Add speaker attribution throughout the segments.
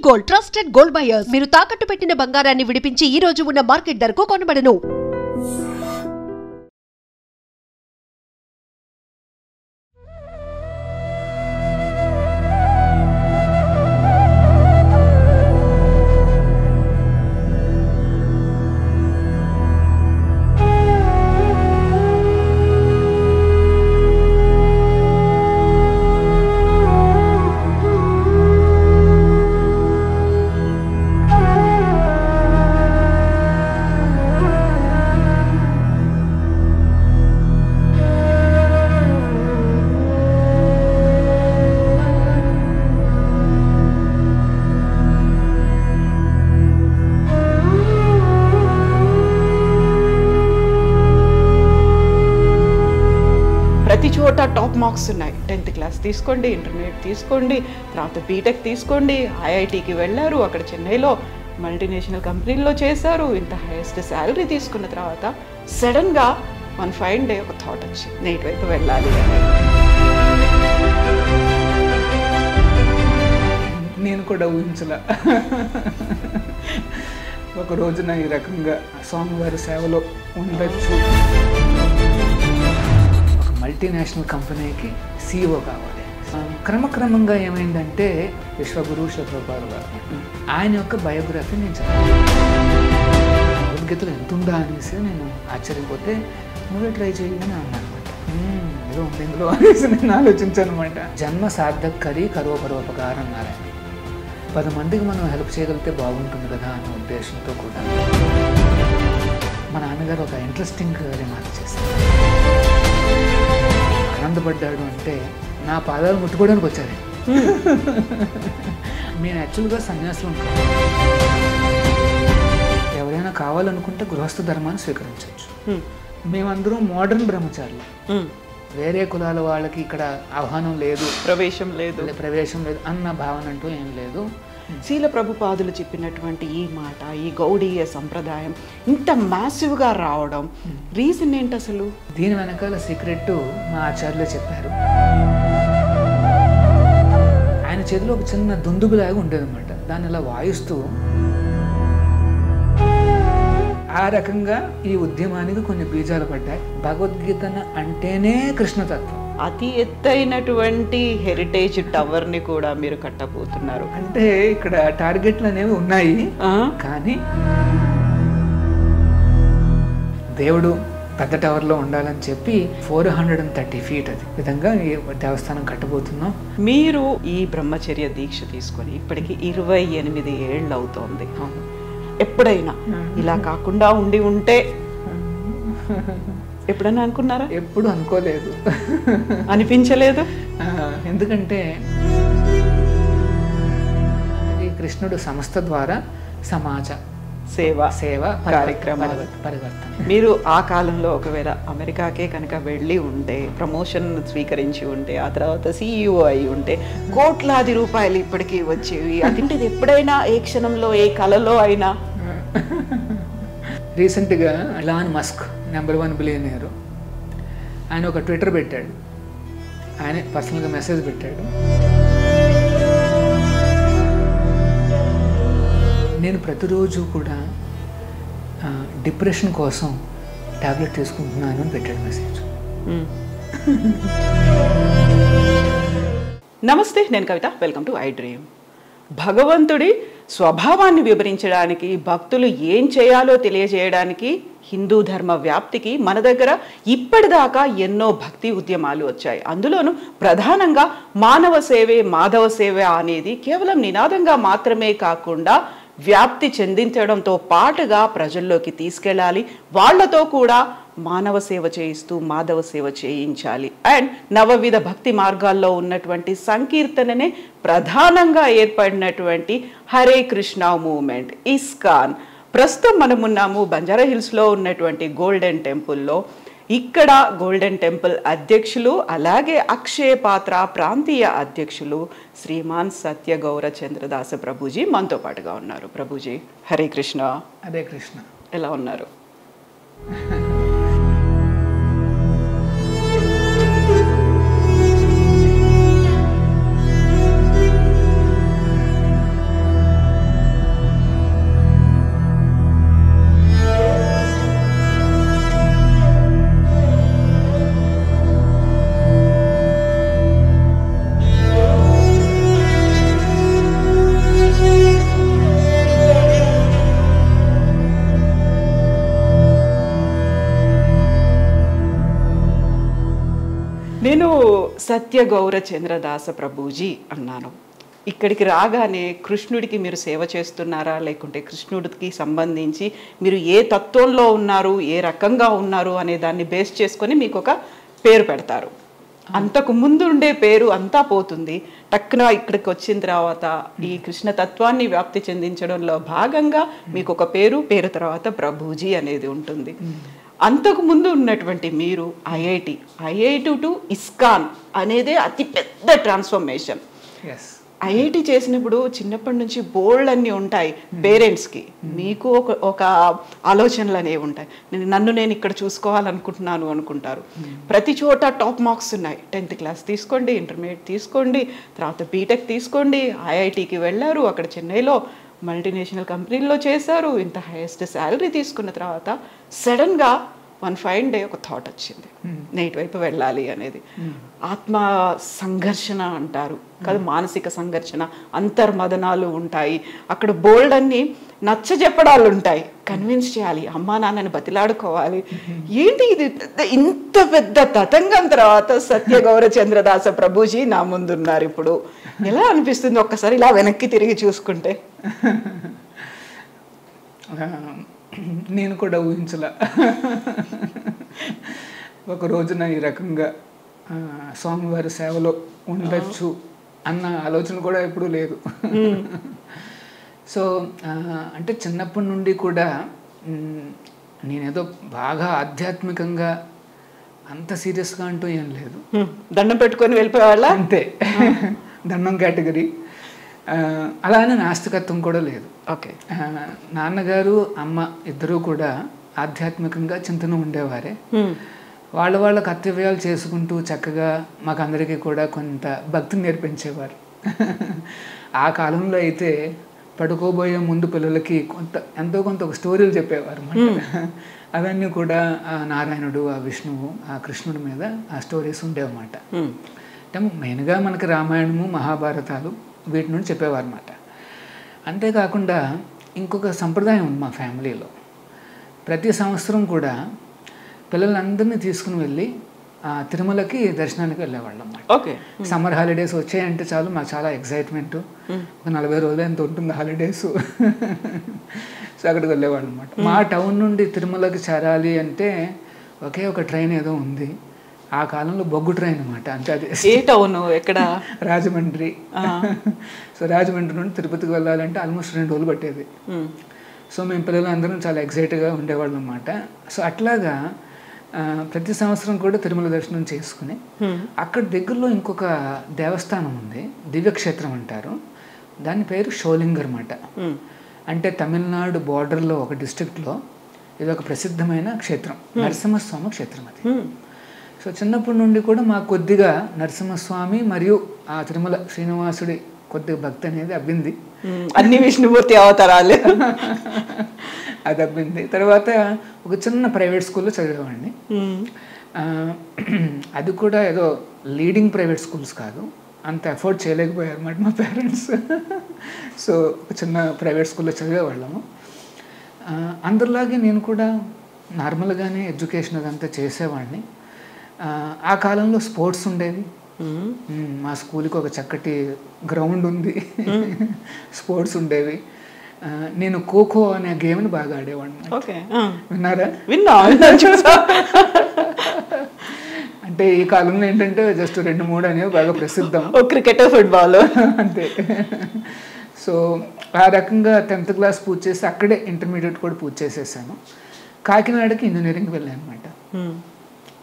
Speaker 1: Gold, trusted gold buyers. మీరు తాకట్టు పెట్టిన బంగారాన్ని విడిపించి ఈ రోజు ఉన్న మార్కెట్ ధరకు కొనబడను.
Speaker 2: ప్రతి చోట టాప్ మార్క్స్ ఉన్నాయి. 10th క్లాస్ తీసుకోండి, ఇంటర్మీడియట్ తీసుకోండి, తర్వాత బీటెక్ తీసుకోండి, ఐఐటికి వెళ్ళారు, అక్కడ చెన్నైలో మల్టీనేషనల్ కంపెనీల్లో చేశారు, ఇంత హైయెస్ట్ శాలరీ తీసుకున్న తర్వాత సడన్గా వన్ ఫైన్ డే ఒక థాట్ వచ్చి నేను ఇటువైపు వెళ్ళాలి అని.
Speaker 3: నేను కూడా ఊహించలే. ఒక రోజున ఈ రకంగా స్వామివారి సేవలో ఉండొచ్చు. మల్టీనేషనల్ కంపెనీకి CEO కావాలి. క్రమక్రమంగా ఏమైందంటే విశ్వగురు శివప్రభుపాద గారు ఆయన యొక్క బయోగ్రఫీ నేను చదివాను. భగవద్గీతలో ఎంత ఉందా అనేసి నేను ఆశ్చర్యపోతే నువ్వే ట్రై చేయని అన్నాను అనమాట. ఏదో ఉంది ఇందులో అనేసి నేను ఆలోచించాను అనమాట. జన్మ సార్థకరి కరోపరోపకారం అన్నారు ఆయన. 10 మందికి మనం హెల్ప్ చేయగలిగితే బాగుంటుంది కదా అన్న ఉద్దేశంతో కూడా మా నాన్నగారు ఒక ఇంట్రెస్టింగ్ రిమార్క్ చేశారు. ఆనందపడ్డాడు అంటే నా పాదాలు ముట్టుకోవడానికి వచ్చారు. మేము యాక్చువల్గా సన్యాసులు ఉంటాం. ఎవరైనా కావాలనుకుంటే గృహస్థ ధర్మాన్ని స్వీకరించవచ్చు. మేమందరం మోడర్న్ బ్రహ్మచారులు. వేరే కులాల వాళ్ళకి ఇక్కడ ఆహ్వానం లేదు, ప్రవేశం లేదు అన్న భావన అంటూ ఏం లేదు.
Speaker 2: శీల ప్రభుపాదులు చెప్పినటువంటి ఈ మాట, ఈ గౌడీయ సంప్రదాయం ఇంత మ్యాసివ్గా రావడం రీజన్ ఏంటి అసలు?
Speaker 3: దీని వెనకాల సీక్రెట్ మా ఆచార్యులే చెప్పారు. ఆయన చేతిలో ఒక చిన్న దుందుబిలాగా ఉండేదన్నమాట. దాన్ని ఇలా వాయిస్తూ ఆ రకంగా ఈ ఉద్యమానికి కొన్ని బీజాలు పడ్డాయి. భగవద్గీతను అంటేనే కృష్ణతత్వం.
Speaker 2: అతి ఎత్తైనటువంటి హెరిటేజ్ టవర్ని కూడా మీరు కట్టబోతున్నారు.
Speaker 3: అంటే ఇక్కడ టార్గెట్లు అనేవి ఉన్నాయి, కానీ దేవుడు పెద్ద టవర్లో ఉండాలని చెప్పి 430 feet అది విధంగా ఈ దేవస్థానం కట్టబోతున్నాం.
Speaker 2: మీరు ఈ బ్రహ్మచర్య దీక్ష తీసుకొని ఇప్పటికి 28 ఏళ్ళు అవుతోంది. ఎప్పుడైనా ఇలా కాకుండా ఉండి ఉంటే ఎప్పుడైనా అనుకున్నారా?
Speaker 3: ఎప్పుడు అనుకోలేదు,
Speaker 2: అనిపించలేదు.
Speaker 3: ఎందుకంటే అది కృష్ణుడు సంస్థ ద్వారా సమాజ సేవ కార్యక్రమ పరివర్తన.
Speaker 2: మీరు ఆ కాలంలో ఒకవేళ అమెరికాకే కనుక వెళ్ళి ఉంటే, ప్రమోషన్ స్వీకరించి ఉంటే, ఆ తర్వాత CEO అయి ఉంటే కోట్లాది రూపాయలు ఇప్పటికీ వచ్చేవి. అది ఎప్పుడైనా ఏ క్షణంలో ఏ కళలో అయినా?
Speaker 3: రీసెంట్గా ఎలాన్ మస్క్ నెంబర్ 1 బిలియనీర్ ఆయన ఒక ట్విట్టర్ పెట్టాడు. ఆయన పర్సనల్గా మెసేజ్ పెట్టాడు, నేను ప్రతిరోజు కూడా డిప్రెషన్ కోసం టాబ్లెట్ తీసుకుంటున్నాను అని పెట్టాడు మెసేజ్.
Speaker 2: నమస్తే, నేను Kavitha. Welcome to I dream. భగవంతుడి స్వభావాన్ని వివరించడానికి, భక్తులు ఏం చేయాలో తెలియజేయడానికి, హిందూ ధర్మ వ్యాప్తికి మన దగ్గర ఇప్పటిదాకా ఎన్నో భక్తి ఉద్యమాలు వచ్చాయి. అందులోనూ ప్రధానంగా మానవ సేవే మాధవ సేవ అనేది కేవలం నినాదంగా మాత్రమే కాకుండా వ్యాప్తి చెందించడంతో పాటుగా ప్రజల్లోకి తీసుకెళ్ళాలి, వాళ్లతో కూడా మానవ సేవ చేయిస్తూ మాధవ సేవ చేయించాలి. అండ్ నవవిధ భక్తి మార్గాల్లో ఉన్నటువంటి సంకీర్తననే ప్రధానంగా ఏర్పడినటువంటి హరే కృష్ణ మూవ్మెంట్, ఇస్కాన్. ప్రస్తుతం మనమున్నాము బంజారా హిల్స్లో ఉన్నటువంటి గోల్డెన్ టెంపుల్లో. ఇక్కడ గోల్డెన్ టెంపుల్ అధ్యక్షులు, అలాగే అక్షయ పాత్ర ప్రాంతీయ అధ్యక్షులు శ్రీమాన్ సత్య గౌర చంద్రదాస ప్రభుజీ మనతో పాటుగా ఉన్నారు. ప్రభుజీ, హరే కృష్ణ.
Speaker 3: హరే కృష్ణ.
Speaker 2: ఎలా ఉన్నారు? సత్య గౌరచంద్రదాస ప్రభుజీ అన్నాను. ఇక్కడికి రాగానే కృష్ణుడికి మీరు సేవ చేస్తున్నారా, లేకుంటే కృష్ణుడికి సంబంధించి మీరు ఏ తత్వంలో ఉన్నారు, ఏ రకంగా ఉన్నారు అనే దాన్ని బేస్ చేసుకొని మీకు ఒక పేరు పెడతారు. అంతకు ముందు ఉండే పేరు అంతా పోతుంది. టక్కున ఇక్కడికి వచ్చిన తర్వాత ఈ కృష్ణ తత్వాన్ని వ్యాప్తి చెందించడంలో భాగంగా మీకు ఒక పేరు తర్వాత ప్రభుజీ అనేది ఉంటుంది. అంతకు ముందు ఉన్నటువంటి మీరు ఐఐటి టు ఇస్కాన్ అనేదే అతి పెద్ద ట్రాన్స్ఫర్మేషన్. ఐఐటి చేసినప్పుడు చిన్నప్పటి నుంచి బోల్డ్ అన్నీ ఉంటాయి పేరెంట్స్కి, మీకు ఒక ఆలోచనలు అనేవి ఉంటాయి. నన్ను నేను ఇక్కడ చూసుకోవాలనుకుంటున్నాను అనుకుంటారు. ప్రతి చోట టాప్ మార్క్స్ ఉన్నాయి. 10th క్లాస్ తీసుకోండి, ఇంటర్మీడియట్ తీసుకోండి, తర్వాత బీటెక్ తీసుకోండి. ఐఐటికి వెళ్ళారు, అక్కడ చెన్నైలో మల్టీనేషనల్ కంపెనీల్లో చేశారు. ఇంత హైయెస్ట్ శాలరీ తీసుకున్న తర్వాత సడన్గా వన్ ఫైన్ డే ఒక థాట్ వచ్చింది, నేను ఇటువైపు వెళ్ళాలి అనేది. ఆత్మ సంఘర్షణ అంటారు కదా, మానసిక సంఘర్షణ, అంతర్మదనాలు ఉంటాయి. అక్కడ బోల్డ్ అన్ని నచ్చ చెప్పడాలు ఉంటాయి, కన్విన్స్ చేయాలి, అమ్మా నాన్నని బతిలాడుకోవాలి. ఏంటి ఇది ఇంత పెద్ద తతంగం తర్వాత సత్య గౌరచంద్రదాస ప్రభుజీ నా ముందున్నారు. ఇప్పుడు ఎలా అనిపిస్తుంది ఒక్కసారి ఇలా వెనక్కి తిరిగి చూసుకుంటే?
Speaker 3: నేను కూడా ఊహించలా ఒక రోజున ఈ రకంగా స్వామివారి సేవలో ఉండొచ్చు అన్న ఆలోచన కూడా ఎప్పుడూ లేదు. సో అంటే చిన్నప్పటి నుండి కూడా నేనేదో బాగా ఆధ్యాత్మికంగా అంత సీరియస్గా అంటూ ఏం లేదు.
Speaker 2: దండం పెట్టుకొని వెళ్ళిపోయేవాళ్ళ
Speaker 3: అంతే, దండం కేటగిరీ. అలానే నాస్తికత్వం కూడా లేదు.
Speaker 2: ఓకే.
Speaker 3: నాన్నగారు అమ్మ ఇద్దరూ కూడా ఆధ్యాత్మికంగా చింతన ఉండేవారే. వాళ్ళ కర్తవ్యాలు చేసుకుంటూ చక్కగా మాకందరికీ కూడా కొంత భక్తిని నేర్పించేవారు. ఆ కాలంలో అయితే పడుకోబోయే ముందు పిల్లలకి ఎంతో కొంత ఒక స్టోరీలు చెప్పేవారు అన్నమాట. అవన్నీ కూడా ఆ నారాయణుడు, ఆ విష్ణువు, ఆ కృష్ణుడి మీద ఆ స్టోరీస్ ఉండేవన్నమాట. అంటే మెయిన్గా మనకి రామాయణము, మహాభారతాలు వీటి నుండి చెప్పేవారు అన్నమాట. అంతేకాకుండా ఇంకొక సంప్రదాయం ఉంది మా ఫ్యామిలీలో. ప్రతి సంవత్సరం కూడా పిల్లలందరినీ తీసుకుని వెళ్ళి తిరుమలకి దర్శనానికి వెళ్ళేవాళ్ళం అన్నమాట.
Speaker 2: ఓకే.
Speaker 3: సమ్మర్ హాలిడేస్ వచ్చాయంటే చాలు మాకు చాలా ఎక్సైట్మెంట్. ఒక 40 రోజులు ఎంత ఉంటుంది హాలిడేస్. సో అక్కడికి వెళ్ళేవాళ్ళం అన్నమాట. మా టౌన్ నుండి తిరుమలకి చేరాలి అంటే ఒకే ఒక ట్రైన్ ఏదో ఉంది. ఆ కాలంలో బొగ్గు ట్రైన్ అనమాట. అంటే అది
Speaker 2: ఏ టౌన్ ఎక్కడ?
Speaker 3: రాజమండ్రి. సో రాజమండ్రి నుండి తిరుపతికి వెళ్ళాలంటే ఆల్మోస్ట్ 2 రోజులు పట్టేది. సో మేము పిల్లలందరం చాలా ఎక్సైట్గా ఉండేవాళ్ళం అన్నమాట. సో అట్లాగా ప్రతి సంవత్సరం కూడా తిరుమల దర్శనం చేసుకుని అక్కడ దగ్గరలో ఇంకొక దేవస్థానం ఉంది, దివ్యక్షేత్రం అంటారు. దాని పేరు షోలింగర్ అన్నమాట. అంటే తమిళనాడు బార్డర్లో ఒక డిస్ట్రిక్ట్లో ఇది ఒక ప్రసిద్ధమైన క్షేత్రం, నరసింహస్వామి క్షేత్రం అది. సో చిన్నప్పటి నుండి కూడా మాకు కొద్దిగా నరసింహస్వామి మరియు ఆ తిరుమల శ్రీనివాసుడి కొద్దిగా భక్తి అనేది అబ్బింది.
Speaker 2: అన్ని విష్ణుమూర్తి అవతారాలు
Speaker 3: అది అబ్బింది. తర్వాత ఒక చిన్న ప్రైవేట్ స్కూల్లో చదివేవాడిని. అది కూడా ఏదో లీడింగ్ ప్రైవేట్ స్కూల్స్ కాదు, అంత ఎఫోర్డ్ చేయలేకపోయారు అన్నమాట మా పేరెంట్స్. సో ఒక చిన్న ప్రైవేట్ స్కూల్లో చదివేవాళ్ళము. అందరిలాగే నేను కూడా నార్మల్గానే ఎడ్యుకేషన్ అదంతా చేసేవాడిని. ఆ కాలంలో స్పోర్ట్స్ ఉండేవి. మా స్కూల్కి ఒక చక్కటి గ్రౌండ్ ఉంది, స్పోర్ట్స్ ఉండేవి. నేను ఖోఖో అనే గేమ్ని బాగా ఆడేవాడిని. విన్నారా? అంటే ఈ కాలంలో ఏంటంటే జస్ట్ 2-3 అనేవి బాగా ప్రసిద్ధం,
Speaker 2: క్రికెట్, ఫుట్బాల్
Speaker 3: అంతే. సో ఆ రకంగా 10th క్లాస్ పూర్తి చేసి అక్కడే ఇంటర్మీడియట్ కూడా పూర్తి చేసేసాను. కాకినాడకి ఇంజనీరింగ్ వెళ్ళాను అనమాట.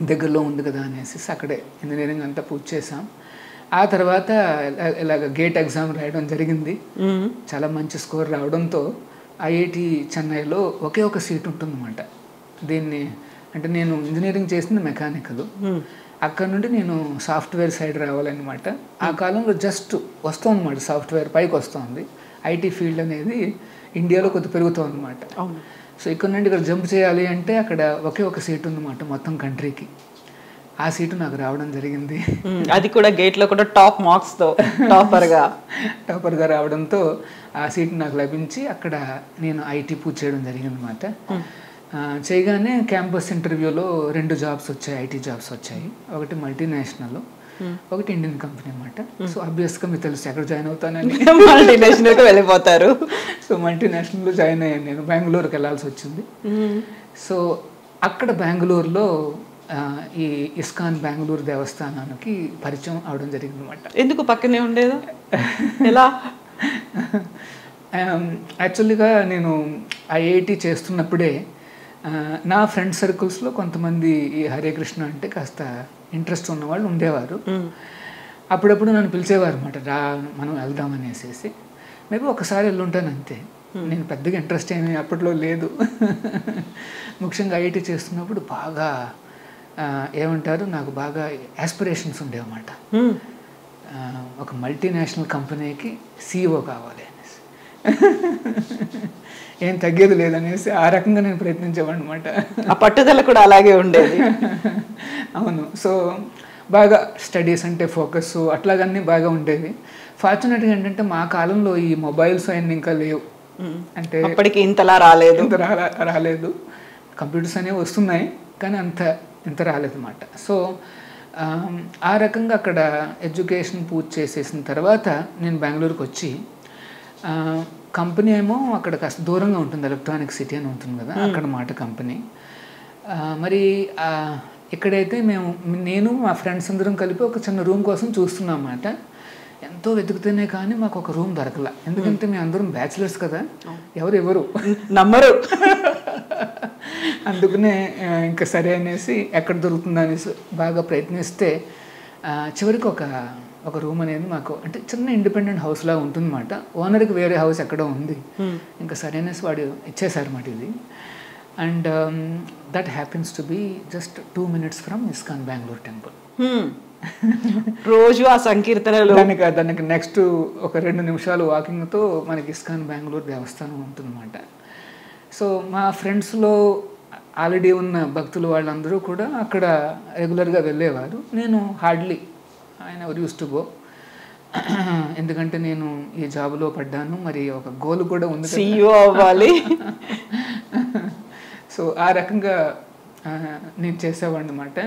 Speaker 3: దగ్గరలో ఉంది కదా అనేసి అక్కడే ఇంజనీరింగ్ అంతా పూర్తి చేసాం. ఆ తర్వాత ఇలాగ గేట్ ఎగ్జామ్ రాయడం జరిగింది. చాలా మంచి స్కోర్ రావడంతో ఐఐటి చెన్నైలో ఒకే ఒక సీట్ ఉంటుందన్నమాట. దీన్ని అంటే నేను ఇంజనీరింగ్ చేసింది మెకానికల్, అక్కడ నుండి నేను సాఫ్ట్వేర్ సైడ్ రావాలన్నమాట. ఆ కాలంలో జస్ట్ వస్తుంది అన్నమాట, సాఫ్ట్వేర్ పైకి వస్తుంది. ఐటీ ఫీల్డ్ అనేది ఇండియాలో కొద్ది పెరుగుతుంది అన్నమాట. సో ఇక్కడ నుండి ఇక్కడ జంప్ చేయాలి అంటే అక్కడ ఒకే ఒక సీట్ ఉందన్నమాట మొత్తం కంట్రీకి. ఆ సీటు నాకు రావడం జరిగింది.
Speaker 2: అది కూడా గేట్లో కూడా టాప్ మార్క్స్తో
Speaker 3: టాపర్గా రావడంతో ఆ సీటు నాకు లభించి అక్కడ నేను ఐటీ పూర్తి చేయడం జరిగింది అన్నమాట. చేయగానే క్యాంపస్ ఇంటర్వ్యూలో 2 జాబ్స్ వచ్చాయి, ఐటీ జాబ్స్ వచ్చాయి. ఒకటి మల్టీనేషనల్, ఒకటి ఇండియన్ కంపెనీ అనమాట. సో ఆబ్వియస్గా మీకు తెలుసు ఎక్కడ జాయిన్ అవుతానని.
Speaker 2: మల్టీనేషనల్కి వెళ్ళిపోతారు.
Speaker 3: సో మల్టీనేషనల్లో జాయిన్ అయ్యాను. నేను బెంగళూరుకి వెళ్ళాల్సి వచ్చింది. సో అక్కడ బెంగళూరులో ఈ ఇస్కాన్ బెంగళూరు దేవస్థానానికి పరిచయం అవడం జరిగింది అనమాట.
Speaker 2: ఎందుకు పక్కనే ఉండేదా? ఎలా?
Speaker 3: యాక్చువల్గా నేను ఐఐటి చేస్తున్నప్పుడే నా ఫ్రెండ్ సర్కిల్స్లో కొంతమంది ఈ హరే కృష్ణ అంటే కాస్త ఇంట్రెస్ట్ ఉన్నవాళ్ళు ఉండేవారు. అప్పుడప్పుడు నన్ను పిలిచేవారు అనమాట, రా మనం వెళ్దామనేసి. మేబీ ఒకసారి వెళ్ళుంటాను అంతే. నేను పెద్దగా ఇంట్రెస్ట్ ఏమీ అప్పట్లో లేదు. ముఖ్యంగా ఐఐటి చేస్తున్నప్పుడు బాగా ఏమంటారు, నాకు బాగా యాస్పిరేషన్స్ ఉండేవన్నమాట. ఒక మల్టీనేషనల్ కంపెనీకి సిఇఓ కావాలి అనేసి. ఏం తగ్గేది లేదనేసి ఆ రకంగా నేను ప్రయత్నించేవాడిని అనమాట.
Speaker 2: ఆ పట్టుదల కూడా అలాగే ఉండేది.
Speaker 3: అవును. సో బాగా స్టడీస్ అంటే ఫోకస్ అట్లాగన్నీ బాగా ఉండేవి. ఫార్చునేట్గా ఏంటంటే మా కాలంలో ఈ మొబైల్స్ అన్నీ ఇంకా లేవు. అంటే
Speaker 2: అప్పటికి ఇంతలా రాలేదు.
Speaker 3: రాలేదు. కంప్యూటర్స్ అనేవి వస్తున్నాయి కానీ ఇంత రాలేదన్నమాట. సో ఆ రకంగా అక్కడ ఎడ్యుకేషన్ పూర్తి చేసేసిన తర్వాత నేను బెంగళూరుకి వచ్చి, కంపెనీ ఏమో అక్కడ కాస్త దూరంగా ఉంటుంది, ఎలక్ట్రానిక్ సిటీ అని ఉంటుంది కదా, అక్కడ మాట కంపెనీ. మరి ఇక్కడైతే నేను మా ఫ్రెండ్స్ అందరం కలిపి ఒక చిన్న రూమ్ కోసం చూస్తున్నాం అన్నమాట. ఎంతో వెతుకుతేనే కానీ మాకు ఒక రూమ్ దొరకల. ఎందుకంటే మేము అందరం బ్యాచిలర్స్ కదా, ఎవరు
Speaker 2: నమ్మరు.
Speaker 3: అందుకనే ఇంకా సరే అనేసి ఎక్కడ దొరుకుతుందా అనేసి బాగా ప్రయత్నిస్తే చివరికి ఒక రూమ్ అనేది మాకు అంటే చిన్న ఇండిపెండెంట్ హౌస్ లాగా ఉంటుందన్నమాట. ఓనర్కి వేరే హౌస్ ఎక్కడో ఉంది. ఇంకా సరే అనేసి వాడు ఇచ్చేసారన్నమాట ఇది. And that happens to be just 2 minutes from ISKCON Bengaluru temple.
Speaker 2: రోజు ఆ సంకీర్తనలు
Speaker 3: దానికి నెక్స్ట్ ఒక 2 నిమిషాలు వాకింగ్తో మనకి ఇస్కాన్ బెంగళూరు దేవస్థానం ఉంటుందన్నమాట. సో మా ఫ్రెండ్స్లో ఆల్రెడీ ఉన్న భక్తులు వాళ్ళందరూ కూడా అక్కడ రెగ్యులర్గా వెళ్ళేవారు. నేను హార్డ్లీ ఎవరు యూస్ టు గో. ఎందుకంటే నేను ఈ జాబ్లో పడ్డాను, మరి ఒక గోల్ కూడా ఉంది,
Speaker 2: సిఇఓ అవ్వాలి.
Speaker 3: సో ఆ రకంగా నేను చేసేవాడిని అన్నమాట.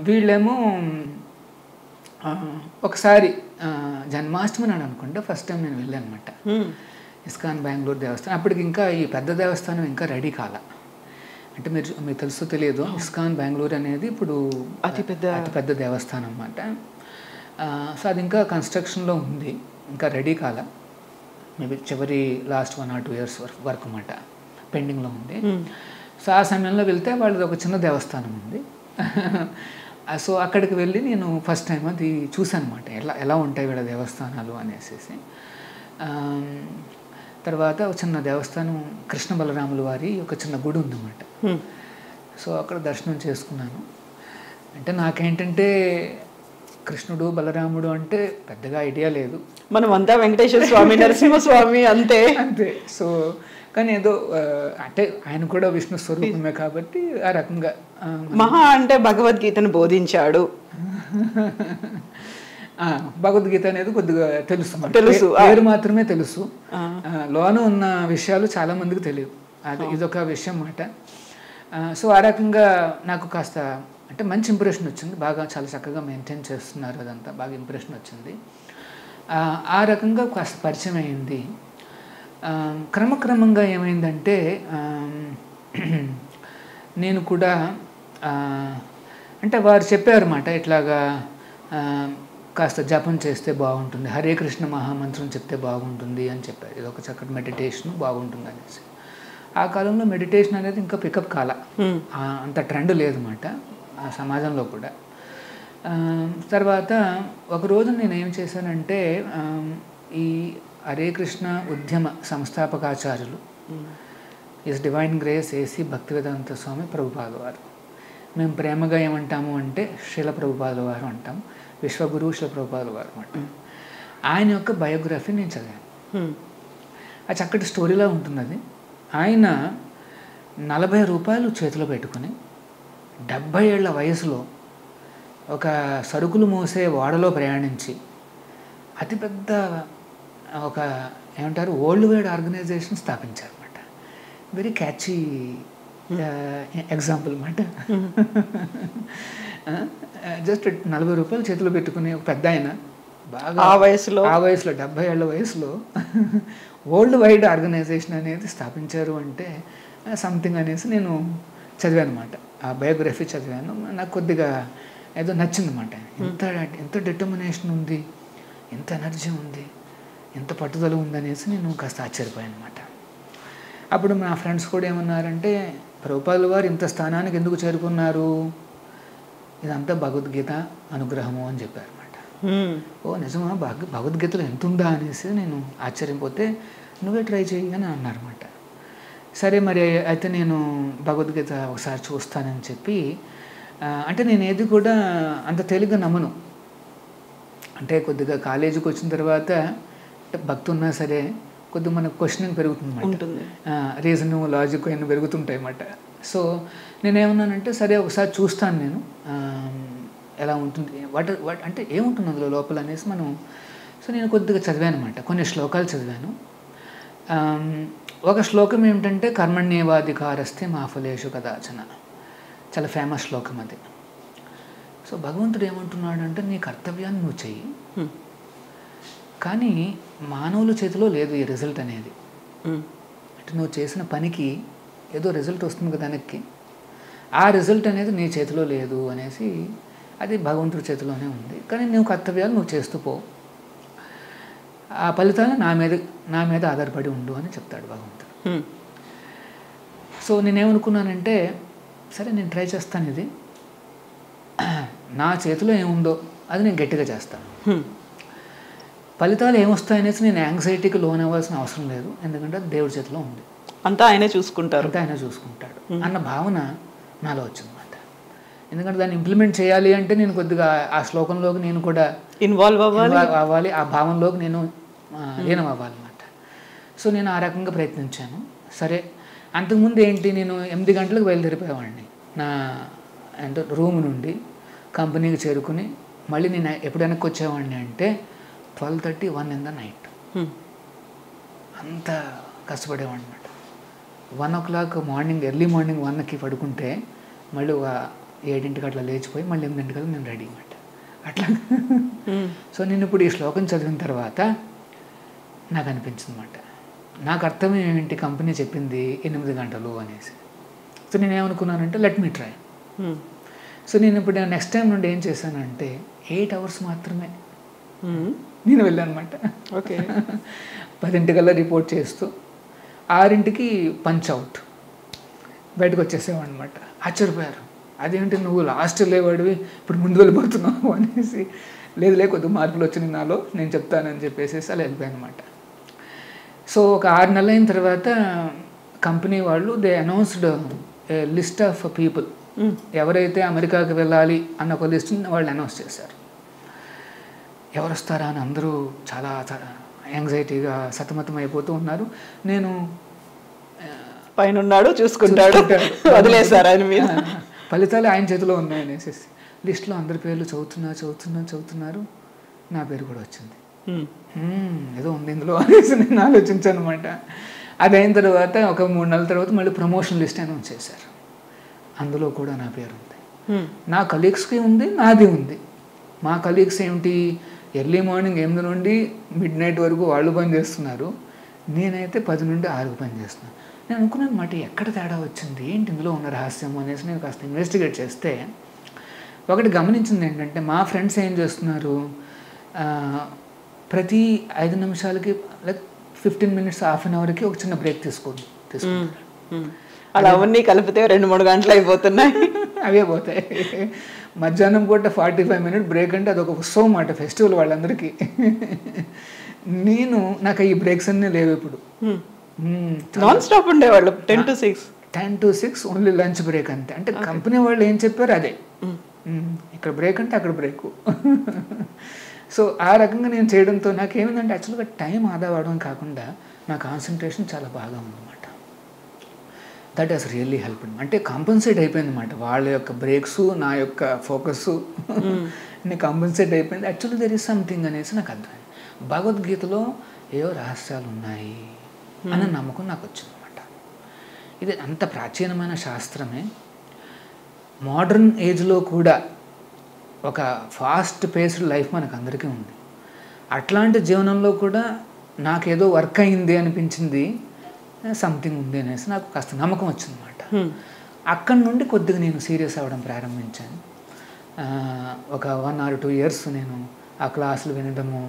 Speaker 3: వీళ్ళేమో ఒకసారి జన్మాష్టమి అని అనుకుంటే ఫస్ట్ టైం నేను వెళ్ళాను అనమాట ఇస్కాన్ బెంగళూరు దేవస్థానం. అప్పటికి ఇంకా ఈ పెద్ద దేవస్థానం ఇంకా రెడీ కాల. అంటే మీకు తెలుసో తెలియదు, ఇస్కాన్ బెంగళూరు అనేది ఇప్పుడు అతిపెద్ద దేవస్థానం అన్నమాట. సో అది ఇంకా కన్స్ట్రక్షన్లో ఉంది, ఇంకా రెడీ కాల. మేబీ చివరి లాస్ట్ 1 or 2 years వరకు అన్నమాట పెండింగ్లో ఉంది. సో ఆ సమయంలో వెళ్తే వాళ్ళది ఒక చిన్న దేవస్థానం ఉంది. సో అక్కడికి వెళ్ళి నేను ఫస్ట్ టైం అది చూశాను అనమాట, ఎలా ఉంటాయి వీళ్ళ దేవస్థానాలు అనేసి. తర్వాత ఒక చిన్న దేవస్థానం, కృష్ణ బలరాముల వారి ఒక చిన్న గుడి ఉందన్నమాట. సో అక్కడ దర్శనం చేసుకున్నాను. అంటే నాకేంటంటే కృష్ణుడు బలరాముడు అంటే పెద్దగా ఐడియా లేదు.
Speaker 2: మనం అంతా వెంకటేశ్వర స్వామి, నరసింహస్వామి అంతే.
Speaker 3: సో కానీ ఏదో అంటే ఆయన కూడా విష్ణు స్వరూపమే కాబట్టి ఆ రకంగా
Speaker 2: మహా అంటే భగవద్గీతను బోధించాడు.
Speaker 3: భగవద్గీత అనేది కొద్దిగా తెలుసు, పేరు మాత్రమే తెలుసు. లోన ఉన్న విషయాలు చాలా మందికి తెలియదు. ఇదొక విషయం అన్నమాట. సో ఆ రకంగా నాకు కాస్త అంటే మంచి ఇంప్రెషన్ వచ్చింది. బాగా చాలా చక్కగా మెయింటైన్ చేస్తున్నారు, అదంతా బాగా ఇంప్రెషన్ వచ్చింది. ఆ రకంగా కాస్త పరిచయం అయింది. క్రమక్రమంగా ఏమైందంటే నేను కూడా అంటే వారు చెప్పారన్నమాట, ఇట్లాగా కాస్త జపం చేస్తే బాగుంటుంది, హరే కృష్ణ మహామంత్రం చెప్తే బాగుంటుంది అని చెప్పారు. ఇది ఒక చక్కటి మెడిటేషన్ బాగుంటుంది అనేసి. ఆ కాలంలో మెడిటేషన్ అనేది ఇంకా పికప్ కాల, అంత ట్రెండ్ లేదన్నమాట సమాజంలో కూడా. తర్వాత ఒకరోజు నేను ఏం చేశానంటే ఈ హరే కృష్ణ ఉద్యమ సంస్థాపకాచార్యులు his divine grace A C Bhaktivedanta Swami Prabhupada వారు, మేము ప్రేమగా ఏమంటాము అంటే శ్రీల ప్రభుపాద వారు అంటాం, విశ్వగురు శ్రీల ప్రభుపాద వారు అంటాం. ఆయన యొక్క బయోగ్రఫీ నేను చదివాను. ఆ చక్కటి స్టోరీలా ఉంటుంది అది. ఆయన 40 రూపాయలు చేతిలో పెట్టుకుని 70 ఏళ్ల వయసులో ఒక సరుకులు మోసే ఓడలో ప్రయాణించి అతిపెద్ద ఒక ఏమంటారు వరల్డ్ వైడ్ ఆర్గనైజేషన్ స్థాపించారన్నమాట. వెరీ క్యాచీ ఎగ్జాంపుల్ అన్నమాట. జస్ట్ 40 రూపాయలు చేతిలో పెట్టుకుని ఒక పెద్ద ఆయన బాగా
Speaker 2: ఆ వయసులో
Speaker 3: 70 ఏళ్ళ వయసులో వరల్డ్ వైడ్ ఆర్గనైజేషన్ అనేది స్థాపించారు అంటే సంథింగ్ అనేసి నేను చదివాను అనమాట. ఆ బయోగ్రఫీ చదివాను, నాకు కొద్దిగా ఏదో నచ్చిందన్నమాట. ఎంత డిటర్మినేషన్ ఉంది, ఎంత ఎనర్జీ ఉంది, ఎంత పట్టుదల ఉందనేసి నేను కాస్త ఆశ్చర్యపోయాను అనమాట. అప్పుడు మా ఫ్రెండ్స్ కూడా ఏమన్నారంటే, ప్రభుపాదుల వారు ఇంత స్థానానికి ఎందుకు చేరుకున్నారు, ఇదంతా భగవద్గీత అనుగ్రహము అని చెప్పారు అనమాట. ఓ నిజమా, భగవద్గీతలో ఎంత ఉందా అనేసి నేను ఆశ్చర్యపోతే, నువ్వే ట్రై చేయి అని అన్నారన్నమాట. సరే మరి అయితే నేను భగవద్గీత ఒకసారి చూస్తానని చెప్పి, అంటే నేను ఏది కూడా అంత తేలిగ్గా నమ్మను. అంటే కొద్దిగా కాలేజీకి వచ్చిన తర్వాత భక్తి ఉన్నా సరే కొద్దిగా మనకు క్వశ్చనింగ్ పెరుగుతుంది, రీజన్ లాజిక్ అన్నీ పెరుగుతుంటాయి అన్నమాట. సో నేనేమన్నానంటే సరే ఒకసారి చూస్తాను నేను ఎలా ఉంటుంది, వాట్ అంటే ఏముంటుంది అందులో లోపల అనేసి మనం. సో నేను కొద్దిగా చదివాను అనమాట, కొన్ని శ్లోకాలు చదివాను. ఒక శ్లోకం ఏమిటంటే కర్మణ్యేవాధికారస్తే మా ఫలేషు కదాచన, చాలా ఫేమస్ శ్లోకం అది. సో భగవంతుడు ఏమంటున్నాడు అంటే, నీ కర్తవ్యాన్ని నువ్వు చెయ్యి, కానీ మానవుల చేతిలో లేదు ఈ రిజల్ట్ అనేది. అంటే నువ్వు చేసిన పనికి ఏదో రిజల్ట్ వస్తుంది కదా దానికి, ఆ రిజల్ట్ అనేది నీ చేతిలో లేదు అనేసి, అది భగవంతుడి చేతిలోనే ఉంది. కానీ నువ్వు కర్తవ్యాలు నువ్వు చేస్తూ పో, ఆ ఫలితాలు నా మీద ఆధారపడి ఉండు అని చెప్తాడు భగవంతుడు. సో నేనేమనుకున్నానంటే సరే నేను ట్రై చేస్తాను, ఇది నా చేతిలో ఏముందో అది నేను గట్టిగా చేస్తాను. ఫలితాలు ఏమొస్తాయనేసి నేను యాంగ్జైటీకి లోన్ అవ్వాల్సిన అవసరం లేదు, ఎందుకంటే అది దేవుడి చేతిలో ఉంది,
Speaker 2: అంతా ఆయనే చూసుకుంటారు,
Speaker 3: అంతా ఆయనే చూసుకుంటాడు అన్న భావన నాలో వచ్చిందన్నమాట. ఎందుకంటే దాన్ని ఇంప్లిమెంట్ చేయాలి అంటే నేను కొద్దిగా ఆ శ్లోకంలోకి నేను కూడా
Speaker 2: ఇన్వాల్వ్
Speaker 3: అవ్వాలి, ఆ భావంలోకి నేను లీనం అవ్వాలన్నమాట. సో నేను ఆ రకంగా ప్రయత్నించాను. సరే అంతకుముందు ఏంటి, నేను 8 గంటలకు బయలుదేరిపోయేవాడిని నా అంటే రూమ్ నుండి కంపెనీకి చేరుకుని, మళ్ళీ నేను ఎప్పుడు వెనక్కి వచ్చేవాడిని అంటే 12:30, 1 in the night. అంత కష్టపడేవాడిని అనమాట. 1 o'clock మార్నింగ్, ఎర్లీ మార్నింగ్ 1కి పడుకుంటే మళ్ళీ ఒక 7ంటికి అట్లా లేచిపోయి మళ్ళీ 8ంటికల్లా నేను రెడీ అనమాట అట్లా. సో నేను ఇప్పుడు ఈ శ్లోకం చదివిన తర్వాత నాకు అనిపించింది అనమాట, నాకు అర్థం ఏంటి కంపెనీ చెప్పింది 8 గంటలు అనేసి. సో నేనేమనుకున్నానంటే లెట్ మీ ట్రై. సో నేను ఇప్పుడు నెక్స్ట్ టైం నుండి ఏం చేశానంటే 8 hours మాత్రమే నేను వెళ్ళాను అనమాట.
Speaker 2: ఓకే,
Speaker 3: 10ంటికల్లా రిపోర్ట్ చేస్తూ 6ంటికి పంచ్ అవుట్ బయటకు వచ్చేసేవాడు అనమాట. ఆశ్చర్యపోయారు, అదేంటి నువ్వు లాస్ట్ లేవాడివి ఇప్పుడు ముందు వెళ్ళిపోతున్నావు అనేసి. లేదు కొద్దిగా మార్పులు వచ్చినాయి నాలో, నేను చెప్తానని చెప్పేసి అలా వెళ్ళిపోయాను అనమాట. సో ఒక 6 నెలలు అయిన తర్వాత కంపెనీ వాళ్ళు they announced A list of people, ఎవరైతే అమెరికాకి వెళ్ళాలి అన్న ఒక లిస్ట్ని వాళ్ళు అనౌన్స్ చేశారు. ఎవరు వస్తారా అని అందరూ చాలా యాంగ్జైటీగా సతమతం అయిపోతూ ఉన్నారు. నేను
Speaker 2: పైన ఉన్నాడు చూసుకుంటాడు, వదిలేశారు ఆయన మీద,
Speaker 3: ఫలితాలు ఆయన చేతిలో ఉన్నాయనేసి లిస్ట్లో అందరి పేర్లు చదువుతున్నారు. నా పేరు కూడా వచ్చింది. ఏదో ఉంది ఇందులో అనేసి నేను ఆలోచించాను అనమాట. అది అయిన తర్వాత ఒక 3 నెలల తర్వాత మళ్ళీ ప్రమోషన్ లిస్ట్ అనౌన్స్ చేశారు, అందులో కూడా నా పేరు ఉంది. నా కలీగ్స్కి ఉంది, నాది ఉంది. మా కలీగ్స్ ఏమిటి, ఎర్లీ మార్నింగ్ 8 నుండి మిడ్ నైట్ వరకు వాళ్ళు పని చేస్తున్నారు, నేనైతే 10 నుండి 6కు పని చేస్తున్నాను. నేను అనుకున్నాను అనమాట, ఎక్కడ తేడా వచ్చింది, ఏంటి ఇందులో ఉన్న రహస్యం అనేసి నేను కాస్త ఇన్వెస్టిగేట్ చేస్తే ఒకటి గమనించింది ఏంటంటే, మా ఫ్రెండ్స్ ఏం చేస్తున్నారు, ప్రతి 5 నిమిషాలకి లైక్ 15 minutes, హాఫ్ అన్ అవర్కి ఒక చిన్న బ్రేక్ తీసుకుంటారు.
Speaker 2: అలా అవన్నీ కలిపితే 2-3 గంటలు అయిపోతున్నాయి,
Speaker 3: అవే పోతాయి. మధ్యాహ్నం పూట 45 minutes బ్రేక్ అంటే అదొక ఉత్సవం అన్నమాట, ఫెస్టివల్ వాళ్ళందరికీ. నాకు ఈ బ్రేక్స్ అన్నీ లేవు ఇప్పుడు,
Speaker 2: నాన్ స్టాప్ ఉండేవాళ్ళు 10 to 6
Speaker 3: ఓన్లీ లంచ్ బ్రేక్ అంతే. అంటే కంపెనీ వాళ్ళు ఏం చెప్పారు అదే, ఇక్కడ బ్రేక్ అంటే అక్కడ బ్రేక్. సో ఆ రకంగా నేను చేయడంతో నాకేమిందంటే యాక్చువల్గా టైం ఆదా అవ్వడం కాకుండా నా కాన్సన్ట్రేషన్ చాలా బాగా ఉందన్నమాట. That has really help. అంటే కాంపన్సేట్ అయిపోయింది అనమాట, వాళ్ళ యొక్క బ్రేక్స్ నా యొక్క ఫోకస్ అన్నీ కాంపన్సేట్ అయిపోయింది. యాక్చువల్లీ దెర్ ఈస్ సంథింగ్ అనేసి నాకు అర్థమైంది, భగవద్గీతలో ఏవో రహస్యాలు ఉన్నాయి అన్న నమ్మకం నాకు వచ్చిందన్నమాట. ఇది అంత ప్రాచీనమైన శాస్త్రమే, మోడర్న్ ఏజ్లో కూడా ఒక ఫాస్ట్ పేస్డ్ లైఫ్ మనకు అందరికీ ఉంది. అట్లాంటి జీవనంలో కూడా నాకేదో వర్క్ అయింది అనిపించింది, సంథింగ్ ఉంది అనేసి నాకు కాస్త నమ్మకం వచ్చిందన్నమాట. అక్కడి నుండి కొద్దిగా నేను సీరియస్ అవ్వడం ప్రారంభించాను. ఒక 1 or 2 years నేను ఆ క్లాసులు వినడము,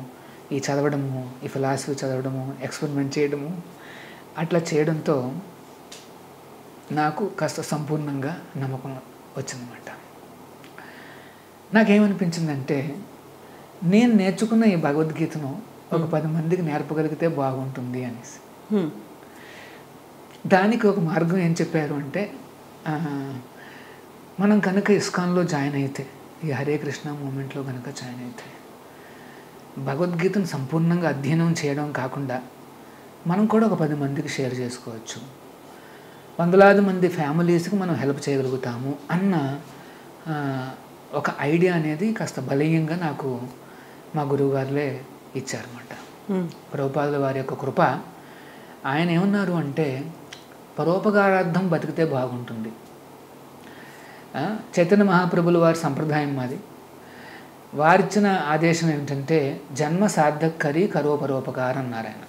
Speaker 3: ఈ చదవడము, ఈ ఫిలాసఫీ చదవడము, ఎక్స్పెరిమెంట్ చేయడము, అట్లా చేయడంతో నాకు కాస్త సంపూర్ణంగా నమ్మకం వచ్చిందన్నమాట. నాకేమనిపించిందంటే నేను నేర్చుకున్న ఈ భగవద్గీతను ఒక 10 మందికి నేర్పగలిగితే బాగుంటుంది అనేసి. దానికి ఒక మార్గం ఏం చెప్పారు అంటే, మనం కనుక ఇస్కాన్లో జాయిన్ అయితే, ఈ హరే కృష్ణ మూమెంట్లో కనుక జాయిన్ అయితే, భగవద్గీతను సంపూర్ణంగా అధ్యయనం చేయడం కాకుండా మనం కూడా ఒక 10 మందికి షేర్ చేసుకోవచ్చు, వందలాది మంది ఫ్యామిలీస్కి మనం హెల్ప్ చేయగలుగుతాము అన్న ఒక ఐడియా అనేది కాస్త బలీయంగా నాకు మా గురువుగారులే ఇచ్చారన్నమాట. ప్రభుపాదుల వారి యొక్క కృప. ఆయన ఏమన్నారు అంటే, పరోపకారార్థం బతికితే బాగుంటుంది. చైతన్య మహాప్రభుల వారి సంప్రదాయం మాది. వారిచ్చిన ఆదేశం ఏమిటంటే, జన్మ సార్థకరి కరో పరోపకారం అన్నారు ఆయన.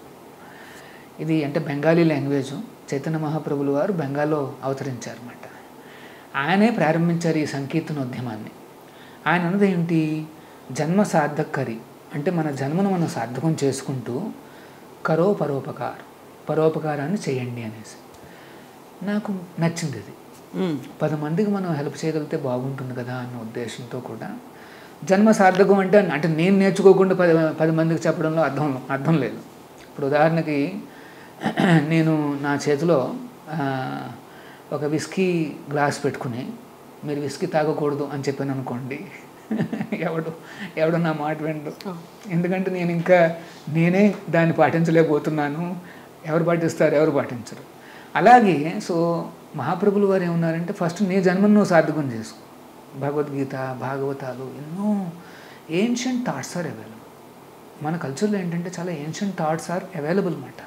Speaker 3: ఇది అంటే బెంగాలీ లాంగ్వేజ్. చైతన్య మహాప్రభుల వారు బెంగాల్లో అవతరించారన్నమాట. ఆయనే ప్రారంభించారు ఈ సంకీర్తనోద్యమాన్ని. ఆయన అన్నది ఏంటి, జన్మ సార్థకరి అంటే మన జన్మను మనం సార్థకం చేసుకుంటూ కరో పరోపకారాన్ని చేయండి అనేసి. నాకు నచ్చింది ఇది. 10 మందికి మనం హెల్ప్ చేయగలిగితే బాగుంటుంది కదా అన్న ఉద్దేశంతో కూడా జన్మ సార్థకం అంటే నేను నేర్చుకోకుండా 10 మందికి చెప్పడంలో అర్థం లేదు. ఇప్పుడు ఉదాహరణకి నేను నా చేతిలో ఒక విస్కీ గ్లాస్ పెట్టుకుని మీరు విస్కీ తాగకూడదు అని చెప్పాను అనుకోండి, ఎవడు నా మాట వినడు. ఎందుకంటే నేనే దాన్ని పాటించలేకపోతున్నాను. ఎవరు పాటిస్తారు, ఎవరు పాటించరు. అలాగే సో మహాప్రభులు వారు ఏమన్నారంటే, ఫస్ట్ నీ జన్మను నువ్వు సార్థకం చేసుకో. భగవద్గీత, భాగవతాలు, ఎన్నో ఏన్షియంట్ థాట్స్ ఆర్ అవైలబుల్. మన కల్చర్లో ఏంటంటే చాలా ఏన్షియంట్ థాట్స్ ఆర్ అవైలబుల్ అన్నమాట.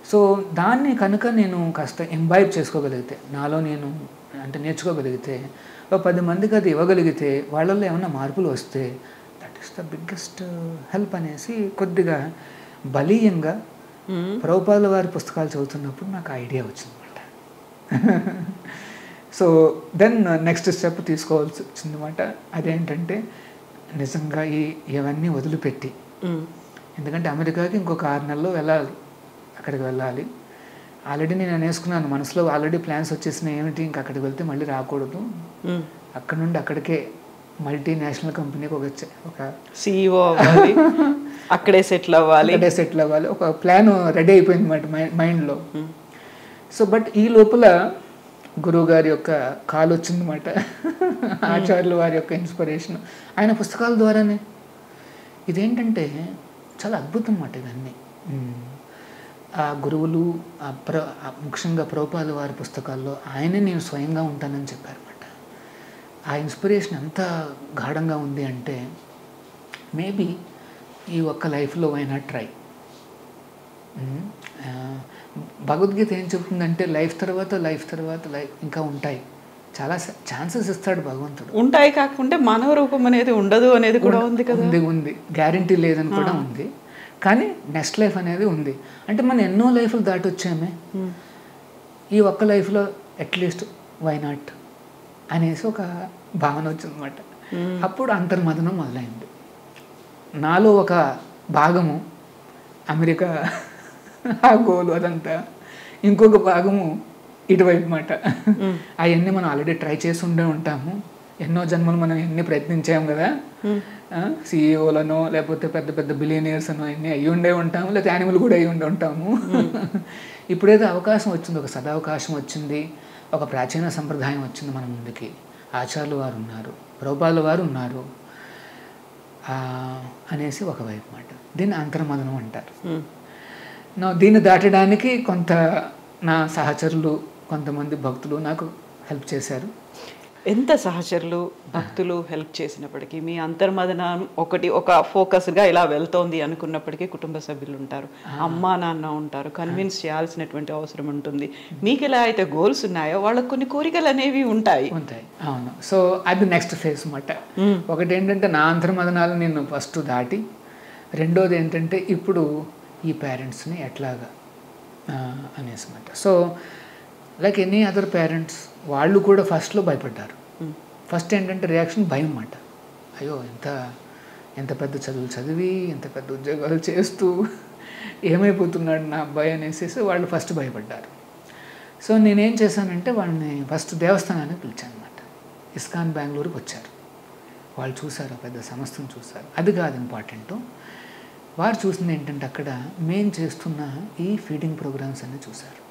Speaker 3: సో దాన్ని కనుక నేను కాస్త ఎంబైబ్ చేసుకోగలిగితే, నాలో నేను అంటే నేర్చుకోగలిగితే, ఒక 10 మందికి అది ఇవ్వగలిగితే, వాళ్ళల్లో ఏమైనా మార్పులు వస్తే that is the biggest help అనేసి కొద్దిగా బలీయంగా ప్రభుపాదుల వారి పుస్తకాలు చదువుతున్నప్పుడు నాకు ఐడియా వచ్చిందన్నమాట. సో దెన్ నెక్స్ట్ స్టెప్ తీసుకోవాల్సి వచ్చిందన్నమాట. అదేంటంటే నిజంగా ఇవన్నీ వదిలిపెట్టి, ఎందుకంటే అమెరికాకి ఇంకొక 6 నెలల్లో వెళ్ళాలి, అక్కడికి వెళ్ళాలి. ఆల్రెడీ నేను అనేసుకున్నాను మనసులో, ఆల్రెడీ ప్లాన్స్ వచ్చేసినాయి. ఏమిటి, ఇంక అక్కడికి వెళ్తే మళ్ళీ రాకూడదు, అక్కడ నుండి అక్కడికే మల్టీనేషనల్ కంపెనీకి ఒక CEO
Speaker 2: అవ్వాలి, అక్కడే సెటిల్ అవ్వాలి,
Speaker 3: ఒక ప్లాన్ రెడీ అయిపోయింది మాట మైండ్లో. సో బట్ ఈ లోపల గురువు గారి యొక్క కాల్ వచ్చిందన్నమాట. ఆచార్యుల వారి యొక్క ఇన్స్పిరేషన్ ఆయన పుస్తకాల ద్వారానే. ఇదేంటంటే చాలా అద్భుతం అన్నమాట ఇవన్నీ. ఆ గురువులు ముఖ్యంగా ప్రభుపాదుల వారి పుస్తకాల్లో ఆయనే నేను స్వయంగా ఉంటానని చెప్పారన్నమాట. ఆ ఇన్స్పిరేషన్ ఎంత గాఢంగా ఉంది అంటే, మేబీ ఈ ఒక్క లైఫ్లో అయినా ట్రై. భగవద్గీత ఏం చెప్తుందంటే, లైఫ్ తర్వాత ఇంకా ఉంటాయి, చాలా ఛాన్సెస్ ఇస్తాడు భగవంతుడు.
Speaker 2: ఉంటాయి కాకుండా మానవ రూపం అనేది ఉండదు అనేది కూడా ఉంది కదా.
Speaker 3: ఉంది, గ్యారంటీ లేదని కూడా ఉంది. కానీ నెక్స్ట్ లైఫ్ అనేది ఉంది. అంటే మనం ఎన్నో లైఫ్లు దాటి వచ్చామే, ఈ ఒక్క లైఫ్లో అట్లీస్ట్ వై నాట్ అనేసి ఒక భావన వచ్చిందన్నమాట. అప్పుడు అంతర్మదనం మొదలైంది. నాలో ఒక భాగము అమెరికా ఆ గోలు అదంతా, ఇంకొక భాగము ఇటువైపు మాట. అవన్నీ మనం ఆల్రెడీ ట్రై చేసి ఉంటాము. ఎన్నో జన్మలు మనం ఎన్ని ప్రయత్నించాము కదా, CEOలనో లేకపోతే పెద్ద పెద్ద బిలియనియర్స్ అనో అన్నీ అయ్యి ఉండే ఉంటాము, లేకపోతే యానిమల్ కూడా అయ్యి ఉంటాము. ఇప్పుడేదో అవకాశం వచ్చింది, ఒక సదావకాశం వచ్చింది, ఒక ప్రాచీన సంప్రదాయం వచ్చింది మన ముందుకి. ఆచార్యుల వారు ఉన్నారు, ప్రభుపాదుల వారు ఉన్నారు అనేసి ఒకవైపు మాట. దీన్ని అంతర్మదనం అంటారు. దీన్ని దాటడానికి కొంత నా సహచరులు, కొంతమంది భక్తులు నాకు హెల్ప్ చేశారు.
Speaker 2: ఎంత సహచరులు భక్తులు హెల్ప్ చేసినప్పటికీ మీ అంతర్మదనం ఒక ఫోకస్గా ఇలా వెళ్తోంది అనుకున్నప్పటికీ కుటుంబ సభ్యులు ఉంటారు, అమ్మా నాన్న ఉంటారు, కన్విన్స్ చేయాల్సినటువంటి అవసరం ఉంటుంది. మీకు ఎలా అయితే గోల్స్ ఉన్నాయో వాళ్ళకు కొన్ని కోరికలు అనేవి ఉంటాయి.
Speaker 3: అవును. సో అది నెక్స్ట్ ఫేజ్ అన్నమాట. ఒకటి ఏంటంటే నా అంతర్మదనాలు నేను ఫస్ట్ దాటి, రెండోది ఏంటంటే ఇప్పుడు ఈ పేరెంట్స్ని ఎట్లాగా అనేసి అన్నమాట. So like any other parents వాళ్ళు కూడా ఫస్ట్లో భయపడ్డారు. ఫస్ట్ ఏంటంటే రియాక్షన్ భయం అన్నమాట. అయ్యో ఎంత పెద్ద చదువులు చదివి ఎంత పెద్ద ఉద్యోగాలు చేస్తూ ఏమైపోతున్నాడు నా అబ్బాయి అనేసి వాళ్ళు ఫస్ట్ భయపడ్డారు. సో నేనేం చేశానంటే వాళ్ళని ఫస్ట్ దేవస్థానానికి పిలిచాను అనమాట. ఇస్కాన్ బెంగళూరుకి వచ్చారు. వాళ్ళు చూశారు, పెద్ద సంస్థను చూశారు. అది కాదు ఇంపార్టెంట్, వారు చూసింది ఏంటంటే అక్కడ మేం చేస్తున్న ఈ ఫీడింగ్ ప్రోగ్రామ్స్ అన్నీ చూశారు.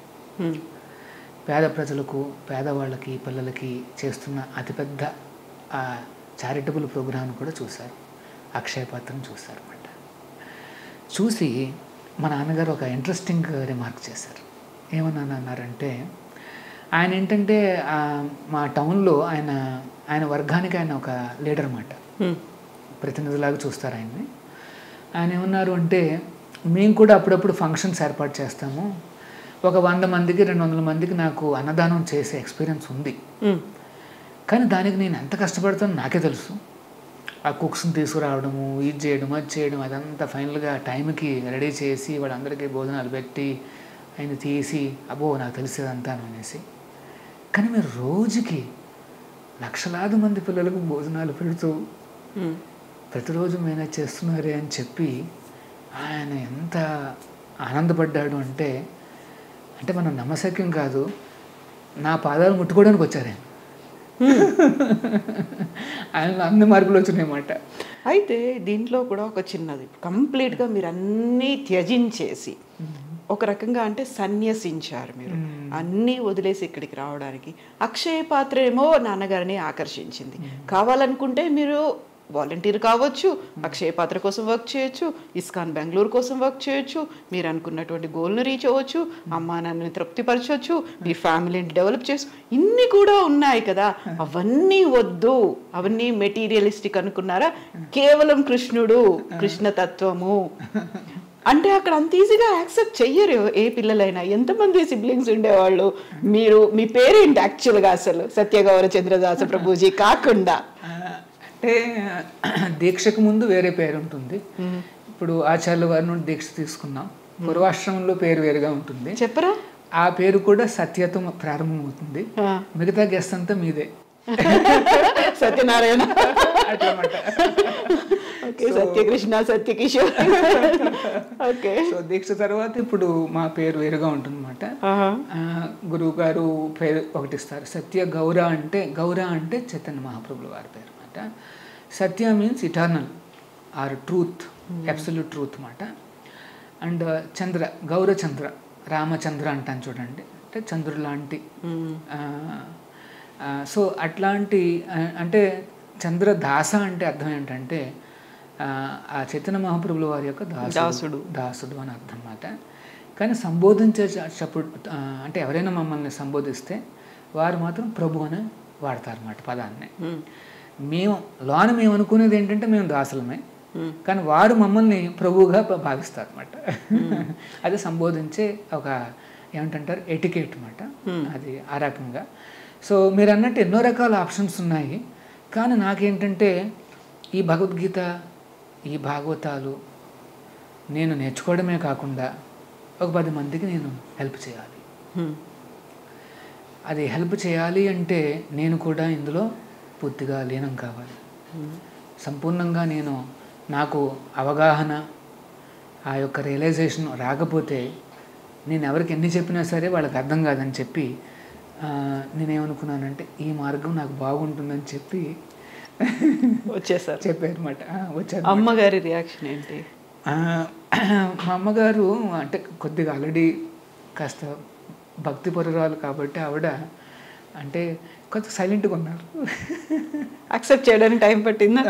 Speaker 3: పేద ప్రజలకు, పేదవాళ్ళకి, పిల్లలకి చేస్తున్న అతిపెద్ద చారిటబుల్ ప్రోగ్రామ్ కూడా చూశారు. అక్షయపాత్రను చూశారు అన్నమాట. చూసి మా నాన్నగారు ఒక ఇంట్రెస్టింగ్ రిమార్క్ చేశారు. ఏమన్నా అన్నారంటే, ఆయన ఏంటంటే మా టౌన్లో ఆయన వర్గానికి ఆయన ఒక లీడర్ అన్నమాట, ప్రతినిధిలాగా చూస్తారు ఆయన్ని. ఆయన ఏమన్నారు అంటే, మేము కూడా అప్పుడప్పుడు ఫంక్షన్స్ ఏర్పాటు చేస్తాము, ఒక 100 మందికి 200 మందికి నాకు అన్నదానం చేసే ఎక్స్పీరియన్స్ ఉంది, కానీ దానికి నేను ఎంత కష్టపడతానో నాకే తెలుసు. ఆ కుక్స్ని తీసుకురావడము, ఇది చేయడం, అది చేయడం, అదంతా ఫైనల్గా టైంకి రెడీ చేసి వాళ్ళందరికీ భోజనాలు పెట్టి ఆయన తీసి అబ్బో నాకు తెలిసేదంతా అనేసి. కానీ మీరు రోజుకి లక్షలాది మంది పిల్లలకు భోజనాలు పెడుతూ ప్రతిరోజు మేనేజ్ చేస్తున్నారే అని చెప్పి ఆయన ఎంత ఆనందపడ్డాడు అంటే మనం నమ్మశక్యం కాదు. నా పాదాలు ముట్టుకోవడానికి వచ్చారు ఆయన అన్ని మార్పులు వచ్చినాయన్నమాట.
Speaker 2: అయితే దీంట్లో కూడా ఒక చిన్నది, కంప్లీట్గా మీరు అన్నీ త్యజించేసి ఒక రకంగా అంటే సన్యసించారు మీరు, అన్నీ వదిలేసి ఇక్కడికి రావడానికి. అక్షయ పాత్ర ఏమో నాన్నగారిని ఆకర్షించింది. కావాలనుకుంటే మీరు వాలంటీర్ కావచ్చు, అక్షయ పాత్ర కోసం వర్క్ చేయొచ్చు, ఇస్కాన్ బెంగళూరు కోసం వర్క్ చేయొచ్చు, మీరు అనుకున్నటువంటి గోల్ను రీచ్ అవ్వచ్చు, అమ్మా నాన్నని తృప్తిపరచవచ్చు, మీ ఫ్యామిలీని డెవలప్ చేసు, ఇన్ని కూడా ఉన్నాయి కదా. అవన్నీ వద్దు, అవన్నీ మెటీరియలిస్టిక్ అనుకున్నారా? కేవలం కృష్ణుడు, కృష్ణతత్వము అంటే అక్కడ అంత ఈజీగా యాక్సెప్ట్ చెయ్యరు ఏ పిల్లలైనా. ఎంతమంది సిబ్లింగ్స్ ఉండేవాళ్ళు? మీ పేరేంటి యాక్చువల్గా అసలు? సత్యగౌర చంద్రదాస ప్రభుజీ కాకుండా
Speaker 3: అంటే దీక్షకు ముందు వేరే పేరు ఉంటుంది. ఇప్పుడు ఆచార్యుల వారి నుండి దీక్ష తీసుకున్నాం, పూర్వాశ్రమంలో పేరు వేరుగా ఉంటుంది.
Speaker 2: చెప్పరా?
Speaker 3: ఆ పేరు కూడా సత్యతో ప్రారంభమవుతుంది. మిగతా గెస్ట్ అంతా మీదే,
Speaker 2: సత్యనారాయణ, సత్యకృష్ణ, సత్యకిషోర్. ఓకే.
Speaker 3: సో దీక్ష తర్వాత ఇప్పుడు మా పేరు వేరుగా ఉంటుంది అన్నమాట. గురువు గారు పేరు ఒకటి ఇస్తారు, సత్య గౌర అంటే చైతన్య మహాప్రభుల వారి పేరు అన్నమాట. Satya means eternal or truth, absolute truth అన్నమాట. అండ్ చంద్ర, గౌరచంద్ర, రామచంద్ర అంటాను చూడండి, అంటే చంద్రుడు లాంటి. సో అట్లాంటి అంటే చంద్రదాస అంటే అర్థం ఏంటంటే ఆ చైతన్య మహాప్రభుల వారి యొక్క దాసుడు అని అర్థం అన్నమాట. కానీ సంబోధించేటప్పుడు అంటే ఎవరైనా మమ్మల్ని సంబోధిస్తే వారు మాత్రం ప్రభు అని వాడతారన్నమాట పదాన్ని. మేము అనుకునేది ఏంటంటే మేము దాసులమే, కానీ వారు మమ్మల్ని ప్రభువుగా భావిస్తారు అన్నమాట. అది సంబోధించే ఒక ఏమంటారు ఎటికేట్ అన్నమాట, అది ఆ రకంగా. సో మీరు అన్నట్టు ఎన్నో రకాల ఆప్షన్స్ ఉన్నాయి, కానీ నాకేంటంటే ఈ భగవద్గీత, ఈ భాగవతాలు నేను నేర్చుకోవడమే కాకుండా ఒక 10 మందికి నేను హెల్ప్ చేయాలి. అది హెల్ప్ చేయాలి అంటే నేను కూడా ఇందులో పూర్తిగా లీనం కావాలి. సంపూర్ణంగా నాకు అవగాహన, ఆ యొక్క రియలైజేషన్ రాకపోతే నేను ఎవరికి ఎన్ని చెప్పినా సరే వాళ్ళకి అర్థం కాదని చెప్పి నేనేమనుకున్నానంటే ఈ మార్గం నాకు బాగుంటుందని చెప్పి
Speaker 2: వచ్చేసారు,
Speaker 3: చెప్పారు అనమాట. వచ్చారు.
Speaker 2: అమ్మగారి రియాక్షన్ ఏంటి?
Speaker 3: మా అమ్మగారు అంటే కొద్దిగా ఆల్రెడీ కాస్త భక్తి పరురాలు కాబట్టి ఆవిడ అంటే కొంచెం సైలెంట్గా ఉన్నారు.
Speaker 2: యాక్సెప్ట్ చేయడానికి టైం పట్టిందా?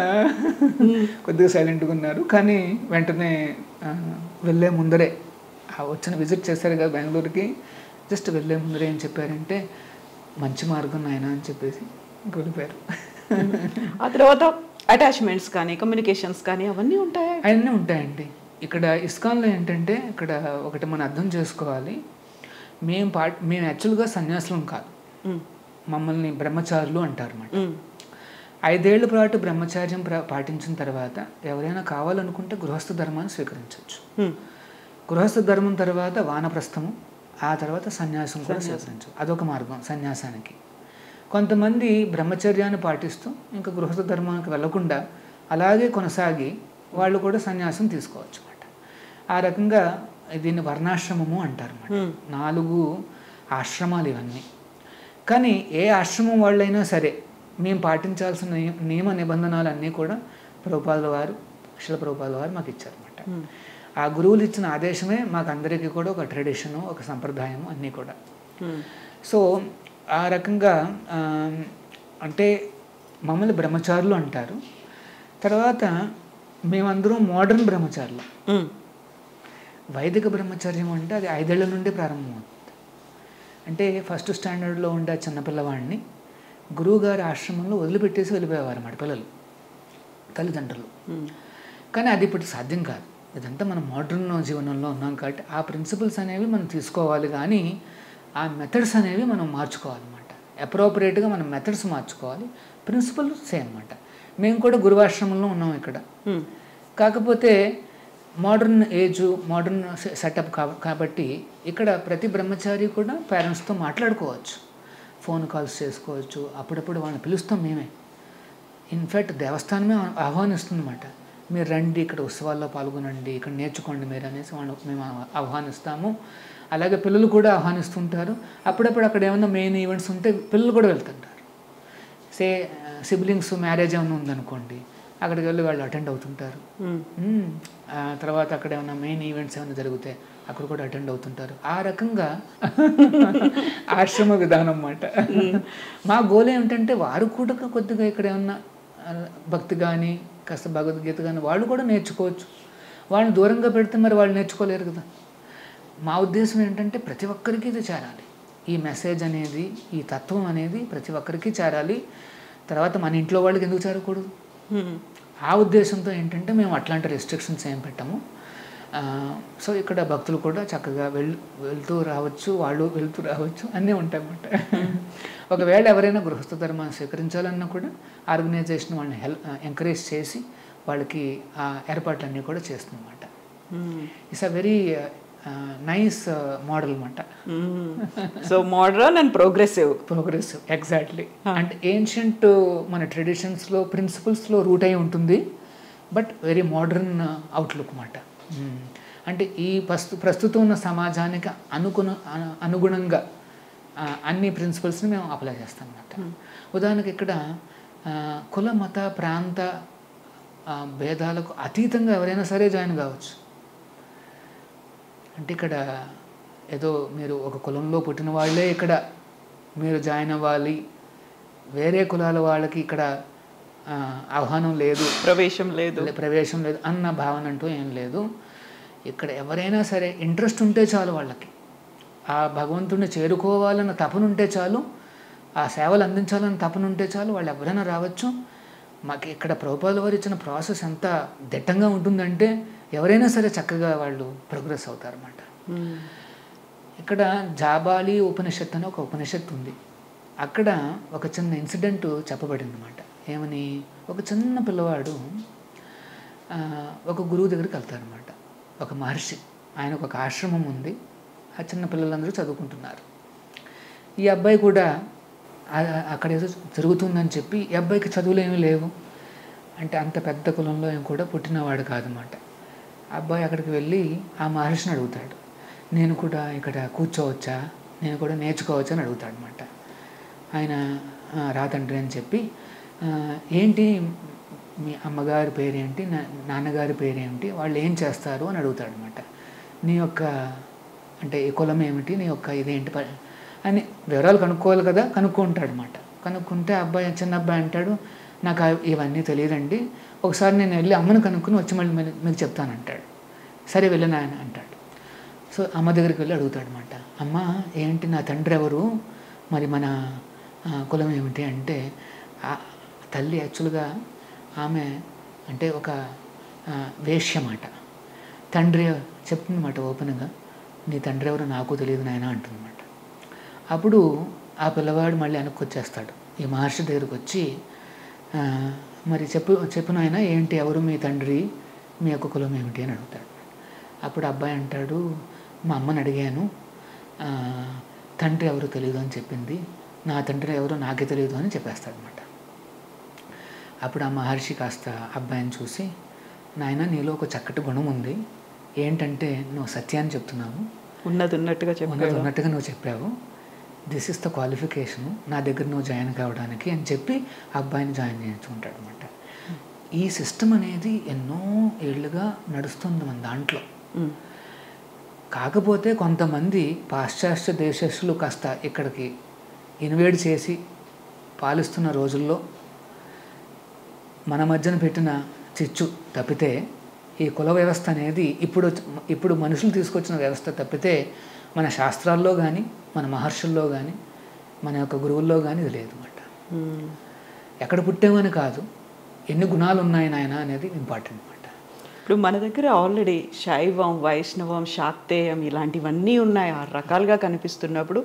Speaker 3: కొద్దిగా సైలెంట్గా ఉన్నారు. కానీ వెంటనే వెళ్ళే ముందరే వచ్చిన విజిట్ చేశారు కదా బెంగళూరుకి, జస్ట్ వెళ్ళే ముందరే ఏం చెప్పారంటే మంచి మార్గం నాయన అని చెప్పేసి వెళ్ళిపోయారు.
Speaker 2: ఆ తర్వాత అటాచ్మెంట్స్ కానీ కమ్యూనికేషన్స్ కానీ అవన్నీ ఉంటాయి.
Speaker 3: అవన్నీ ఉంటాయండి. ఇక్కడ ఇస్కాన్లో ఏంటంటే ఇక్కడ ఒకటి మనం అర్థం చేసుకోవాలి, మేము యాక్చువల్గా సన్యాసులం కాదు, మమ్మల్ని బ్రహ్మచారులు అంటారు అన్నమాట. 5 ఏళ్ల పాటు బ్రహ్మచార్యం పాటించిన తర్వాత ఎవరైనా కావాలనుకుంటే గృహస్థ ధర్మాన్ని స్వీకరించవచ్చు. గృహస్థ ధర్మం తర్వాత వానప్రస్థము, ఆ తర్వాత సన్యాసం కూడా స్వీకరించవచ్చు. అదొక మార్గం సన్యాసానికి. కొంతమంది బ్రహ్మచర్యాన్ని పాటిస్తూ ఇంకా గృహస్థ ధర్మానికి వెళ్లకుండా అలాగే కొనసాగి వాళ్ళు కూడా సన్యాసం తీసుకోవచ్చు అన్నమాట. ఆ రకంగా దీన్ని వర్ణాశ్రమము అంటారు అన్నమాట. 4 ఆశ్రమాలు ఇవన్నీ. కానీ ఏ ఆశ్రమం వాళ్ళైనా సరే మేము పాటించాల్సిన నియమ నిబంధనలు అన్నీ కూడా ప్రభుపాదుల వారు, శిల ప్రభుపాదుల వారు మాకు ఇచ్చారన్నమాట. ఆ గురువులు ఇచ్చిన ఆదేశమే మాకు అందరికీ కూడా ఒక ట్రెడిషను, ఒక సంప్రదాయము అన్నీ కూడా. సో ఆ రకంగా అంటే మమ్మల్ని బ్రహ్మచారులు అంటారు. తర్వాత మేమందరం మోడర్న్ బ్రహ్మచారులు. వైదిక బ్రహ్మచర్యం అంటే అది 5 ఏళ్ల నుండి ప్రారంభమవుతుంది. అంటే ఫస్ట్ స్టాండర్డ్లో ఉండే చిన్నపిల్లవాడిని గురువుగారి ఆశ్రమంలో వదిలిపెట్టేసి వెళ్ళిపోయేవారు అన్నమాట పిల్లలు, తల్లిదండ్రులు. కానీ అది ఇప్పుడు సాధ్యం కాదు. ఇదంతా మనం మోడర్న్ జీవనంలో ఉన్నాం కాబట్టి ఆ ప్రిన్సిపల్స్ అనేవి మనం తీసుకోవాలి, కానీ ఆ మెథడ్స్ అనేవి మనం మార్చుకోవాలన్నమాట. అప్రోప్రియేట్గా మనం మెథడ్స్ మార్చుకోవాలి, ప్రిన్సిపల్ సేమ్ అన్నమాట. మేము కూడా గురువాశ్రమంలో ఉన్నాం ఇక్కడ. కాకపోతే మోడర్న్ ఏజ్, మోడర్న్ సెటప్ కాబట్టి ఇక్కడ ప్రతి బ్రహ్మచారి కూడా పేరెంట్స్తో మాట్లాడుకోవచ్చు, ఫోన్ కాల్స్ చేసుకోవచ్చు, అప్పుడప్పుడు వాళ్ళని పిలుస్తాం మేమే. ఇన్ఫ్యాక్ట్ దేవస్థానమే ఆహ్వానిస్తుందన్నమాట. మీరు రండి, ఇక్కడ ఉత్సవాల్లో పాల్గొనండి, ఇక్కడ నేర్చుకోండి మీరు అనేసి మేము ఆహ్వానిస్తాము. అలాగే పిల్లలు కూడా ఆహ్వానిస్తుంటారు. అప్పుడప్పుడు అక్కడ ఏమైనా మెయిన్ ఈవెంట్స్ ఉంటే పిల్లలు కూడా వెళ్తుంటారు. సిబ్లింగ్స్ మ్యారేజ్ ఏమైనా ఉందనుకోండి, అక్కడికి వెళ్ళి వాళ్ళు అటెండ్ అవుతుంటారు. తర్వాత అక్కడ ఏమైనా మెయిన్ ఈవెంట్స్ ఏమైనా జరిగితే అక్కడ కూడా అటెండ్ అవుతుంటారు. ఆ రకంగా ఆశ్రమ విధానం అన్నమాట. మా గోల్ ఏమిటంటే వారు కూడా కొద్దిగా ఇక్కడ ఏమన్నా భక్తి కానీ కాస్త భగవద్గీత కానీ వాళ్ళు కూడా నేర్చుకోవచ్చు. వాళ్ళని దూరంగా పెడితే మరి వాళ్ళు నేర్చుకోలేరు కదా. మా ఉద్దేశం ఏంటంటే ప్రతి ఒక్కరికి ఇది చేరాలి, ఈ మెసేజ్ అనేది, ఈ తత్వం అనేది ప్రతి ఒక్కరికి చేరాలి. తర్వాత మన ఇంట్లో వాళ్ళకి ఎందుకు చేరకూడదు? ఆ ఉద్దేశంతో ఏంటంటే మేము అట్లాంటి రెస్ట్రిక్షన్స్ ఏం పెట్టాము. సో ఇక్కడ భక్తులు కూడా చక్కగా వెళ్తూ రావచ్చు, వాళ్ళు వెళ్తూ రావచ్చు, అన్నీ ఉంటాయన్నమాట. ఒకవేళ ఎవరైనా గృహస్థ ధర్మాన్ని స్వీకరించాలన్నా కూడా ఆర్గనైజేషన్ వాళ్ళని ఎంకరేజ్ చేసి వాళ్ళకి ఆ ఏర్పాట్లన్నీ కూడా చేస్తుందన్నమాట. It's a very nice model అన్నమాట.
Speaker 2: So modern and progressive
Speaker 3: exactly. And ancient మన ట్రెడిషన్స్లో ప్రిన్సిపల్స్లో రూట్ అయి ఉంటుంది, బట్ వెరీ మోడర్న్ అవుట్లుక్ అన్నమాట. అంటే ఈ ప్రస్తుతం ఉన్న సమాజానికి అనుగుణంగా అన్ని ప్రిన్సిపల్స్ని మేము అప్లై చేస్తాం అన్నమాట. ఉదాహరణకి ఇక్కడ కుల మత ప్రాంత భేదాలకు అతీతంగా ఎవరైనా సరే జాయిన్ కావచ్చు. అంటే ఇక్కడ ఏదో మీరు ఒక కులంలో పుట్టిన వాళ్ళే ఇక్కడ మీరు జాయిన్ అవ్వాలి, వేరే కులాల వాళ్ళకి ఇక్కడ ఆహ్వానం లేదు, ప్రవేశం లేదు అన్న భావన అంటూ ఏం లేదు. ఇక్కడ ఎవరైనా సరే ఇంట్రెస్ట్ ఉంటే చాలు, వాళ్ళకి ఆ భగవంతుడిని చేరుకోవాలన్న తపనుంటే చాలు, ఆ సేవలు అందించాలని తపనుంటే చాలు, వాళ్ళు ఎవరైనా రావచ్చు. మాకు ఇక్కడ ప్రభుపాదుల వారు ఇచ్చిన ప్రాసెస్ ఎంత దిట్టంగా ఉంటుందంటే ఎవరైనా సరే చక్కగా వాళ్ళు ప్రోగ్రెస్ అవుతారన్నమాట. ఇక్కడ జాబాలి ఉపనిషత్తు అని ఒక ఉపనిషత్తు ఉంది. అక్కడ ఒక చిన్న ఇన్సిడెంట్ చెప్పబడింది అన్నమాట. ఏమని, ఒక చిన్న పిల్లవాడు ఒక గురువు దగ్గరికి వెళ్తారన్నమాట. ఒక మహర్షి, ఆయనకు ఒక ఆశ్రమం ఉంది, ఆ చిన్న పిల్లలందరూ చదువుకుంటున్నారు. ఈ అబ్బాయి కూడా అక్కడ ఏదో జరుగుతుందని చెప్పి, ఈ అబ్బాయికి చదువులు ఏమీ లేవు, అంటే అంత పెద్ద కులంలో ఏం కూడా పుట్టినవాడు కాదన్నమాట. అబ్బాయి అక్కడికి వెళ్ళి ఆ మహర్షిని అడుగుతాడు, నేను కూడా ఇక్కడ కూర్చోవచ్చా, నేను కూడా నేర్చుకోవచ్చా అని అడుగుతాడు అనమాట. ఆయన రా తండ్రి అని చెప్పి, ఏంటి మీ అమ్మగారి పేరేంటి, నాన్నగారి పేరేంటి, వాళ్ళు ఏం చేస్తారు అని అడుగుతాడు అనమాట. నీ యొక్క అంటే ఈ కులం ఏమిటి, నీ యొక్క ఇదేంటి అని వివరాలు కనుక్కోవాలి కదా, కనుక్కుంటాడు అనమాట. కనుక్కుంటే అబ్బాయి, చిన్న అబ్బాయి అంటాడు, నాకు ఇవన్నీ తెలియదండి, ఒకసారి నేను వెళ్ళి అమ్మను కనుక్కుని వచ్చి మళ్ళీ మీకు చెప్తానంటాడు. సరే వెళ్ళినా ఆయన అంటాడు. సో అమ్మ దగ్గరికి వెళ్ళి అడుగుతాడు అనమాట, అమ్మ ఏంటి, నా తండ్రి ఎవరు, మరి మన కులం ఏమిటి అంటే తల్లి యాక్చువల్గా ఆమె అంటే ఒక వేశ్యమాట. తండ్రి చెప్తుందన్నమాట ఓపెన్గా, నీ తండ్రి ఎవరో నాకు తెలియదు నాయన అంటుందన్నమాట. అప్పుడు ఆ పిల్లవాడు మళ్ళీ వెనక్కొచ్చేస్తాడు. ఈ మహర్షి దగ్గరికి వచ్చి మరి చెప్పు నాయన ఏంటి, ఎవరు మీ తండ్రి, మీ యొక్క కులం ఏమిటి అని అడుగుతాడు. అప్పుడు అబ్బాయి అంటాడు, మా అమ్మని అడిగాను, తండ్రి ఎవరు తెలియదు అని చెప్పింది, నా తండ్రి ఎవరో నాకే తెలియదు అని చెప్పేస్తాడు అనమాట. అప్పుడు ఆ మహర్షి కాస్త అబ్బాయిని చూసి, నాయన నీలో ఒక చక్కటి గుణం ఉంది, ఏంటంటే నువ్వు సత్యాన్ని చెప్తున్నావు, ఉన్నట్టుగా నువ్వు చెప్పావు, దిస్ ఇస్ ద క్వాలిఫికేషను, నా దగ్గర నువ్వు జాయిన్ కావడానికి అని చెప్పి అబ్బాయిని జాయిన్ చేయించుకుంటాడు అనమాట. ఈ సిస్టమ్ అనేది ఎన్నో ఏళ్ళుగా నడుస్తుంది మన దాంట్లో. కాకపోతే కొంతమంది పాశ్చాత్య దేశస్తులు కాస్త ఇక్కడికి ఇన్వేడ్ చేసి పాలిస్తున్న రోజుల్లో మన మధ్యన పెట్టిన చిచ్చు తప్పితే ఈ కుల వ్యవస్థ అనేది ఇప్పుడు మనుషులు తీసుకొచ్చిన వ్యవస్థ తప్పితే మన శాస్త్రాల్లో కానీ మన మహర్షుల్లో కానీ మన యొక్క గురువుల్లో కానీ ఇది లేదు అన్నమాట. ఎక్కడ పుట్టామని కాదు, ఎన్ని గుణాలు ఉన్నాయి నాయన అనేది ఇంపార్టెంట్ అన్నమాట.
Speaker 2: ఇప్పుడు మన దగ్గర ఆల్రెడీ శైవం, వైష్ణవం, శాక్తేయం ఇలాంటివన్నీ ఉన్నాయి, 6 రకాలుగా కనిపిస్తున్నప్పుడు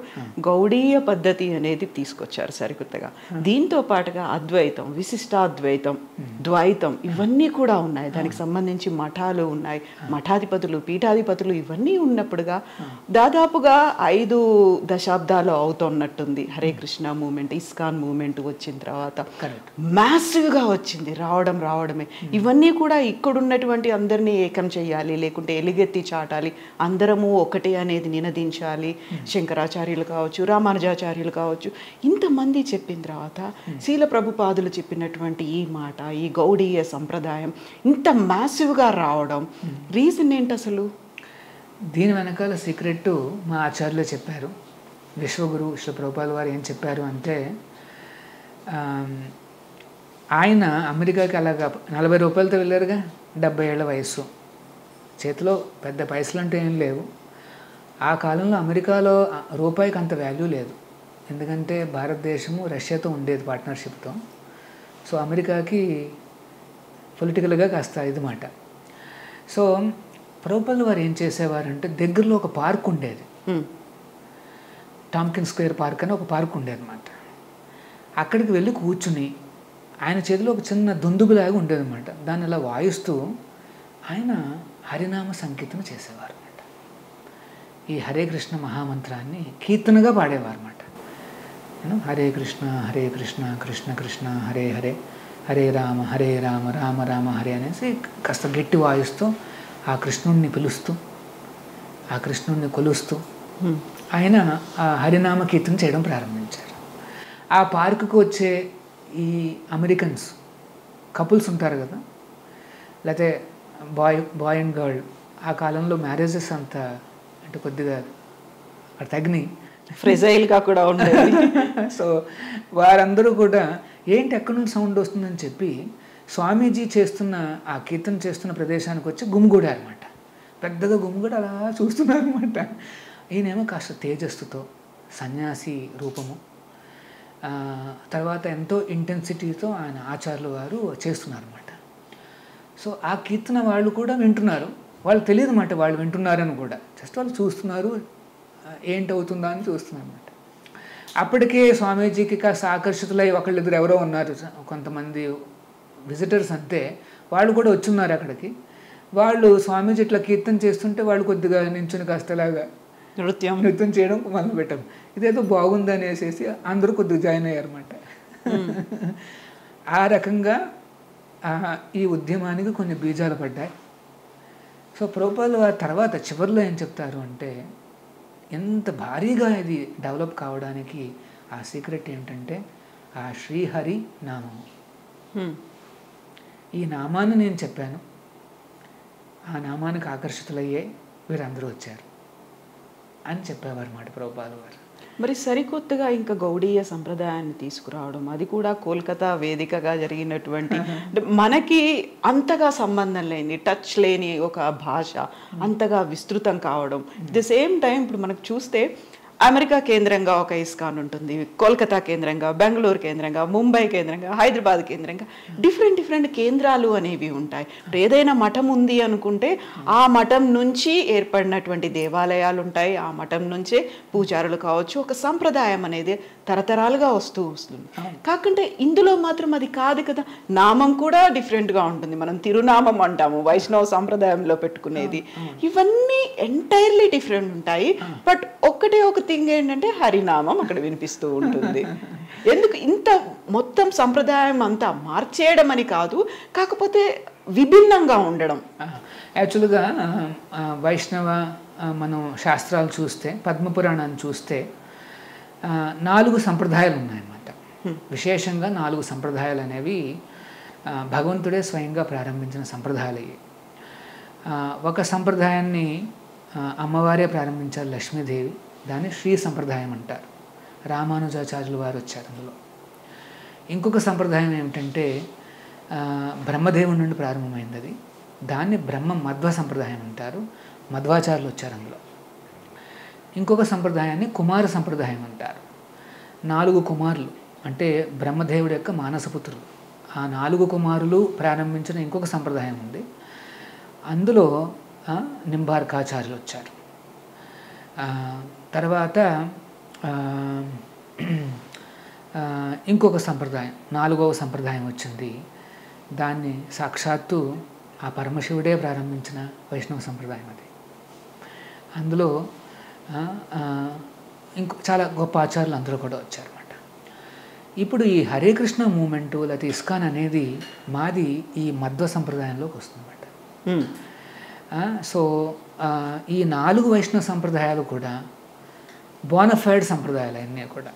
Speaker 2: గౌడీయ పద్ధతి అనేది తీసుకొచ్చారు సరికొత్తగా. దీంతో పాటుగా అద్వైతం, విశిష్టాద్వైతం, ద్వైతం ఇవన్నీ కూడా ఉన్నాయి. దానికి సంబంధించి మఠాలు ఉన్నాయి, మఠాధిపతులు, పీఠాధిపతులు ఇవన్నీ ఉన్నప్పుడుగా దాదాపుగా 5 దశాబ్దాలు అవుతున్నట్టుంది Hare Krishna movement, ISKCON movement వచ్చిన తర్వాత మ్యాసివ్గా వచ్చింది, రావడమే. ఇవన్నీ కూడా ఇక్కడున్నటువంటి అందరినీ ఏకం చేయాలి, లేకుంటే ఎలుగెత్తి చాటాలి, అందరము ఒకటే అనేది నినదించాలి. శంకరాచార్యులు కావచ్చు, రామానుజాచార్యులు కావచ్చు, ఇంతమంది చెప్పిన తర్వాత శీల ప్రభుపాదులు చెప్పినటువంటి ఈ మాట, ఈ గౌడీయ సంప్రదాయం ఇంత మ్యాసివ్గా రావడం రీజన్ ఏంటి అసలు?
Speaker 3: దీని వెనకాల సీక్రెట్ మా ఆచార్యులే చెప్పారు. విశ్వగురు శ్రీ ప్రభుపాదుల వారు ఏం చెప్పారు అంటే, ఆయన అమెరికాకి అలాగా 40 రూపాయలతో వెళ్ళారుగా, 70 ఏళ్ల వయసు, చేతిలో పెద్ద పైసలు అంటే ఏం లేవు. ఆ కాలంలో అమెరికాలో రూపాయికి అంత వాల్యూ లేదు, ఎందుకంటే భారతదేశము రష్యాతో ఉండేది పార్ట్నర్షిప్తో. సో అమెరికాకి పొలిటికల్గా కాస్త ఇది మాట. సో ప్రభుపాదుల వారు ఏం చేసేవారంటే, దగ్గరలో ఒక పార్క్ ఉండేది, టాంకిన్ స్క్వేర్ పార్క్ అని ఒక పార్క్ ఉండేది అన్నమాట. అక్కడికి వెళ్ళి కూర్చుని ఆయన చేతిలో ఒక చిన్న దుందుబిలాగా ఉండేదన్నమాట. దాన్ని ఇలా వాయిస్తూ ఆయన హరినామ సంకీర్తన చేసేవారు అన్నమాట. ఈ హరే కృష్ణ మహామంత్రాన్ని కీర్తనగా పాడేవారు అన్నమాట. హరే కృష్ణ కృష్ణ కృష్ణ హరే హరే, హరే రామ రామ రామ హరే అనేసి కాస్త గట్టి వాయిస్తూ ఆ కృష్ణుణ్ణి పిలుస్తూ, ఆ కృష్ణుణ్ణి కొలుస్తూ ఆయన ఆ హరినామ కీర్తన చేయడం ప్రారంభించారు. ఆ పార్కుకు వచ్చే ఈ అమెరికన్స్ కపుల్స్ ఉంటారు కదా, లేకపోతే బాయ్ అండ్ గర్ల్, ఆ కాలంలో మ్యారేజెస్ అంత అంటే కొద్దిగా అక్కడ తగ్గినాయి,
Speaker 2: ఫ్రెజైల్గా కూడా ఉండేది.
Speaker 3: సో వారందరూ కూడా ఏంటి ఎక్కడి నుంచి సౌండ్ వస్తుందని చెప్పి స్వామీజీ చేస్తున్న ఆ కీర్తన చేస్తున్న ప్రదేశానికి వచ్చి గుమిగూడారు అనమాట. పెద్దగా గుమిగూడి అలా చూస్తున్నారు అనమాట. ఈయనేమో కాస్త తేజస్సుతో సన్యాసి రూపము, తర్వాత ఎంతో ఇంటెన్సిటీతో ఆయన ఆచార్యులు వారు చేస్తున్నారు అనమాట. సో ఆ కీర్తన వాళ్ళు కూడా వింటున్నారు, వాళ్ళు తెలియదు అన్నమాట వాళ్ళు వింటున్నారని కూడా, జస్ట్ వాళ్ళు చూస్తున్నారు, ఏంటవుతుందా అని చూస్తున్నారు అనమాట. అప్పటికే స్వామీజీకి కాస్త ఆకర్షితులై ఒకళ్ళిద్దరు ఎవరో ఉన్నారు, కొంతమంది విజిటర్స్ అంతే, వాళ్ళు కూడా వచ్చున్నారు అక్కడికి. వాళ్ళు స్వామీజీ ఇట్లా కీర్తన చేస్తుంటే వాళ్ళు కొద్దిగా నించుని కాస్తలాగా నృత్యం చేయడం మొదలుపెట్టాం. ఇదేదో బాగుంది అనేసి అందరూ కొద్దిగా జాయిన్ అయ్యారన్నమాట. ఆ రకంగా ఈ ఉద్యమానికి కొన్ని బీజాలు పడ్డాయి. సో ప్రభుపాదుల వారి తర్వాత చివరిలో ఏం చెప్తారు అంటే, ఎంత భారీగా ఇది డెవలప్ కావడానికి ఆ సీక్రెట్ ఏంటంటే ఆ శ్రీహరి నామము. ఈ నామాన్ని నేను చెప్పాను, ఆ నామానికి ఆకర్షితులయ్యే వీరందరూ వచ్చారు అని చెప్పేవారు మాట ప్రభుపాదుల వారు.
Speaker 2: మరి సరికొత్తగా ఇంకా గౌడీయ సంప్రదాయాన్ని తీసుకురావడం, అది కూడా కోల్కతా వేదికగా జరిగినటువంటి, అంటే మనకి అంతగా సంబంధం లేని, టచ్ లేని ఒక భాష అంతగా విస్తృతం కావడం, ది సేమ్ టైం ఇప్పుడు మనకు చూస్తే అమెరికా కేంద్రంగా ఒక ఇస్కాన్ ఉంటుంది, కోల్కతా కేంద్రంగా, బెంగళూరు కేంద్రంగా, ముంబై కేంద్రంగా, హైదరాబాద్ కేంద్రంగా డిఫరెంట్ కేంద్రాలు అనేవి ఉంటాయి. ఏదైనా మఠం ఉంది అనుకుంటే ఆ మఠం నుంచి ఏర్పడినటువంటి దేవాలయాలు ఉంటాయి, ఆ మఠం నుంచే పూజారులు కావచ్చు, ఒక సంప్రదాయం అనేది తరతరాలుగా వస్తుంది. కాకుంటే ఇందులో మాత్రం అది కాదు కదా, నామం కూడా డిఫరెంట్గా ఉంటుంది. మనం తిరునామం అంటాము వైష్ణవ సంప్రదాయంలో పెట్టుకునేది, ఇవన్నీ ఎంటైర్లీ డిఫరెంట్ ఉంటాయి. బట్ ఒక్కటే ఒక థింగ్ ఏంటంటే హరినామం అక్కడ వినిపిస్తూ ఉంటుంది. ఎందుకు ఇంత మొత్తం సంప్రదాయం అంతా మార్చేయడం అని కాదు, కాకపోతే విభిన్నంగా ఉండడం.
Speaker 3: యాక్చువల్గా వైష్ణవ మనం శాస్త్రాలు చూస్తే, పద్మపురాణాన్ని చూస్తే 4 సంప్రదాయాలు ఉన్నాయన్నమాట. విశేషంగా 4 సంప్రదాయాలు అనేవి భగవంతుడే స్వయంగా ప్రారంభించిన సంప్రదాయాలు. ఒక సంప్రదాయాన్ని అమ్మవారే ప్రారంభించారు, లక్ష్మీదేవి. దాన్ని శ్రీ సంప్రదాయం అంటారు. రామానుజాచార్యులు వారు వచ్చారు అందులో. ఇంకొక సంప్రదాయం ఏమిటంటే బ్రహ్మదేవుడి నుండి ప్రారంభమైంది అది. దాన్ని బ్రహ్మ మధ్వ సంప్రదాయం అంటారు. మధ్వాచార్యులు వచ్చారు అందులో. ఇంకొక సంప్రదాయాన్ని కుమార సంప్రదాయం అంటారు. 4 కుమారులు అంటే బ్రహ్మదేవుడి యొక్క మానసపుత్రులు. ఆ 4 కుమారులు ప్రారంభించిన ఇంకొక సంప్రదాయం ఉంది. అందులో నింబార్కాచార్యులు వచ్చారు. తర్వాత ఇంకొక సంప్రదాయం 4వ సంప్రదాయం వచ్చింది. దాన్ని సాక్షాత్తు ఆ పరమశివుడే ప్రారంభించిన వైష్ణవ సంప్రదాయం అది. అందులో చాలా గొప్ప ఆచార్యులు అందరూ కూడా వచ్చారన్నమాట. ఇప్పుడు ఈ హరే కృష్ణ మూమెంటు లేకపోతే ఇస్కాన్ అనేది మాది ఈ మధ్వ సంప్రదాయంలోకి వస్తుందన్నమాట. సో ఈ 4 వైష్ణవ సంప్రదాయాలు కూడా బోనఫైడ్ సంప్రదాయాలు అన్నీ కూడా.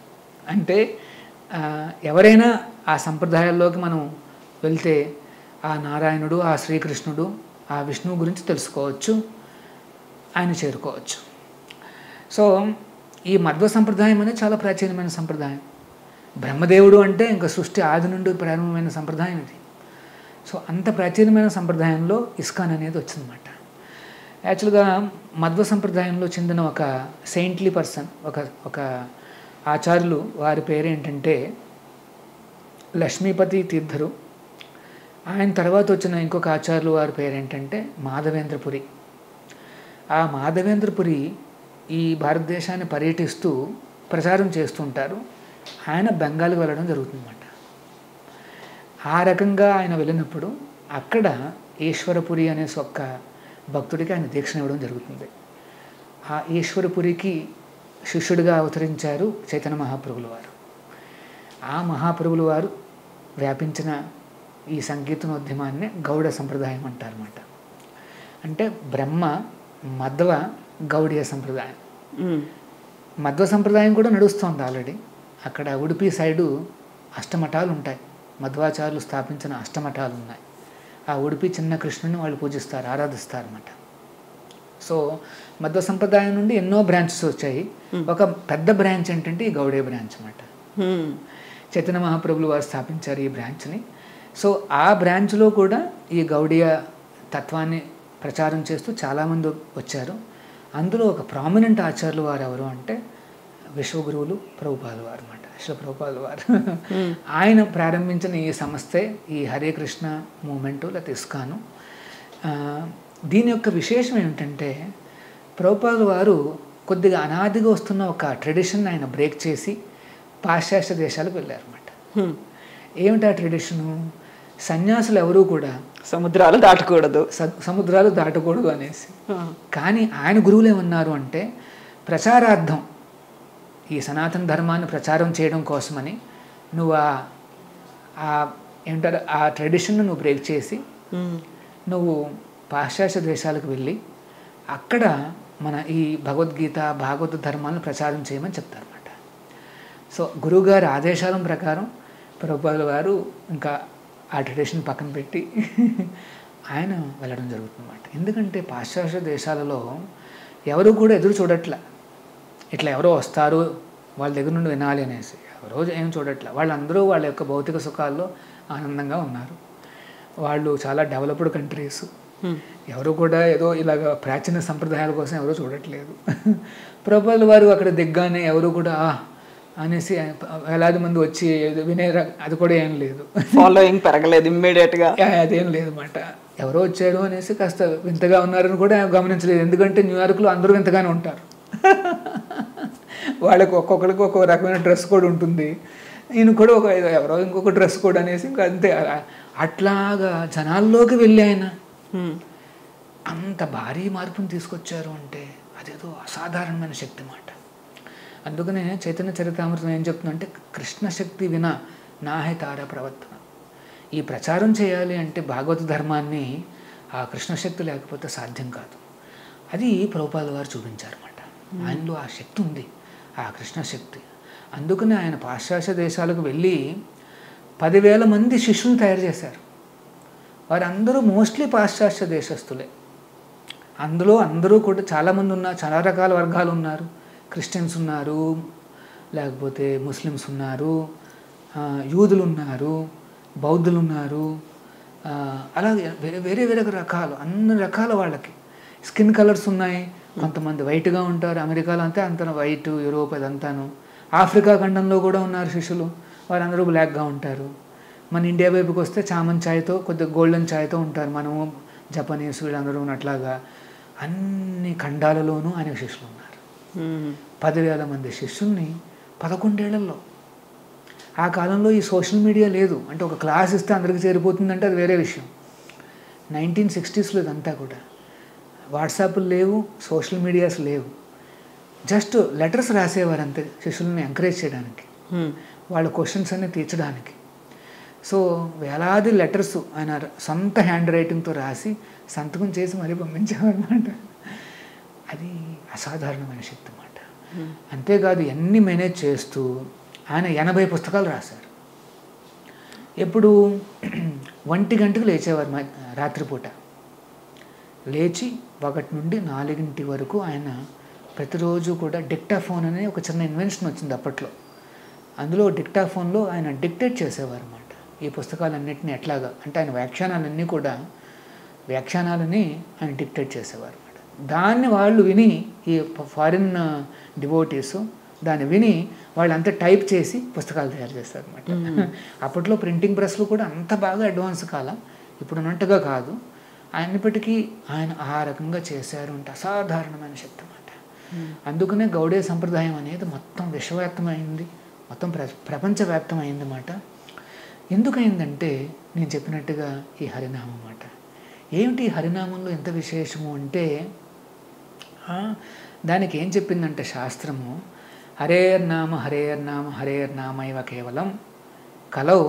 Speaker 3: అంటే ఎవరైనా ఆ సంప్రదాయాల్లోకి మనం వెళ్తే ఆ నారాయణుడు, ఆ శ్రీకృష్ణుడు, ఆ విష్ణువు గురించి తెలుసుకోవచ్చు, ఆయన చేరుకోవచ్చు. సో ఈ మధ్వ సంప్రదాయం అనేది చాలా ప్రాచీనమైన సంప్రదాయం. బ్రహ్మదేవుడు అంటే ఇంకా సృష్టి ఆది నుండి ప్రారంభమైన సంప్రదాయం ఇది. సో అంత ప్రాచీనమైన సంప్రదాయంలో ఇస్కాన్ అనేది వచ్చిందన్నమాట. యాక్చువల్గా మధ్వ సంప్రదాయంలో చెందిన ఒక సెయింట్లీ పర్సన్, ఒక ఆచార్యులు, వారి పేరు ఏంటంటే లక్ష్మీపతి తీర్థరు. ఆయన తర్వాత వచ్చిన ఇంకొక ఆచార్యులు వారి పేరు ఏంటంటే మాధవేంద్రపురి. ఆ మాధవేంద్రపురి ఈ భారతదేశాన్ని పర్యటిస్తూ ప్రచారం చేస్తుంటారు. ఆయన బెంగాల్కి వెళ్ళడం జరుగుతుందన్నమాట. ఆ రకంగా ఆయన వెళ్ళినప్పుడు అక్కడ ఈశ్వరపురి అనే ఒక్క భక్తుడికి ఆయన దీక్షణ ఇవ్వడం జరుగుతుంది. ఆ ఈశ్వరపురికి శిష్యుడిగా అవతరించారు చైతన్య మహాప్రభుల వారు. ఆ మహాప్రభుల వారు వ్యాపించిన ఈ సంకీర్తనోద్యమాన్ని గౌడ సంప్రదాయం అంటారన్నమాట. అంటే బ్రహ్మ మధ్వ గౌడీయ సంప్రదాయం. మధ్వ సంప్రదాయం కూడా నడుస్తుంది ఆల్రెడీ. అక్కడ ఉడిపి సైడు అష్టమఠాలు ఉంటాయి. మధ్వాచార్యులు స్థాపించిన అష్టమఠాలు ఉన్నాయి. ఆ ఉడిపి చిన్న కృష్ణుని వాళ్ళు పూజిస్తారు, ఆరాధిస్తారు అన్నమాట. సో మధ్వ సంప్రదాయం నుండి ఎన్నో బ్రాంచెస్ వచ్చాయి. ఒక పెద్ద బ్రాంచ్ ఏంటంటే ఈ గౌడీయ బ్రాంచ్ అన్నమాట. చైతన్య మహాప్రభులు వారు స్థాపించారు ఈ బ్రాంచ్ని. సో ఆ బ్రాంచ్లో కూడా ఈ గౌడీయ తత్వాన్ని ప్రచారం చేస్తూ చాలామంది వచ్చారు. అందులో ఒక ప్రామినెంట్ ఆచార్యులు వారు ఎవరు అంటే విశ్వగురువులు ప్రభుపాదుల వారు అన్నమాట. విశ్వప్రభుపాదుల వారు ఆయన ప్రారంభించిన ఈ సంస్థే ఈ హరే కృష్ణ మూమెంటు లేకపోతే ఇస్కాను. దీని యొక్క విశేషం ఏమిటంటే ప్రభుపాదుల వారు కొద్దిగా అనాదిగా వస్తున్న ఒక ట్రెడిషన్ ఆయన బ్రేక్ చేసి పాశ్చాత్య దేశాలకు వెళ్ళారన్నమాట. ఏమిటి ఆ ట్రెడిషను? సన్యాసులు ఎవరూ కూడా
Speaker 2: సముద్రాలు
Speaker 3: దాటకూడదు అనేసి. కానీ ఆయన గురువులు ఏమన్నారు అంటే ప్రచారార్థం ఈ సనాతన ధర్మాన్ని ప్రచారం చేయడం కోసమని నువ్వు ఏమంటారు ఆ ట్రెడిషన్ను నువ్వు బ్రేక్ చేసి నువ్వు పాశ్చాత్య దేశాలకు వెళ్ళి అక్కడ మన ఈ భగవద్గీత భాగవత ధర్మాలను ప్రచారం చేయమని చెప్తారన్నమాట. సో గురువుగారి ఆదేశాల ప్రకారం ప్రభుపాదుల వారు ఇంకా ఆ ట్రెడిషన్ పక్కన పెట్టి ఆయన వెళ్ళడం జరుగుతుందన్నమాట. ఎందుకంటే పాశ్చాత్య దేశాలలో ఎవరు కూడా ఎదురు చూడట్లే, ఇట్లా ఎవరో వస్తారు వాళ్ళ దగ్గర నుండి వినాలి అనేసి ఎవరో ఏం చూడట్లే. వాళ్ళందరూ వాళ్ళ యొక్క భౌతిక సుఖాల్లో ఆనందంగా ఉన్నారు. వాళ్ళు చాలా డెవలప్డ్ కంట్రీస్, ఎవరు కూడా ఏదో ఇలాగ ప్రాచీన సంప్రదాయాల కోసం ఎవరు చూడట్లేదు. ప్రభుపాదుల వారు అక్కడ దిగ్గానే ఎవరు కూడా అనేసి వేలాది మంది వచ్చి వినే అది కూడా ఏం లేదు,
Speaker 2: ఫాలోయింగ్ పెరగలేదు ఇమ్మీడియట్గా,
Speaker 3: అదేం లేదన్నమాట. ఎవరో వచ్చారు అనేసి కాస్త వింతగా ఉన్నారని కూడా గమనించలేదు. ఎందుకంటే న్యూయార్క్లో అందరూ వింతగానే ఉంటారు. వాళ్ళకి ఒక్కొక్కరికి ఒక్కొక్క రకమైన డ్రెస్ కోడ్ ఉంటుంది. ఈయన కూడా ఎవరో ఇంకొక డ్రెస్ కోడ్ అనేసి ఇంకా అంతే. అట్లాగా జనాల్లోకి వెళ్ళి ఆయన అంత భారీ మార్పుని తీసుకొచ్చారు అంటే అదేదో అసాధారణమైన శక్తి మాట. అందుకనే చైతన్య చరితామృతం ఏం చెప్తుందంటే కృష్ణ శక్తి వినా నాహే తార ప్రవర్తన. ఈ ప్రచారం చేయాలి అంటే భాగవత ధర్మాన్ని ఆ కృష్ణశక్తి లేకపోతే సాధ్యం కాదు. అది ప్రభుపాదుల వారు చూపించారన్నమాట. ఆయనలో ఆ శక్తి ఉంది, ఆ కృష్ణశక్తి. అందుకనే ఆయన పాశ్చాత్య దేశాలకు వెళ్ళి 10,000 మంది శిష్యులను తయారు చేశారు. వారందరూ మోస్ట్లీ పాశ్చాత్య దేశస్తులే. అందులో అందరూ కూడా చాలామంది ఉన్నారు, చాలా రకాల వర్గాలు ఉన్నారు. క్రిస్టియన్స్ ఉన్నారు, లేకపోతే ముస్లిమ్స్ ఉన్నారు, యూదులు ఉన్నారు, బౌద్ధులు ఉన్నారు, అలాగే వేరే వేరే రకాలు, అన్ని రకాల వాళ్ళకి స్కిన్ కలర్స్ ఉన్నాయి. కొంతమంది వైట్గా ఉంటారు, అమెరికాలో అంతే అంత వైట్, యూరోప్ అదంతాను. ఆఫ్రికా ఖండంలో కూడా ఉన్నారు శిష్యులు, వారందరూ బ్లాక్గా ఉంటారు. మన ఇండియా వైపుకి వస్తే చామన్ ఛాయ్తో కొద్దిగా గోల్డెన్ ఛాయ్తో ఉంటారు. మనము జపనీస్ వీళ్ళందరూ ఉన్నట్లాగా అన్ని ఖండాలలోనూ అనేక శిష్యులు ఉన్నారు. 10,000 మంది శిష్యుల్ని 11 ఏళ్లలో. ఆ కాలంలో ఈ సోషల్ మీడియా లేదు, అంటే ఒక క్లాస్ ఇస్తే అందరికీ చేరిపోతుందంటే అది వేరే విషయం. 1960s ఇదంతా కూడా వాట్సాప్లు లేవు, సోషల్ మీడియాస్ లేవు. జస్ట్ లెటర్స్ రాసేవారు అంతే శిష్యుల్ని ఎంకరేజ్ చేయడానికి, వాళ్ళ క్వశ్చన్స్ అన్ని తీర్చడానికి. సో వేలాది లెటర్స్ ఆయన సొంత హ్యాండ్ రైటింగ్తో రాసి సంతకం చేసి మరీ పంపించేవారు అన్నమాట. అది అసాధారణమైన శక్తి అన్నమాట. అంతేకాదు ఎన్ని మేనేజ్ చేస్తూ ఆయన 80 పుస్తకాలు రాశారు. ఎప్పుడు 1 గంటకు లేచేవారు రాత్రిపూట. లేచి 1 నుండి 4 వరకు ఆయన ప్రతిరోజు కూడా డిక్టాఫోన్ అనే ఒక చిన్న ఇన్వెన్షన్ వచ్చింది అప్పట్లో. అందులో డిక్టాఫోన్లో ఆయన డిక్టేట్ చేసేవారు అన్నమాట ఈ పుస్తకాలన్నింటినీ. ఎట్లాగా అంటే ఆయన వ్యాఖ్యానాలని ఆయన డిక్టేట్ చేసేవారు అన్నమాట. దాన్ని వాళ్ళు విని, ఈ ఫారిన్ డివోటీస్ దాన్ని విని వాళ్ళంతా టైప్ చేసి పుస్తకాలు తయారు చేస్తారు అన్నమాట. అప్పట్లో ప్రింటింగ్ ప్రెస్లు కూడా అంత బాగా అడ్వాన్స్ కాలం, ఇప్పుడు ఉన్నట్టుగా కాదు. అయినప్పటికీ ఆయన ఆ రకంగా చేశారు అంటే అసాధారణమైన శక్తి అన్నమాట. అందుకనే గౌడీయ సంప్రదాయం అనేది మొత్తం విశ్వవ్యాప్తమైంది, మొత్తం ప్రపంచవ్యాప్తమైంది అన్నమాట. ఎందుకైందంటే నేను చెప్పినట్టుగా ఈ హరినామం అన్నమాట. ఏమిటి హరినామంలో ఎంత విశేషము అంటే దానికి ఏం చెప్పిందంటే శాస్త్రము, హరేర్నామ హరేర్నామ హరేర్నామైవ కేవలం కలౌ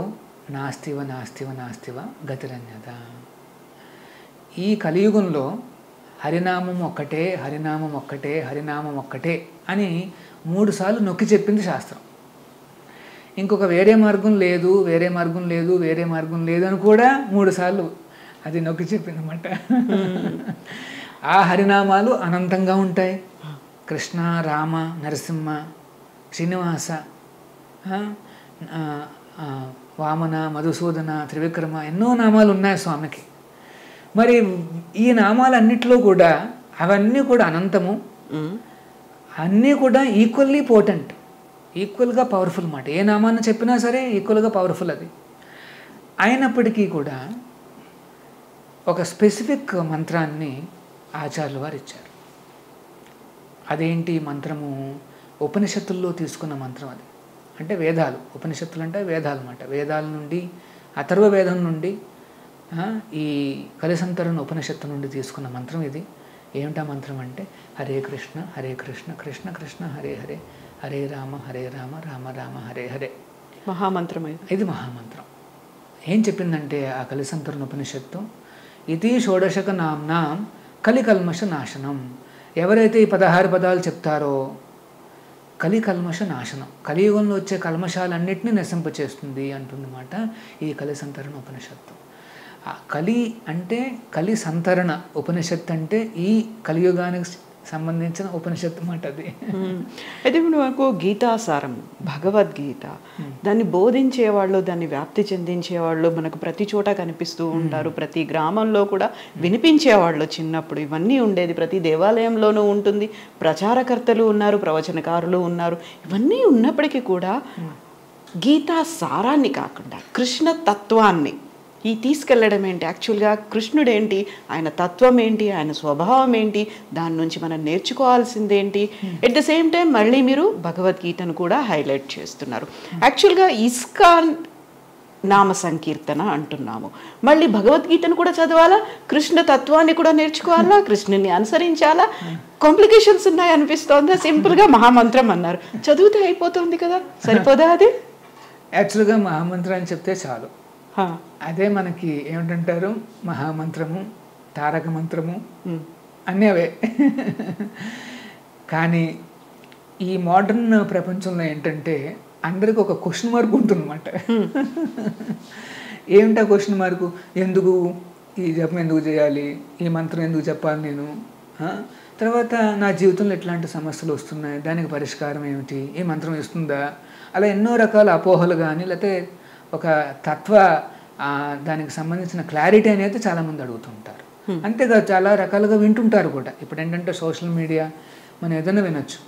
Speaker 3: నాస్తివ నాస్తివ నాస్తివ గతిరన్యత. ఈ కలియుగంలో హరినామం ఒక్కటే, హరినామం ఒక్కటే, హరినామం ఒక్కటే అని 3 సార్లు నొక్కి చెప్పింది శాస్త్రం. ఇంకొక వేరే మార్గం లేదు, వేరే మార్గం లేదు, వేరే మార్గం లేదు అని కూడా 3 సార్లు అది నొక్కి చెప్పిందన్నమాట. ఆ హరినామాలు అనంతంగా ఉంటాయి. కృష్ణ, రామ, నరసింహ, శ్రీనివాస, వామన, మధుసూదన, త్రివిక్రమ, ఎన్నో నామాలు ఉన్నాయి స్వామికి. మరి ఈ నామాలన్నిటిలో కూడా అవన్నీ కూడా అనంతము, అన్నీ కూడా ఈక్వల్లీ పోటెంట్, ఈక్వల్గా పవర్ఫుల్ అన్నమాట. ఏ నామాన్ని చెప్పినా సరే ఈక్వల్గా పవర్ఫుల్ అది. అయినప్పటికీ కూడా ఒక స్పెసిఫిక్ మంత్రాన్ని ఆచార్యుల వారు ఇచ్చారు. అదేంటి మంత్రము? ఉపనిషత్తుల్లో తీసుకున్న మంత్రం అది. అంటే వేదాలు, ఉపనిషత్తులు అంటే వేదాలు అన్నమాట. వేదాల నుండి, అథర్వ వేదం నుండి, ఈ కలిసంతరణ ఉపనిషత్తు నుండి తీసుకున్న మంత్రం ఇది. ఏమిటా మంత్రం అంటే హరే కృష్ణ హరే కృష్ణ కృష్ణ కృష్ణ హరే హరే, హరే రామ హరే రామ రామ రామ హరే హరే.
Speaker 2: మహామంత్రం
Speaker 3: ఇది మహామంత్రం. ఏం చెప్పిందంటే ఆ కలిసంతరణ ఉపనిషత్తు, ఇది షోడశక నామ్నాం కలికల్మష నాశనం. ఎవరైతే ఈ 16 పదాలు చెప్తారో కలికల్మష నాశనం, కలియుగంలో వచ్చే కల్మషాలన్నింటినీ నశింపచేస్తుంది అంటుందన్నమాట ఈ కలిసంతరణ ఉపనిషత్తు. కలి అంటే కలి సంతరణ ఉపనిషత్తు అంటే ఈ కలియుగానికి సంబంధించిన ఉపనిషత్తు మాట అది.
Speaker 2: అయితే ఇప్పుడు మనకు గీతాసారం, భగవద్గీత, దాన్ని బోధించేవాళ్ళు, దాన్ని వ్యాప్తి చెందించేవాళ్ళు మనకు ప్రతి చోట కనిపిస్తూ ఉంటారు. ప్రతి గ్రామంలో కూడా వినిపించేవాళ్ళు చిన్నప్పుడు. ఇవన్నీ ఉండేది, ప్రతి దేవాలయంలోనూ ఉంటుంది. ప్రచారకర్తలు ఉన్నారు, ప్రవచనకారులు ఉన్నారు. ఇవన్నీ ఉన్నప్పటికీ కూడా గీతా సారాన్ని కాకుండా కృష్ణ తత్వాన్ని ఈ తీసుకెళ్ళడం ఏంటి, యాక్చువల్గా కృష్ణుడు ఏంటి, ఆయన తత్వం ఏంటి, ఆయన స్వభావం ఏంటి, దాని నుంచి మనం నేర్చుకోవాల్సిందేంటి. ఎట్ ద సేమ్ టైం మళ్ళీ మీరు భగవద్గీతను కూడా హైలైట్ చేస్తున్నారు. యాక్చువల్గా ఇస్కాన్ నామ సంకీర్తన అంటున్నాము, మళ్ళీ భగవద్గీతను కూడా చదవాలా, కృష్ణ తత్వాన్ని కూడా నేర్చుకోవాలా, కృష్ణుని అనుసరించాలా, కాంప్లికేషన్స్ ఉన్నాయి అనిపిస్తోందా? సింపుల్గా మహామంత్రం అన్నారు, చదివితే అయిపోతుంది కదా, సరిపోదా అది?
Speaker 3: యాక్చువల్గా మహామంత్రం అని చెప్తే చాలు. అదే మనకి ఏమిటంటారు, మహామంత్రము, తారక మంత్రము అన్నీ అవే. కానీ ఈ మోడర్న్ ప్రపంచంలో ఏంటంటే అందరికి ఒక క్వశ్చన్ మార్క్ ఉంటుందన్నమాట. ఏమిటా క్వశ్చన్ మార్కు? ఎందుకు ఈ జపం ఎందుకు చేయాలి, ఈ మంత్రం ఎందుకు చెప్పాలి నేను, తర్వాత నా జీవితంలో ఎట్లాంటి సమస్యలు వస్తున్నాయి, దానికి పరిష్కారం ఏమిటి, ఈ మంత్రం ఇస్తుందా, అలా ఎన్నో రకాల అపోహలు కానీ లేకపోతే ఒక తత్వ దానికి సంబంధించిన క్లారిటీ అనేది చాలామంది అడుగుతుంటారు. అంతేకాదు చాలా రకాలుగా వింటుంటారు కూడా. ఇప్పుడు ఏంటంటే సోషల్ మీడియా మనం ఏదైనా వినొచ్చు.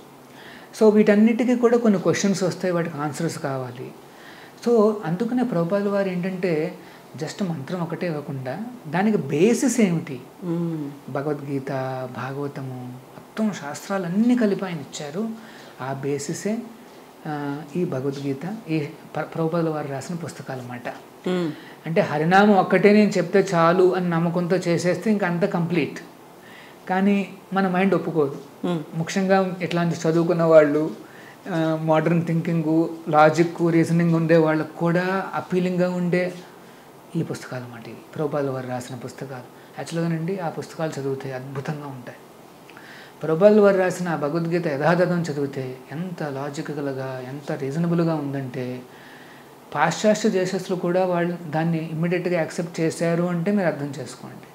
Speaker 3: సో వీటన్నిటికీ కూడా కొన్ని క్వశ్చన్స్ వస్తాయి, వాటికి ఆన్సర్స్ కావాలి. సో అందుకనే ప్రభుపాదుల వారు ఏంటంటే జస్ట్ మంత్రం ఒకటే ఇవ్వకుండా దానికి బేసిస్ ఏమిటి, భగవద్గీత, భాగవతము, మొత్తం శాస్త్రాలన్నీ కలిపి ఆయన ఇచ్చారు. ఆ బేసిసే ఈ భగవద్గీత, ఈ ప్రభుపాదుల వారు రాసిన పుస్తకాలు అన్నమాట. అంటే హరినామం ఒక్కటే నేను చెప్తే చాలు అని నమ్మకంతో చేసేస్తే ఇంకా అంత కంప్లీట్. కానీ మన మైండ్ ఒప్పుకోదు. ముఖ్యంగా ఇట్లాంటి చదువుకున్న వాళ్ళు, మోడర్న్ థింకింగు, లాజిక్, రీజనింగ్ ఉండే వాళ్ళకు కూడా అపీలింగ్గా ఉండే ఈ పుస్తకాలు అన్నమాట. ఇవి ప్రభుపాదుల వారు రాసిన పుస్తకాలు. యాక్చువల్గానండి ఆ పుస్తకాలు చదివితే అద్భుతంగా ఉంటాయి. ప్రభుపాదుల వారు రాసిన భగవద్గీత యథాతథం చదివితే ఎంత లాజికల్గా, ఎంత రీజనబుల్గా ఉందంటే పాశ్చాత్య దేశస్తులు కూడా వాళ్ళు దాన్ని ఇమ్మీడియట్గా యాక్సెప్ట్ చేశారు అంటే మీరు అర్థం చేసుకోండి.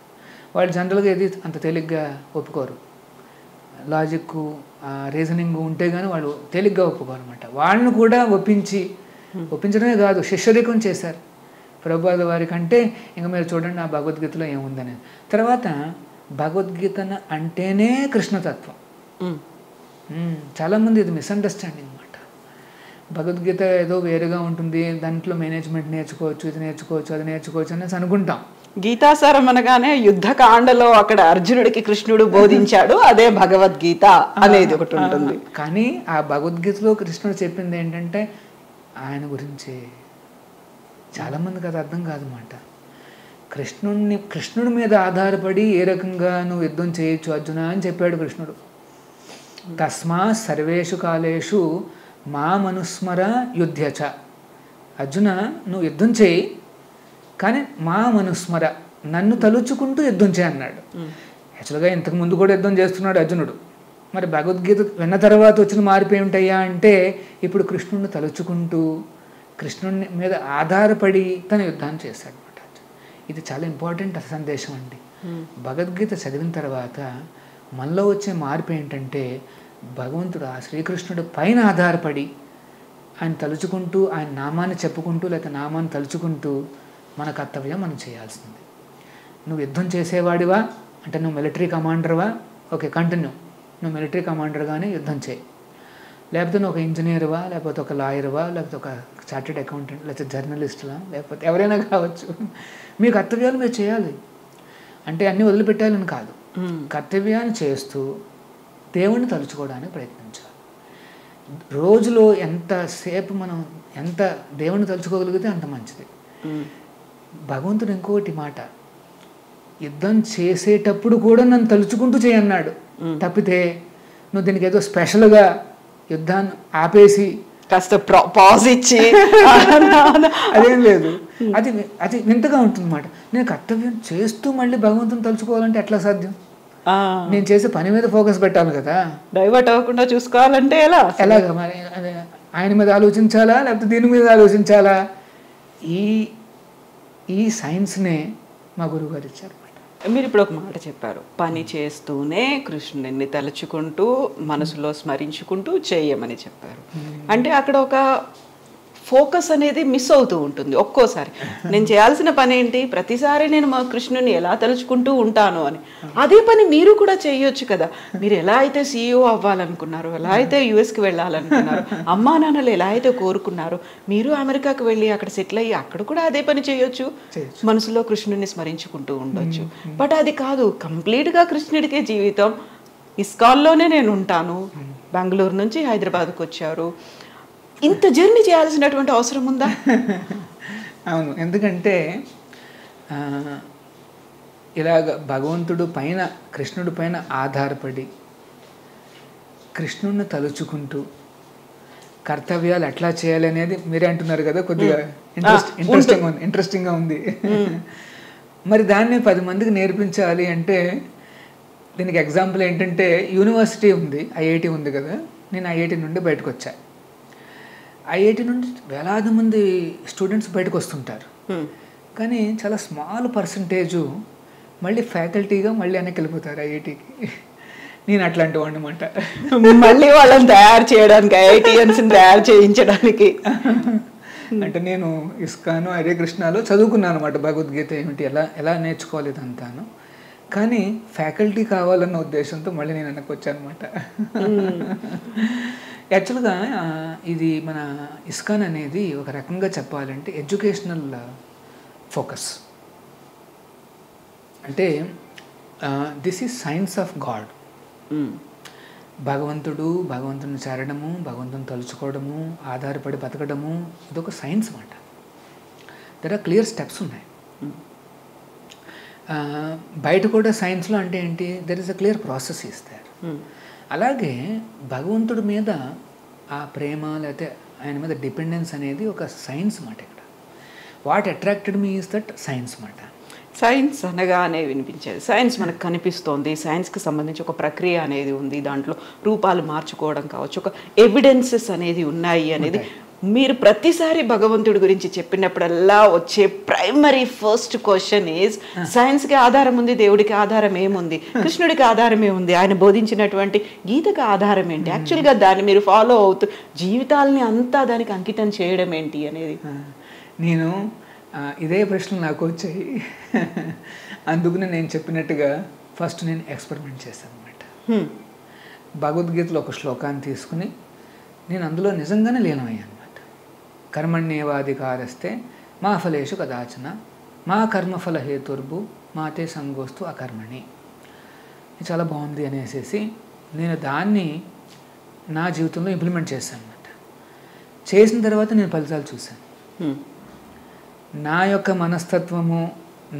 Speaker 3: వాళ్ళు జనరల్గా ఏది అంత తేలిగ్గా ఒప్పుకోరు. లాజిక్, రీజనింగ్ ఉంటే కానీ వాళ్ళు తేలిగ్గా ఒప్పుకోరు అనమాట. వాళ్ళని కూడా ఒప్పించడమే కాదు, శిష్యరికం చేశారు ప్రభుపాదుల వారి కంటే. ఇంకా మీరు చూడండి ఆ భగవద్గీతలో ఏముందని. తర్వాత భగవద్గీతను అంటేనే కృష్ణతత్వం. చాలామంది ఇది మిస్అండర్స్టాండింగ్ అనమాట. భగవద్గీత ఏదో వేరుగా ఉంటుంది, దాంట్లో మేనేజ్మెంట్ నేర్చుకోవచ్చు, ఇది నేర్చుకోవచ్చు, అది నేర్చుకోవచ్చు అనేసి అనుకుంటాం.
Speaker 2: గీతాసారం అనగానే యుద్ధకాండలో అక్కడ అర్జునుడికి కృష్ణుడు బోధించాడు, అదే భగవద్గీత అనేది ఒకటి ఉంటుంది.
Speaker 3: కానీ ఆ భగవద్గీతలో కృష్ణుడు చెప్పింది ఏంటంటే ఆయన గురించి. చాలామందికి అది అర్థం కాదన్నమాట. కృష్ణుడి మీద ఆధారపడి ఏ రకంగా నువ్వు యుద్ధం చేయొచ్చు అర్జున అని చెప్పాడు కృష్ణుడు. తస్మా సర్వేషు కాలేషు మా మనుస్మర యుద్ధచ. అర్జున నువ్వు యుద్ధం చేయి, కానీ మా మనుస్మర, నన్ను తలుచుకుంటూ యుద్ధం చేయి అన్నాడు. యాక్చువల్గా ఇంతకుముందు కూడా యుద్ధం చేస్తున్నాడు అర్జునుడు. మరి భగవద్గీత విన్న తర్వాత వచ్చిన మార్పు ఏమిటయ్యా అంటే ఇప్పుడు కృష్ణుడిని తలుచుకుంటూ కృష్ణుడి మీద ఆధారపడి తన యుద్ధాన్ని చేశాడు అనమాట. ఇది చాలా ఇంపార్టెంట్ సందేశం అండి. భగవద్గీత చదివిన తర్వాత మనలో వచ్చే మార్పు ఏంటంటే భగవంతుడు ఆ శ్రీకృష్ణుడి పైన ఆధారపడి ఆయన తలుచుకుంటూ, ఆయన నామాన్ని చెప్పుకుంటూ లేకపోతే నామాన్ని తలుచుకుంటూ మన కర్తవ్యం మనం చేయాల్సింది. నువ్వు యుద్ధం చేసేవాడివా అంటే నువ్వు మిలిటరీ కమాండర్వా, ఓకే కంటిన్యూ, నువ్వు మిలిటరీ కమాండర్గానే యుద్ధం చేయి. లేకపోతే నువ్వు ఒక ఇంజనీర్వా, లేకపోతే ఒక లాయర్వా, లేకపోతే ఒక చార్టెడ్ అకౌంటెంట్, లేకపోతే జర్నలిస్టులా, లేకపోతే ఎవరైనా కావచ్చు, మీ కర్తవ్యాలు మీరు చేయాలి. అంటే అన్నీ వదిలిపెట్టాలని కాదు, కర్తవ్యాన్ని చేస్తూ దేవుణ్ణి తలుచుకోవడానికి ప్రయత్నించాలి. రోజులో ఎంతసేపు మనం ఎంత దేవుణ్ణి తలుచుకోగలిగితే అంత మంచిది. భగవంతుడు ఇంకొకటి మాట, యుద్ధం చేసేటప్పుడు కూడా నన్ను తలుచుకుంటూ చేయన్నాడు. తప్పితే నువ్వు దీనికి ఏదో స్పెషల్గా యుద్ధాన్ని ఆపేసి
Speaker 2: కాస్త పాజ్ ఇచ్చి
Speaker 3: అదేం లేదు. అది వింతగా ఉంటుందన్నమాట. నేను కర్తవ్యం చేస్తూ మళ్ళీ భగవంతుని తలుచుకోవాలంటే ఎట్లా సాధ్యం? నేను చేసే పని మీద ఫోకస్ పెట్టాలి కదా,
Speaker 2: డైవర్ట్ అవ్వకుండా చూసుకోవాలంటే ఎలాగా
Speaker 3: మరి? ఆయన మీద ఆలోచించాలా లేకపోతే దీని మీద ఆలోచించాలా? ఈ సైన్స్నే మా గురువు గారు ఇచ్చారు అనమాట.
Speaker 2: మీరు ఇప్పుడు ఒక మాట చెప్పారు, పని చేస్తూనే కృష్ణుని తలుచుకుంటూ మనసులో స్మరించుకుంటూ చేయమని చెప్పారు. అంటే అక్కడ ఒక ఫోకస్ అనేది మిస్ అవుతూ ఉంటుంది ఒక్కోసారి. నేను చేయాల్సిన పని ఏంటి, ప్రతిసారి నేను మా కృష్ణుని ఎలా తలుచుకుంటూ ఉంటాను అని. అదే పని మీరు కూడా చేయొచ్చు కదా. మీరు ఎలా అయితే CEO అవ్వాలనుకున్నారు, ఎలా అయితే యుఎస్కి వెళ్ళాలనుకున్నారు, అమ్మా నాన్నలు ఎలా అయితే కోరుకున్నారు, మీరు అమెరికాకు వెళ్ళి అక్కడ సెటిల్ అయ్యి అక్కడ కూడా అదే పని చేయొచ్చు, మనసులో కృష్ణుని స్మరించుకుంటూ ఉండొచ్చు. బట్ అది కాదు, కంప్లీట్గా కృష్ణుడికే జీవితం. ఇస్కాన్లోనే నేను ఉంటాను, బెంగళూరు నుంచి హైదరాబాద్కి వచ్చారు, ఇంత జర్నీ చేయాల్సినటువంటి అవసరం ఉందా?
Speaker 3: అవును, ఎందుకంటే ఇలాగ భగవంతుడు పైన, కృష్ణుడి పైన ఆధారపడి కృష్ణుడిని తలుచుకుంటూ కర్తవ్యాలు ఎట్లా చేయాలి అనేది మీరే అంటున్నారు కదా, కొద్దిగా ఇంట్రెస్టింగ్గా ఉంది. మరి దాన్ని 10 మందికి నేర్పించాలి అంటే దీనికి ఎగ్జాంపుల్ ఏంటంటే, యూనివర్సిటీ ఉంది, IIT ఉంది కదా. నేను IIT నుండి బయటకు వచ్చా. IIT నుండి వేలాది మంది స్టూడెంట్స్ బయటకు వస్తుంటారు, కానీ చాలా స్మాల్ పర్సంటేజు మళ్ళీ ఫ్యాకల్టీగా మళ్ళీ వెనక్కి వెళ్ళిపోతారు IITకి. నేను అట్లాంటి వాడిని అనమాట.
Speaker 2: మళ్ళీ వాళ్ళని తయారు చేయడానికి, IITians తయారు చేయించడానికి.
Speaker 3: అంటే నేను ఇస్కాను, హరే కృష్ణలో చదువుకున్నాను అనమాట. భగవద్గీత ఏమిటి, ఎలా నేర్చుకోవాలి ఇదంతాను. కానీ ఫ్యాకల్టీ కావాలన్న ఉద్దేశంతో మళ్ళీ నేను వెనక్కి వచ్చాను అనమాట. యాక్చువల్గా ఇది మన ఇస్కాన్ అనేది ఒక రకంగా చెప్పాలంటే ఎడ్యుకేషనల్ ఫోకస్. అంటే this is science of God. భగవంతుని చేరడము, భగవంతుని తలుచుకోవడము, ఆధారపడి బతకడము, ఇదొక సైన్స్ అన్నమాట. దర్ ఆర్ క్లియర్ స్టెప్స్ ఉన్నాయి. బయట కూడా సైన్స్లో అంటే ఏంటి, there is a clear process ఇస్తారు. అలాగే భగవంతుడి మీద ఆ ప్రేమ లేకపోతే ఆయన మీద డిపెండెన్స్ అనేది ఒక సైన్స్ అన్నమాట. ఇక్కడ what attracted me is that science అన్నమాట.
Speaker 2: సైన్స్ అనగానే వినిపించేది, సైన్స్ మనకు కనిపిస్తోంది, సైన్స్కి సంబంధించి ఒక ప్రక్రియ అనేది ఉంది, దాంట్లో రూపాలు మార్చుకోవడం కావచ్చు, ఒక ఎవిడెన్సెస్ అనేది ఉన్నాయి అనేది. మీరు ప్రతిసారి భగవంతుడి గురించి చెప్పినప్పుడల్లా వచ్చే ప్రైమరీ ఫస్ట్ క్వశ్చన్ ఈజ్, సైన్స్కి ఆధారం ఉంది, దేవుడికి ఆధారం ఏముంది, కృష్ణుడికి ఆధారం ఏముంది, ఆయన బోధించినటువంటి గీతకు ఆధారం ఏంటి, యాక్చువల్గా దాన్ని మీరు ఫాలో అవుతూ జీవితాలని అంతా దానికి అంకితం చేయడం ఏంటి అనేది.
Speaker 3: నేను ఇదే ప్రశ్నలు నాకు వచ్చాయి. అందుకనే నేను చెప్పినట్టుగా ఫస్ట్ నేను ఎక్స్పెరిమెంట్ చేశాను అనమాట. భగవద్గీతలో ఒక శ్లోకాన్ని తీసుకుని నేను అందులో నిజంగానే లీనమయ్యాను. కర్మణ్యేవాధికారస్తే మా ఫలేషు కదాచన మా కర్మఫల హేతుర్భు మాతే సంగోస్తు అకర్మణి. ఇది చాలా బాగుంది అనేసి నేను దాన్ని నా జీవితంలో ఇంప్లిమెంట్ చేశాను అన్నమాట. చేసిన తర్వాత నేను ఫలితాలు చూశాను. నా యొక్క మనస్తత్వము,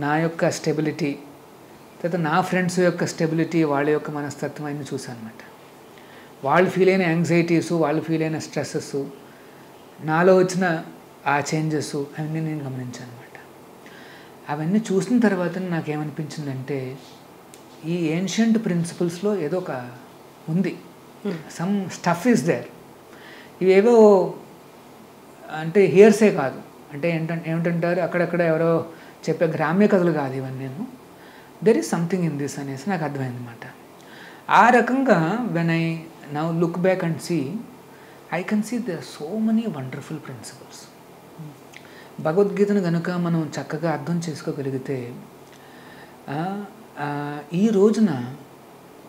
Speaker 3: నా యొక్క స్టెబిలిటీ, తర్వాత నా ఫ్రెండ్స్ యొక్క స్టెబిలిటీ, వాళ్ళ యొక్క మనస్తత్వం అన్నీ చూశాను అన్నమాట. వాళ్ళు ఫీల్ అయిన యాంగ్జైటీసు, వాళ్ళు ఫీల్ అయిన స్ట్రెస్సెస్, నాలో వచ్చిన ఆ చేంజెస్ అవన్నీ నేను గమనించాను అనమాట. అవన్నీ చూసిన తర్వాత నాకేమనిపించిందంటే, ఈ ఏన్షియంట్ ప్రిన్సిపల్స్లో ఏదో ఒక ఉంది, సమ్ స్టఫ్ ఈజ్ దేర్. ఇవేవో అంటే హియర్సే కాదు, అంటే ఏమిటంటారు అక్కడక్కడ ఎవరో చెప్పే గ్రామ్య కథలు కాదు ఇవన్నీ. నేను there is something in this అనేసి నాకు అర్థమైంది అనమాట. ఆ రకంగా when I now look back and see, I can see there are so many wonderful principles. భగవద్గీతను కనుక మనం చక్కగా అర్థం చేసుకోగలిగితే, ఈ రోజున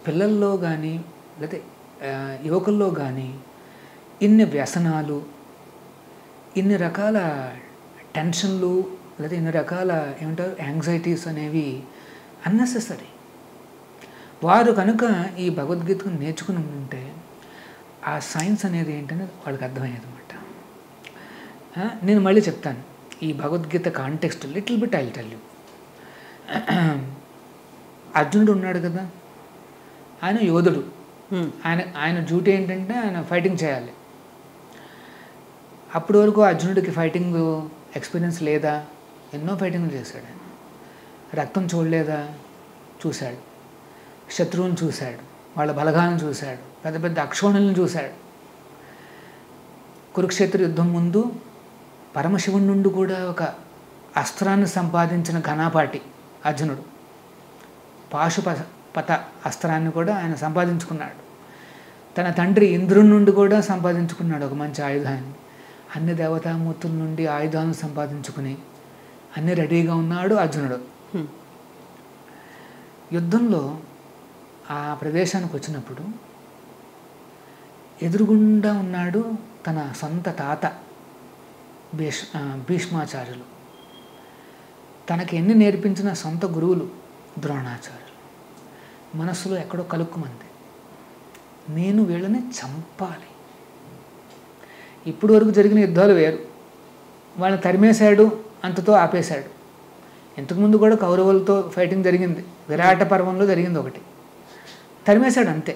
Speaker 3: పిల్లల్లో కానీ లేకపోతే యువకుల్లో కానీ ఇన్ని వ్యసనాలు, ఇన్ని రకాల టెన్షన్లు, లేదా ఇన్ని రకాల ఏమంటారు యాంగ్జైటీస్ అనేవి అన్నెసెసరీ. వారు కనుక ఈ భగవద్గీతను నేర్చుకుని ఉంటే ఆ సైన్స్ అనేది ఏంటనే వాళ్ళకి అర్థమయ్యేది అనమాట. నేను మళ్ళీ చెప్తాను ఈ Bhagavad Gita context little bit I will tell you. అర్జునుడు ఉన్నాడు కదా, ఆయన యోధుడు. ఆయన డ్యూటీ ఏంటంటే ఆయన ఫైటింగ్ చేయాలి. అప్పటి వరకు అర్జునుడికి ఫైటింగ్ ఎక్స్పీరియన్స్ లేదా, ఎన్నో ఫైటింగ్లు చేశాడు. ఆయన రక్తం చూడలేదా, చూశాడు. శత్రువులను చూశాడు, వాళ్ళ బలగాలను చూశాడు, పెద్ద పెద్ద అక్షోణులను చూశాడు. కురుక్షేత్ర యుద్ధం ముందు పరమశివుడి నుండి కూడా ఒక అస్త్రాన్ని సంపాదించిన ఘనాపాటి అర్జునుడు. పాశుపత అస్త్రాన్ని కూడా ఆయన సంపాదించుకున్నాడు. తన తండ్రి ఇంద్రుడి నుండి కూడా సంపాదించుకున్నాడు ఒక మంచి ఆయుధాన్ని. అన్ని దేవతామూర్తుల నుండి ఆయుధాలను సంపాదించుకుని అన్ని రెడీగా ఉన్నాడు అర్జునుడు. యుద్ధంలో ఆ ప్రదేశానికి వచ్చినప్పుడు ఎదురుగుండా ఉన్నాడు తన సొంత తాత భీష్మాచార్యులు. తనకి ఎన్ని నేర్పించిన సొంత గురువులు ద్రోణాచార్యులు. మనస్సులో ఎక్కడో కలుక్కుమంది, నేను వీళ్ళని చంపాలి. ఇప్పుడు వరకు జరిగిన యుద్ధాలు వేరు, వాళ్ళని తరిమేశాడు, అంతతో ఆపేశాడు. ఇంతకుముందు కూడా కౌరవులతో ఫైటింగ్ జరిగింది, విరాట పర్వంలో జరిగింది ఒకటి, తరిమేశాడు అంతే,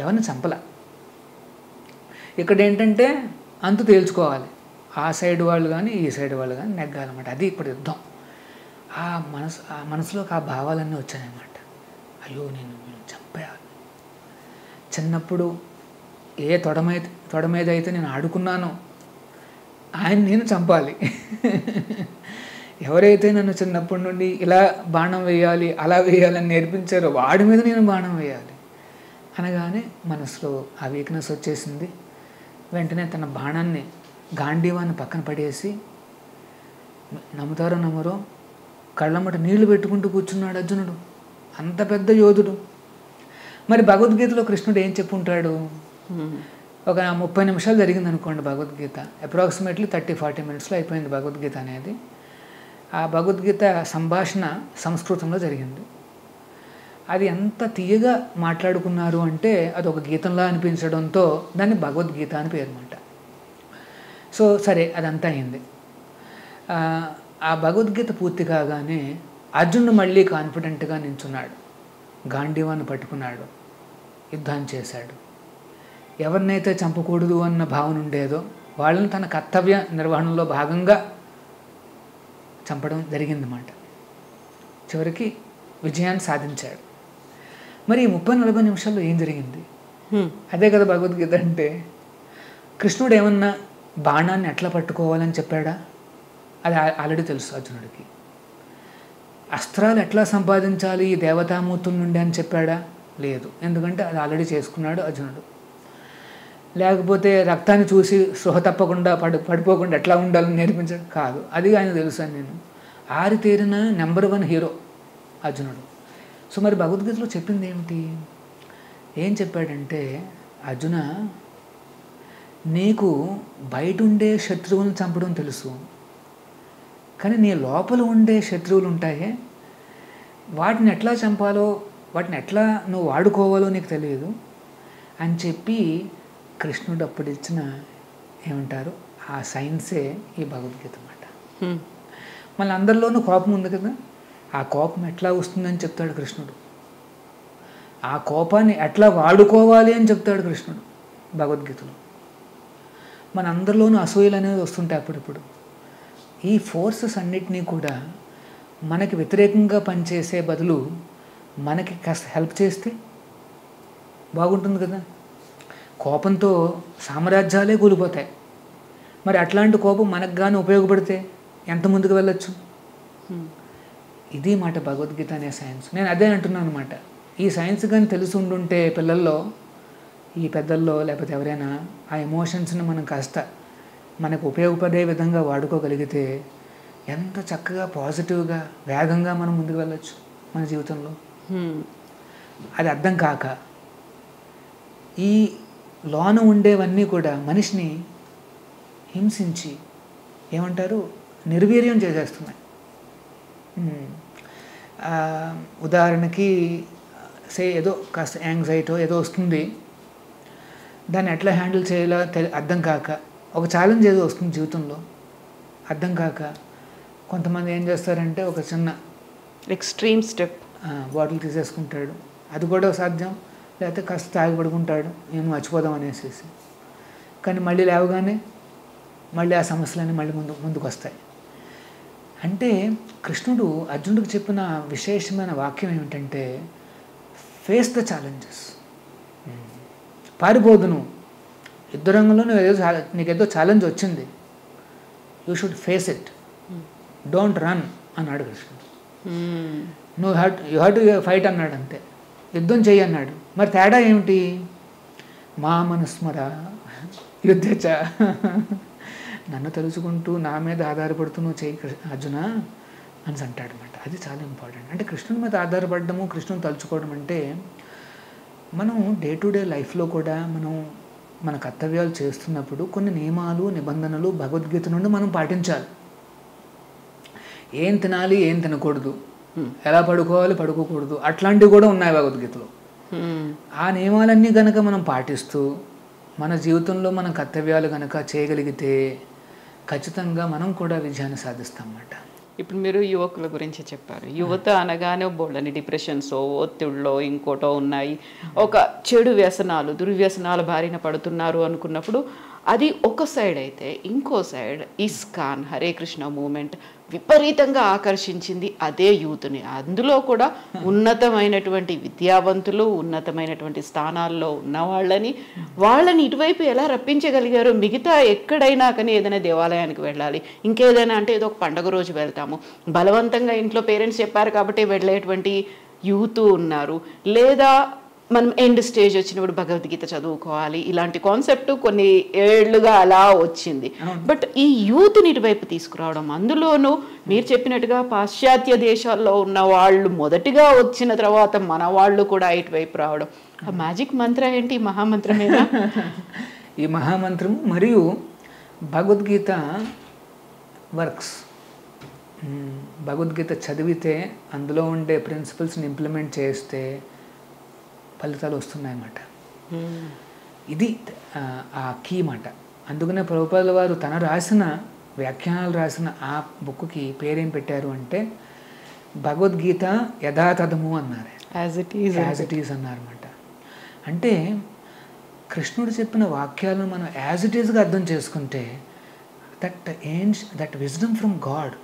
Speaker 3: ఎవరిని చంపల. ఇక్కడ ఏంటంటే అంతు తేల్చుకోవాలి, ఆ సైడ్ వాళ్ళు కానీ ఈ సైడ్ వాళ్ళు కానీ నెగ్గాలన్నమాట. అది ఇప్పుడు యుద్ధం. ఆ మనసులోకి ఆ భావాలన్నీ వచ్చాయన్నమాట. అయ్యో నేను చంపేయాలి. చిన్నప్పుడు ఏ తొడ మీద అయితే నేను ఆడుకున్నానో ఆయన నేను చంపాలి. ఎవరైతే నన్ను చిన్నప్పటి నుండి ఇలా బాణం వేయాలి అలా వేయాలని నేర్పించారో వాడి మీద నేను బాణం వేయాలి అనగానే మనసులో ఆ వీక్నెస్ వచ్చేసింది. వెంటనే తన బాణాన్ని గాంధీవాన్ని పక్కన పడేసి, నమ్ముతారో నమ్మరో, కళ్ళమ్మట నీళ్లు పెట్టుకుంటూ కూర్చున్నాడు అర్జునుడు. అంత పెద్ద యోధుడు. మరి భగవద్గీతలో కృష్ణుడు ఏం చెప్పుంటాడు? ఒక 30 నిమిషాలు జరిగింది అనుకోండి భగవద్గీత. అప్రాక్సిమేట్లీ 30-40 మినిట్స్లో అయిపోయింది భగవద్గీత అనేది. ఆ భగవద్గీత సంభాషణ సంస్కృతంలో జరిగింది. అది ఎంత తీయగా మాట్లాడుకున్నారు అంటే అది ఒక గీతంలా అనిపించడంతో దాన్ని భగవద్గీత అని పేరు అన్నమాట. సో సరే, అదంతా అయింది. ఆ భగవద్గీత పూర్తి కాగానే అర్జునుడు మళ్ళీ కాన్ఫిడెంట్గా నించున్నాడు. గాంధీవాన్ని పట్టుకున్నాడు, యుద్ధం చేశాడు. ఎవరినైతే చంపకూడదు అన్న భావన ఉండేదో వాళ్ళని తన కర్తవ్య నిర్వహణలో భాగంగా చంపడం జరిగిందన్నమాట. చివరికి విజయాన్ని సాధించాడు. మరి 30-40 నిమిషాల్లో ఏం జరిగింది? అదే కదా భగవద్గీత అంటే. కృష్ణుడు ఏమన్నా బాణాన్ని ఎట్లా పట్టుకోవాలని చెప్పాడా? అది ఆల్రెడీ తెలుసు అర్జునుడికి. అస్త్రాలు ఎట్లా సంపాదించాలి ఈ దేవతామూర్తుల నుండి అని చెప్పాడా? లేదు, ఎందుకంటే అది ఆల్రెడీ చేసుకున్నాడు అర్జునుడు. లేకపోతే రక్తాన్ని చూసి స్పృహ తప్పకుండా పడిపోకుండా ఎట్లా ఉండాలని నేర్పించాడు? కాదు, అది ఆయన తెలుసు అని. నేను ఆరితేరిన నెంబర్ 1 హీరో అర్జునుడు. సో మరి భగవద్గీతలో చెప్పింది ఏమిటి? ఏం చెప్పాడంటే, అర్జున, నీకు బయట ఉండే శత్రువులను చంపడం తెలుసు, కానీ నీ లోపల ఉండే శత్రువులు ఉంటాయే వాటిని ఎట్లా చంపాలో, వాటిని ఎట్లా నువ్వు వాడుకోవాలో నీకు తెలియదు అని చెప్పి కృష్ణుడు అప్పుడు ఇచ్చిన ఏమంటారు ఆ సైన్సే ఈ భగవద్గీత అన్నమాట. మళ్ళీ అందరిలోనూ కోపం ఉంది కదా, ఆ కోపం ఎట్లా వస్తుందని చెప్తాడు కృష్ణుడు. ఆ కోపాన్ని ఎట్లా వాడుకోవాలి అని చెప్తాడు కృష్ణుడు భగవద్గీతలో. మన అందరిలోనూ అసూయలు అనేవి వస్తుంటాయి అప్పుడిప్పుడు. ఈ ఫోర్సెస్ అన్నిటినీ కూడా మనకి వ్యతిరేకంగా పనిచేసే బదులు మనకి కాస్త హెల్ప్ చేస్తే బాగుంటుంది కదా. కోపంతో సామ్రాజ్యాలే కూలిపోతాయి. మరి అట్లాంటి కోపం మనకు కానీ ఉపయోగపడితే ఎంత ముందుకు వెళ్ళొచ్చు? ఇది మాట భగవద్గీత అనే సైన్స్. నేను అదే అంటున్నాను అనమాట. ఈ సైన్స్ కానీ తెలిసి ఉండుంటే పిల్లల్లో, ఈ పెద్దల్లో, లేకపోతే ఎవరైనా ఆ ఎమోషన్స్ని మనం కాస్త మనకు ఉపయోగపడే విధంగా వాడుకోగలిగితే ఎంత చక్కగా పాజిటివ్గా వేగంగా మనం ముందుకు వెళ్ళొచ్చు మన జీవితంలో. అది అర్థం కాక ఈ లోన ఉండేవన్నీ కూడా మనిషిని హింసించి ఏమంటారు నిర్వీర్యం చేసేస్తున్నాయి. ఉదాహరణకి ఏదో కాస్త యాంగ్జైటీ ఏదో వస్తుంది, దాన్ని ఎట్లా హ్యాండిల్ చేయాలో అర్థం కాక, ఒక ఛాలెంజ్ ఏదో వస్తుంది జీవితంలో అర్థం కాక కొంతమంది ఏం చేస్తారంటే ఒక చిన్న
Speaker 2: ఎక్స్ట్రీమ్ స్టెప్
Speaker 3: బాటిల్ తీసేసుకుంటాడు. అది కూడా సాధ్యం. లేకపోతే కాస్త తాగి పడుకుంటాడు, నేను మర్చిపోదాం అనేసి. కానీ మళ్ళీ లేవగానే మళ్ళీ ఆ సమస్యలన్నీ మళ్ళీ ముందుకు వస్తాయి. అంటే కృష్ణుడు అర్జునుడికి చెప్పిన విశేషమైన వాక్యం ఏమిటంటే, ఫేస్ ద ఛాలెంజెస్. పారిపోదు నువ్వు యుద్ధరంగంలో, నీకేదో ఛాలెంజ్ వచ్చింది, you should face it, don't run అన్నాడు కృష్ణుడు. యూ హ్యావ్ టు ఫైట్ అన్నాడు అంతే, యుద్ధం చెయ్యి అన్నాడు. మరి తేడా ఏమిటి? మా మనుస్మర యుద్ధచ, నన్ను తలుచుకుంటూ నా మీద ఆధారపడుతూ నువ్వు చెయ్యి అర్జున అని అంటాడు అనమాట. అది చాలా ఇంపార్టెంట్. అంటే కృష్ణుని మీద ఆధారపడము, కృష్ణుని తలుచుకోవడం అంటే మనం డే టు డే లైఫ్లో కూడా మనం మన కర్తవ్యాలు చేస్తున్నప్పుడు కొన్ని నియమాలు నిబంధనలు భగవద్గీత నుండి మనం పాటించాలి. ఏం తినాలి, ఏం తినకూడదు, ఎలా పడుకోవాలి, పడుకోకూడదు, అట్లాంటివి కూడా ఉన్నాయి భగవద్గీతలో. ఆ నియమాలన్నీ కనుక మనం పాటిస్తూ మన జీవితంలో మన కర్తవ్యాలు కనుక చేయగలిగితే ఖచ్చితంగా మనం కూడా విజయాన్ని సాధిస్తాం అన్నమాట.
Speaker 2: ఇప్పుడు మీరు యువకుల గురించి చెప్పారు. యువత అనగానే బోల్డని డిప్రెషన్స్, ఒత్తిళ్ళలో ఇంకోటో ఉన్నాయి, ఒక చెడు వ్యసనాలు దుర్వ్యసనాల బారిన పడుతున్నారు అనుకున్నప్పుడు అది ఒక సైడ్ అయితే, ఇంకో side ISKCON Hare Krishna movement విపరీతంగా ఆకర్షించింది అదే యూత్ని. అందులో కూడా ఉన్నతమైనటువంటి విద్యావంతులు, ఉన్నతమైనటువంటి స్థానాల్లో ఉన్న వాళ్ళని ఇటువైపు ఎలా రప్పించగలిగారు? మిగతా ఎక్కడైనా కానీ ఏదైనా దేవాలయానికి వెళ్ళాలి, ఇంకేదైనా అంటే ఏదో ఒక పండుగ రోజు వెళ్తాము, బలవంతంగా ఇంట్లో పేరెంట్స్ చెప్పారు కాబట్టి వెళ్ళేటువంటి యూత్ ఉన్నారు. లేదా మనం ఎండ్ స్టేజ్ వచ్చినప్పుడు భగవద్గీత చదువుకోవాలి, ఇలాంటి కాన్సెప్ట్ కొన్ని ఏళ్లుగా అలా వచ్చింది. బట్ ఈ యూత్ని ఇటువైపు తీసుకురావడం, అందులోనూ మీరు చెప్పినట్టుగా పాశ్చాత్య దేశాల్లో ఉన్న వాళ్ళు మొదటిగా వచ్చిన తర్వాత మన వాళ్ళు కూడా ఇటువైపు రావడం, ఆ మ్యాజిక్ మంత్రం ఏంటి? మహామంత్రమేనా?
Speaker 3: ఈ మహామంత్రం మరియు భగవద్గీత వర్క్స్. భగవద్గీత చదివితే అందులో ఉండే ప్రిన్సిపల్స్ని ఇంప్లిమెంట్ చేస్తే ఫలితాలు వస్తున్నాయన్నమాట. ఇది ఆ కీ మాట. అందుకనే ప్రభుపాదుల వారు తన రాసిన వ్యాఖ్యానాలు రాసిన ఆ బుక్కి పేరేం పెట్టారు అంటే భగవద్గీత యథాతథము అన్నారు. యాజ్ ఇట్ ఈజ్ అన్నారన్నమాట. అంటే కృష్ణుడు చెప్పిన వాక్యాలను మనం యాజ్ ఇట్ ఈజ్గా అర్థం చేసుకుంటే దట్ విజ్డమ్ ఫ్రమ్ గాడ్,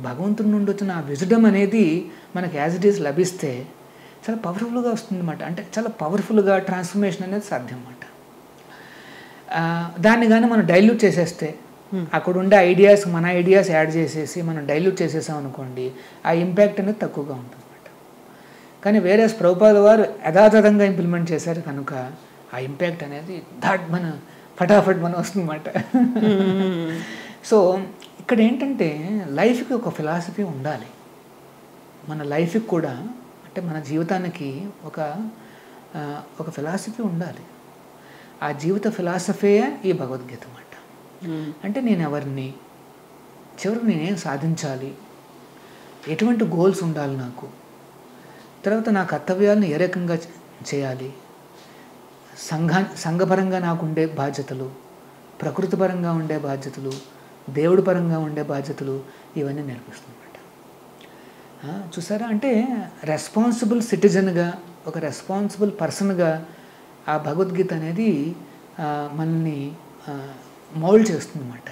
Speaker 3: భగవంతుడి నుండి వచ్చిన ఆ విజ్డమ్ అనేది మనకి యాజ్ ఇట్ ఈజ్ లభిస్తే చాలా పవర్ఫుల్గా వస్తుందన్నమాట. అంటే చాలా పవర్ఫుల్గా ట్రాన్స్ఫర్మేషన్ అనేది సాధ్యం అన్నమాట. దాన్ని కానీ మనం డైల్యూట్ చేసేస్తే, అక్కడ ఉండే ఐడియాస్ మన ఐడియాస్ యాడ్ చేసేసి మనం డైల్యూట్ చేసేసాం అనుకోండి, ఆ ఇంపాక్ట్ అనేది తక్కువగా ఉంటుంది అన్నమాట. కానీ వేరే ప్రభుపాదుల వారు యథాతథంగా ఇంప్లిమెంట్ చేశారు కనుక ఆ ఇంపాక్ట్ అనేది ఫటాఫట్ మనం వస్తుందన్నమాట. సో ఇక్కడ ఏంటంటే లైఫ్కి ఒక ఫిలాసఫీ ఉండాలి. మన లైఫ్కి కూడా అంటే మన జీవితానికి ఒక ఫిలాసఫీ ఉండాలి. ఆ జీవిత ఫిలాసఫీయే ఈ భగవద్గీత అన్నమాట. అంటే నేను ఎవరిని, చివరికి నేనేం సాధించాలి, ఎటువంటి గోల్స్ ఉండాలి నాకు, తర్వాత నా కర్తవ్యాలను ఏ రకంగా చేయాలి, సంఘపరంగా నాకు ఉండే బాధ్యతలు, ప్రకృతి పరంగా ఉండే బాధ్యతలు, దేవుడి పరంగా ఉండే బాధ్యతలు, ఇవన్నీ నేర్పిస్తుంది. చూసారా? అంటే రెస్పాన్సిబుల్ సిటిజన్గా, ఒక రెస్పాన్సిబుల్ పర్సన్గా ఆ భగవద్గీత అనేది మనల్ని మౌల్డ్ చేస్తుందన్నమాట,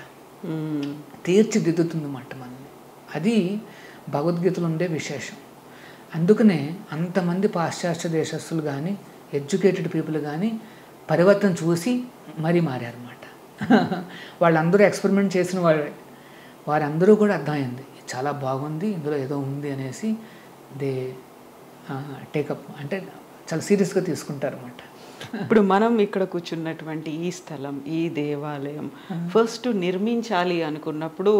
Speaker 3: తీర్చిదిద్దుతుందన్నమాట మనల్ని. అది భగవద్గీతలో ఉండే విశేషం. అందుకనే అంతమంది పాశ్చాత్య దేశస్తులు కానీ ఎడ్యుకేటెడ్ పీపుల్ కానీ పరివర్తన చూసి మరీ మారారన్నమాట. వాళ్ళందరూ ఎక్స్పెరిమెంట్ చేసిన వారందరూ కూడా అర్థమైంది చాలా బాగుంది, ఇందులో ఏదో ఉంది అనేసి దే టేకప్, అంటే చాలా సీరియస్గా తీసుకుంటారు అన్నమాట.
Speaker 2: ఇప్పుడు మనం ఇక్కడ కూర్చున్నటువంటి ఈ స్థలం, ఈ దేవాలయం ఫస్ట్ నిర్మించాలి అనుకున్నప్పుడు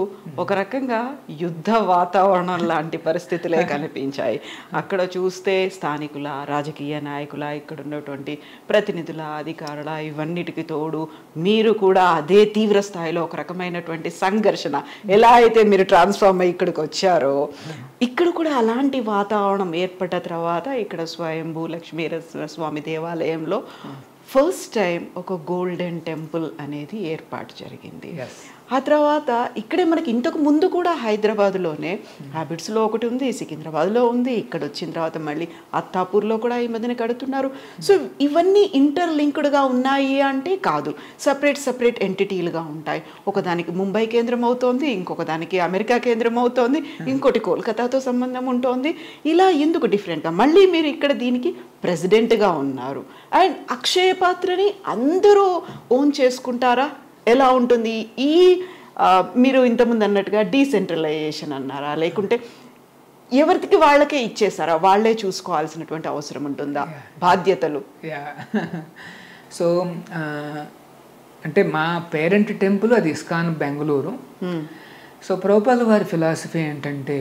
Speaker 2: ఒక రకంగా యుద్ధ వాతావరణం లాంటి పరిస్థితులే కనిపించాయి. అక్కడ చూస్తే స్థానికుల, రాజకీయ నాయకుల, ఇక్కడ ఉన్నటువంటి ప్రతినిధుల, అధికారుల, ఇవన్నిటికి తోడు మీరు కూడా అదే తీవ్ర స్థాయిలో ఒక రకమైనటువంటి సంఘర్షణ, ఎలా అయితే మీరు ట్రాన్స్ఫార్మ్ అయ్యి ఇక్కడికి వచ్చారో ఇక్కడ కూడా అలాంటి వాతావరణం ఏర్పడ్డ తర్వాత ఇక్కడ స్వయంభూ లక్ష్మీనరసింహస్వామి దేవాలయంలో ఫస్ట్ టైం ఒక గోల్డెన్ టెంపుల్ అనేది ఏర్పాటు జరిగింది. ఆ తర్వాత ఇక్కడే మనకి ఇంతకు ముందు కూడా హైదరాబాద్లోనే హ్యాబిట్స్లో ఒకటి ఉంది, సికింద్రాబాద్లో ఉంది, ఇక్కడ వచ్చిన తర్వాత మళ్ళీ అత్తాపూర్లో కూడా ఈ మధ్యన కడుతున్నారు. సో ఇవన్నీ ఇంటర్లింక్డ్గా ఉన్నాయి అంటే కాదు, సపరేట్ ఎంటిటీలుగా ఉంటాయి. ఒకదానికి ముంబై కేంద్రం అవుతోంది, ఇంకొక దానికి అమెరికా కేంద్రం అవుతోంది, ఇంకోటి కోల్కతాతో సంబంధం ఉంటుంది. ఇలా ఎందుకు డిఫరెంట్గా మళ్ళీ మీరు ఇక్కడ దీనికి ప్రెసిడెంట్గా ఉన్నారు. అండ్ అక్షయ పాత్రని అందరూ ఓన్ చేసుకుంటారా? ఎలా ఉంటుంది ఈ మీరు ఇంతకుముందు అన్నట్టుగా డీసెంట్రలైజేషన్ అన్నారా, లేకుంటే ఎవరికి వాళ్ళకే ఇచ్చేసారా? వాళ్ళే చూసుకోవాల్సినటువంటి అవసరం ఉంటుందా బాధ్యతలు?
Speaker 3: యా సో అంటే మా పేరెంట్ టెంపుల్ అది ఇస్కాన్ బెంగళూరు. సో ప్రభుపాదుల వారి ఫిలాసఫీ ఏంటంటే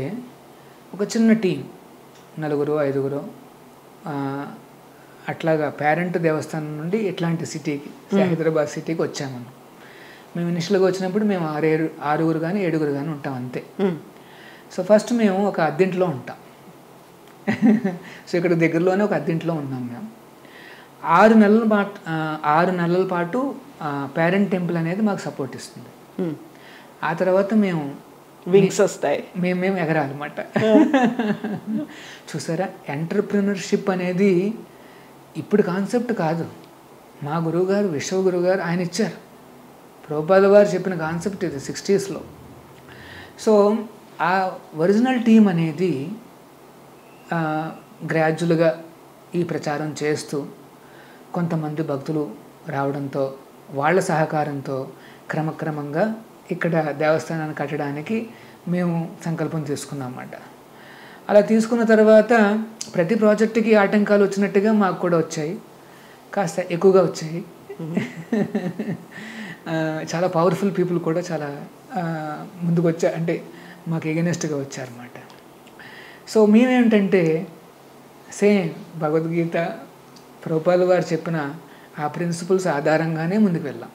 Speaker 3: ఒక చిన్న టీం 4-5 అట్లాగా పేరెంట్ దేవస్థానం నుండి ఇట్లాంటి సిటీకి హైదరాబాద్ సిటీకి వచ్చాము. మేము ఇనిషియల్గా వచ్చినప్పుడు మేము 6 కానీ 7 కానీ ఉంటాం అంతే. సో ఫస్ట్ మేము ఒక అద్దెంట్లో ఉంటాం. సో ఇక్కడ దగ్గరలోనే ఒక అద్దెంట్లో ఉన్నాం మేము. 6 నెలల పాటు పేరెంట్ టెంపుల్ అనేది మాకు సపోర్ట్ ఇస్తుంది. ఆ తర్వాత మేము
Speaker 2: వింగ్స్ వస్తాయి,
Speaker 3: మేము ఎగరాలన్నమాట. చూసారా, ఎంటర్ప్రినర్షిప్ అనేది ఇప్పుడు కాన్సెప్ట్ కాదు. మా గురువుగారు విశ్వగురు గారు ఆయన ఇచ్చారు. ప్రభుపాదుల వారు చెప్పిన కాన్సెప్ట్ ఇది 60s. సో ఆ ఒరిజినల్ టీం అనేది గ్రాడ్యువల్గా ఈ ప్రచారం చేస్తూ కొంతమంది భక్తులు రావడంతో వాళ్ళ సహకారంతో క్రమక్రమంగా ఇక్కడ దేవస్థానాన్ని కట్టడానికి మేము సంకల్పం తీసుకున్నామన్నమాట. అలా తీసుకున్న తర్వాత ప్రతి ప్రాజెక్టుకి ఆటంకాలు వచ్చినట్టుగా మాకు కూడా వచ్చాయి, కాస్త ఎక్కువగా వచ్చాయి. చాలా పవర్ఫుల్ పీపుల్ కూడా చాలా ముందుకు వచ్చారు, అంటే మాకు ఎగనెస్ట్గా వచ్చారన్నమాట. సో మేమేంటంటే సేమ్ భగవద్గీత ప్రభుపాదుల వారు చెప్పిన ఆ ప్రిన్సిపల్స్ ఆధారంగానే ముందుకు వెళ్ళాం.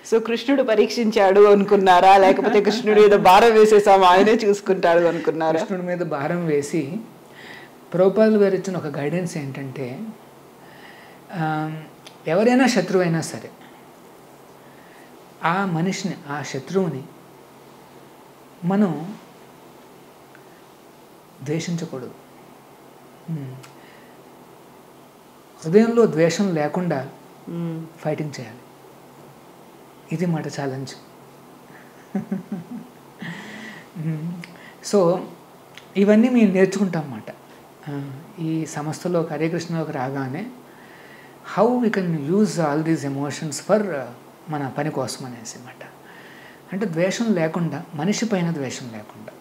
Speaker 2: సో కృష్ణుడు పరీక్షించాడు అనుకున్నారా, లేకపోతే కృష్ణుడి మీద భారం వేసేసాము ఆయనే చూసుకుంటాడు అనుకున్నారా?
Speaker 3: కృష్ణుడి మీద భారం వేసి ప్రభుపాదుల వారు ఇచ్చిన ఒక గైడెన్స్ ఏంటంటే ఎవరైనా శత్రువు అయినా సరే ఆ మనిషిని, ఆ శత్రువుని మనం ద్వేషించకూడదు. హృదయంలో ద్వేషం లేకుండా ఫైటింగ్ చేయాలి. ఇది మాట ఛాలెంజ్. సో ఇవన్నీ మేము నేర్చుకుంటాం అన్నమాట. ఈ సంస్థలో హరే కృష్ణలోకి రాగానే how we can use all these emotions for మన పని కోసం అనేసి అన్నమాట. అంటే ద్వేషం లేకుండా, మనిషి పైన ద్వేషం లేకుండా,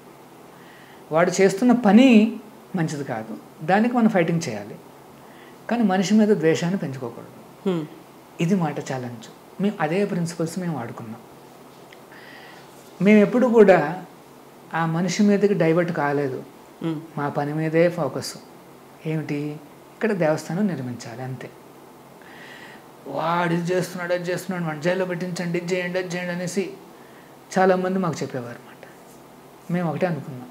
Speaker 3: వాడు చేస్తున్న పని మంచిది కాదు, దానికి మనం ఫైటింగ్ చేయాలి, కానీ మనిషి మీద ద్వేషాన్ని పెంచుకోకూడదు. ఇది మాట ఛాలెంజ్. మేము అదే ప్రిన్సిపల్స్ మేము వాడుకున్నాం. మేము ఎప్పుడు కూడా ఆ మనిషి మీదకి డైవర్ట్ కాలేదు. మా పని మీదే ఫోకస్. ఏమిటి, ఇక్కడ దేవస్థానం నిర్మించాలి అంతే. వాడు ఇది చేస్తున్నాడు, అది చేస్తున్నాడు, మన జైల్లో పెట్టించండి, ఇది చేయండి, అది చేయండి అనేసి చాలామంది మాకు చెప్పేవారు అన్నమాట. మేము ఒకటే అనుకున్నాం,